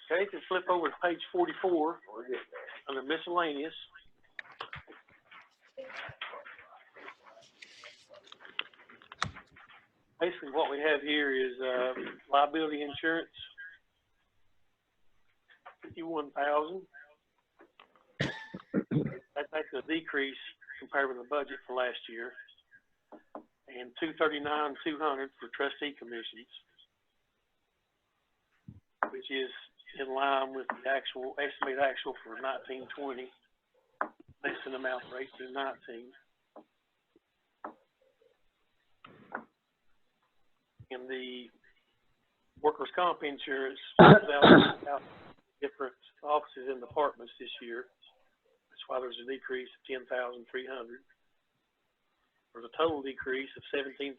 Okay, then flip over to page 44, under miscellaneous. Basically, what we have here is liability insurance, $51,000. That's a decrease compared with the budget for last year, and $239,200 for trustee commissions, which is in line with the estimated actual for 1920, less than amount for 1819. And the workers' comp insurance, different offices and departments this year. That's why there's a decrease of $10,300. There's a total decrease of $17,650.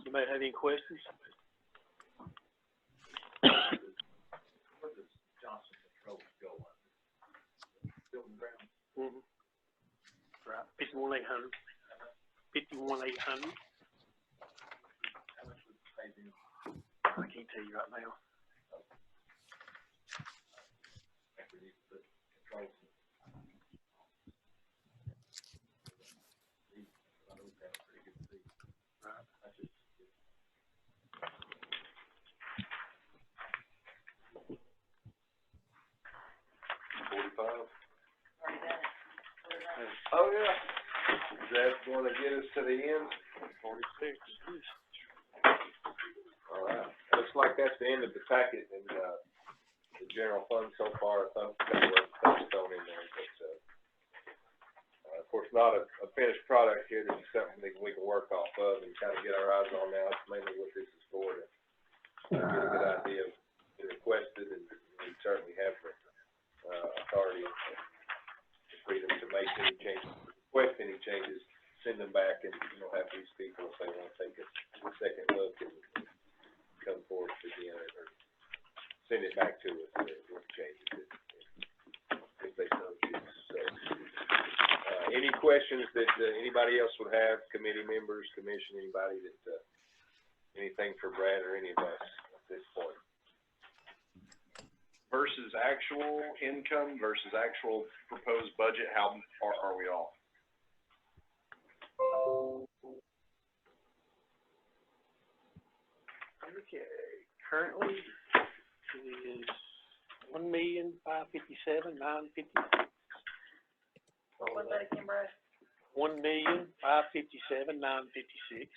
You may have any questions? Where does Johnson Controls go under? Building ground? Mm-hmm. Right, 51,800. 51,800. How much would they do? I can't tell you right now. I think we need to put controls in. I know we've got a pretty good seat. Right. That's just. 45. Oh, yeah. Is that going to get us to the end? 46. All right. Looks like that's the end of the packet and, the general fund so far. I thought that was thrown in there, but, of course, not a finished product here. This is something that we can work off of and kind of get our eyes on now. It's mainly what this is for, to get a good idea of the requested, and we certainly have the, authority and freedom to make any changes, request any changes, send them back, and, you know, have these people, if they want to take a second look and come forward again, or send it back to us with changes if they so choose. So, any questions that anybody else would have, committee members, commission, anybody that, anything for Brad or any of us at this point? Versus actual income versus actual proposed budget, how far are we off? Okay, currently it is $1,557,956. What was that again, Brad? $1,557,956.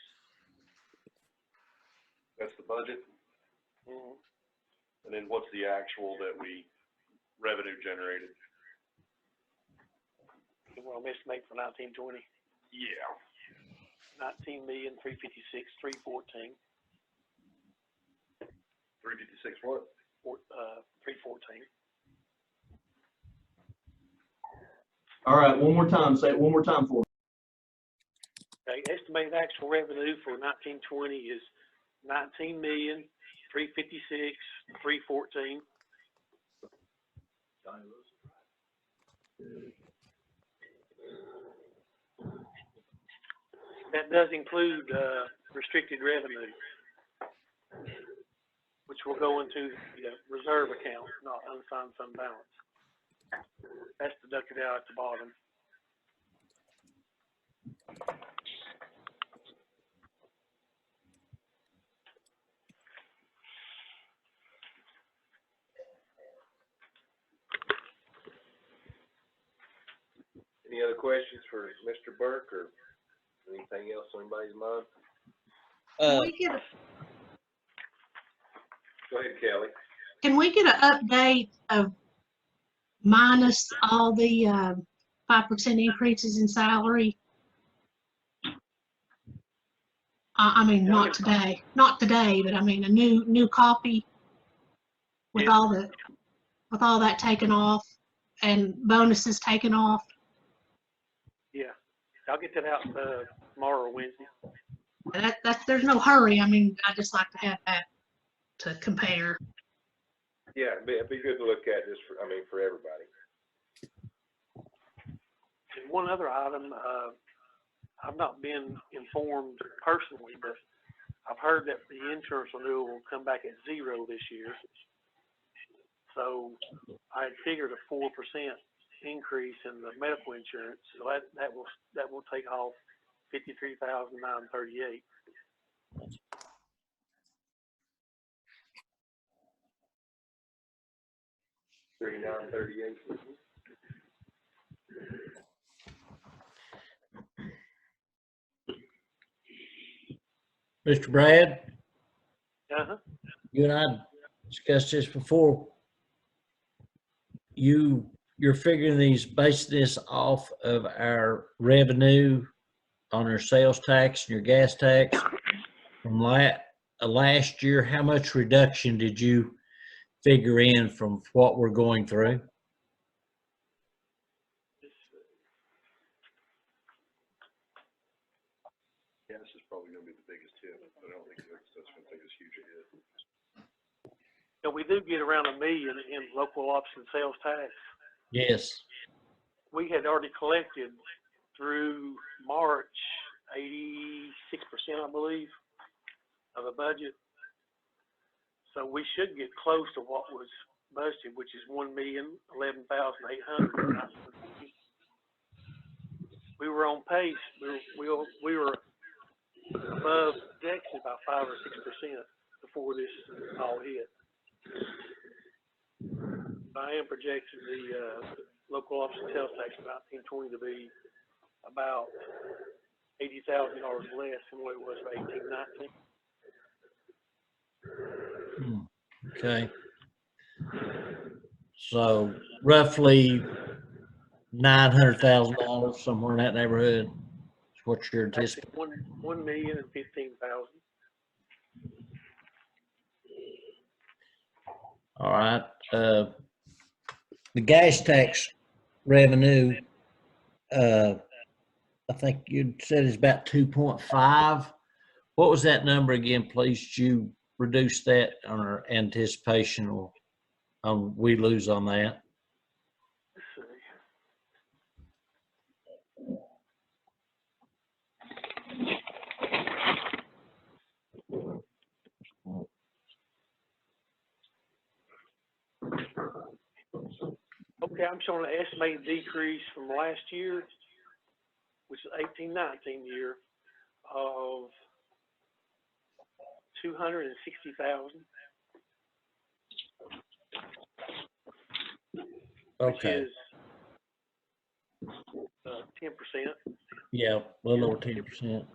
That's the budget? Mm-hmm. And then what's the actual that we revenue generated? You want to estimate for 1920? Yeah. 19,356,314. 356 what? 314. All right, one more time. Say it one more time for me. Okay, estimated actual revenue for 1920 is 19,356,314. That does include restricted revenue, which will go into the reserve account, not unassigned fund balance. That's deducted out at the bottom. Any other questions for Mr. Burke or anything else on anybody's mind? Can we get Go ahead, Kelly. can we get an update of minus all the 5% increases in salary? I mean, not today, but I mean a new copy with all that taken off and bonuses taken off. Yeah, I'll get that out tomorrow or Wednesday. There's no hurry. I mean, I just like to have that to compare. Yeah, it'd be good to look at just for everybody. And one other item, I've not been informed personally, but I've heard that the insurance renewal will come back at 0 this year. So I had figured a 4% increase in the medical insurance, so that will take off $53,938. 3938. Mr. Brad, Uh-huh. you and I discussed this before. You're figuring basing this off of our revenue on our sales tax and your gas tax from last year. How much reduction did you figure in from what we're going through? Yeah, this is probably going to be the biggest hit, but I don't think that's going to take us huge a hit. And we do get around $1 million in local option sales tax. Yes. We had already collected through March 86%, I believe, of the budget. So we should get close to what was budgeted, which is $1,011,800. We were on pace. We were above projection about 5 or 6% before this all hit. I am projecting the local option sales tax in 1920 to be about $80,000 less than what it was for 1819. Okay. So roughly $900,000, somewhere in that neighborhood, is what you're anticipating. $1,015,000. All right. The gas tax revenue, I think you said is about 2.5. What was that number again, please? Did you reduce that on our anticipation or we lose on that? Okay, I'm showing an estimated decrease from last year, which is 18-19 year, of $260,000. Okay. Which is 10%. Yeah, a little over 10%.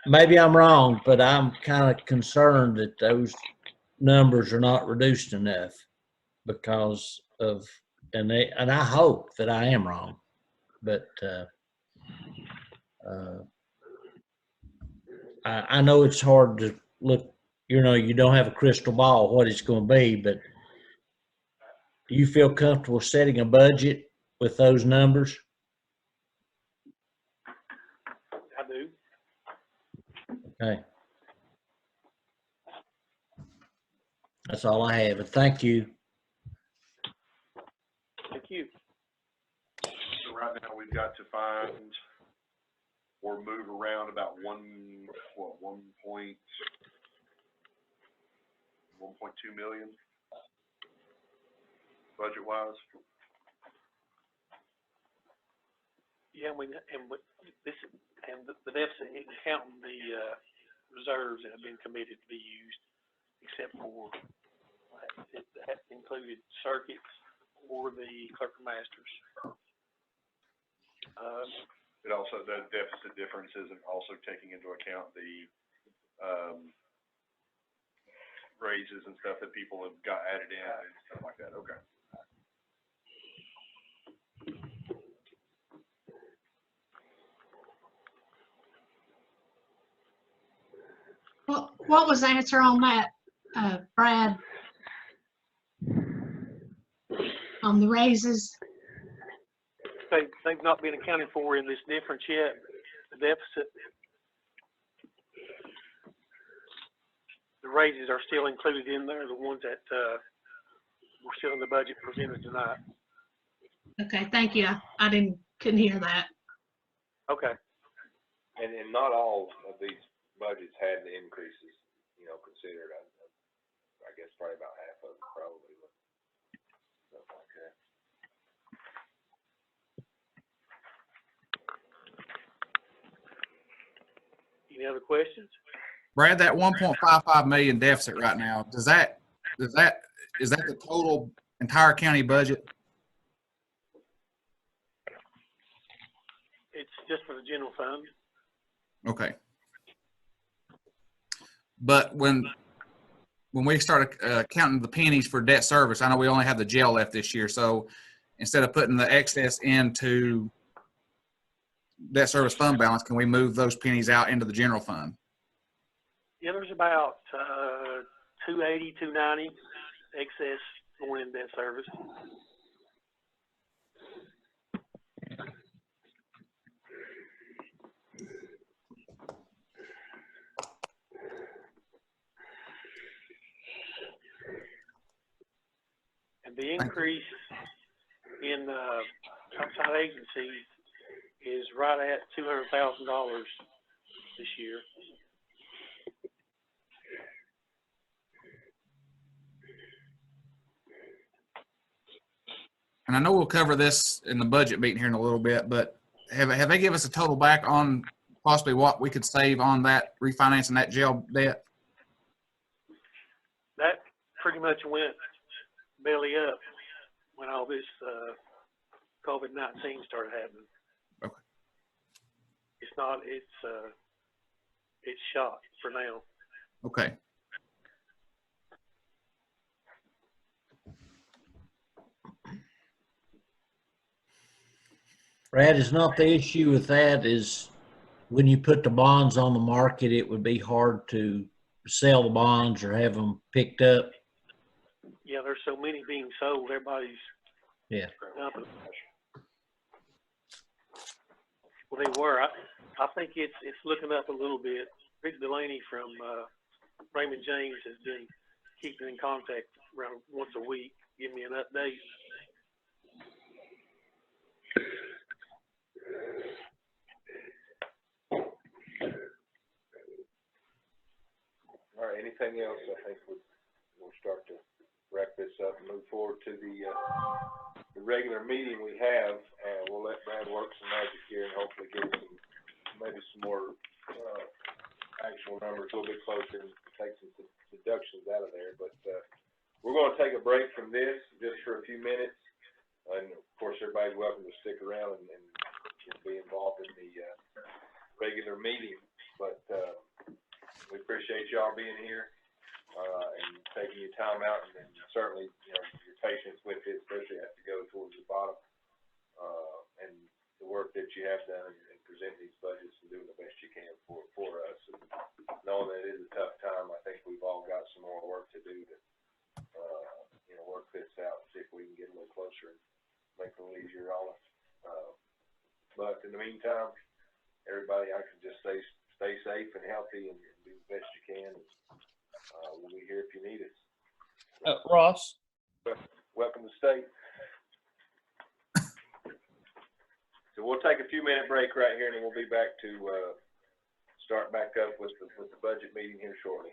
maybe I'm wrong, but I'm kind of concerned that those numbers are not reduced enough because of, and I hope that I am wrong, but, I know it's hard to look, you don't have a crystal ball what it's going to be, but do you feel comfortable setting a budget with those numbers? I do. Okay. That's all I have. And thank you. Thank you. So right now, we've got to find or move around about 1.2 million budget-wise. Yeah, the deficit isn't counting the reserves that have been committed to be used, except for that included circuits or the clerk of masters. It also, the deficit difference isn't also taking into account the raises and stuff that people have got added in and stuff like that. Okay. What was the answer on that, Brad? On the raises? They've not been accounted for in this difference yet, the deficit. The raises are still included in there, the ones that were still in the budget presented tonight. Okay, thank you. I couldn't hear that. Okay. And not all of these budgets had the increases, considered. I guess probably about half of them probably, but stuff like that. Any other questions? Brad, that 1.55 million deficit right now, is that the total entire county budget? It's just for the general fund. Okay. But when we started counting the pennies for debt service, I know we only have the jail left this year. So instead of putting the excess into debt service fund balance, can we move those pennies out into the general fund? Yeah, there's about 280, 290 excess going in debt service. And the increase in outside agencies is right at $200,000 this year. And I know we'll cover this in the budget meeting here in a little bit, but have they given us a total back on possibly what we could save on that refinancing that jail debt? That pretty much went belly up when all this COVID-19 started happening. Okay. It's shot for now. Okay. Brad, is not the issue with that is when you put the bonds on the market, it would be hard to sell the bonds or have them picked up. Yeah, there's so many being sold. Everybody's dumping. Well, they were. I think it's looking up a little bit. Rick Delaney from Raymond James has been keeping in contact around once a week, giving me an update. All right, anything else? I think we'll start to wrap this up and move forward to the regular meeting we have. We'll let Brad work some magic here and hopefully get maybe some more actual numbers a little bit closer and take some deductions out of there. But we're going to take a break from this just for a few minutes. And of course, everybody's welcome to stick around and be involved in the regular meeting. But, we appreciate y'all being here, and taking your time out, and certainly, you know, your patience with it, especially as you go towards the bottom. And the work that you have done in presenting these budgets and doing the best you can for us. And knowing that it is a tough time, I think we've all got some more work to do to, you know, work this out, see if we can get a little closer and make it a little easier on us. But in the meantime, everybody, I can just say, stay safe and healthy and do the best you can. We'll be here if you need us. Ross? Welcome to state. So we'll take a few minute break right here, and then we'll be back to start back up with the budget meeting here shortly.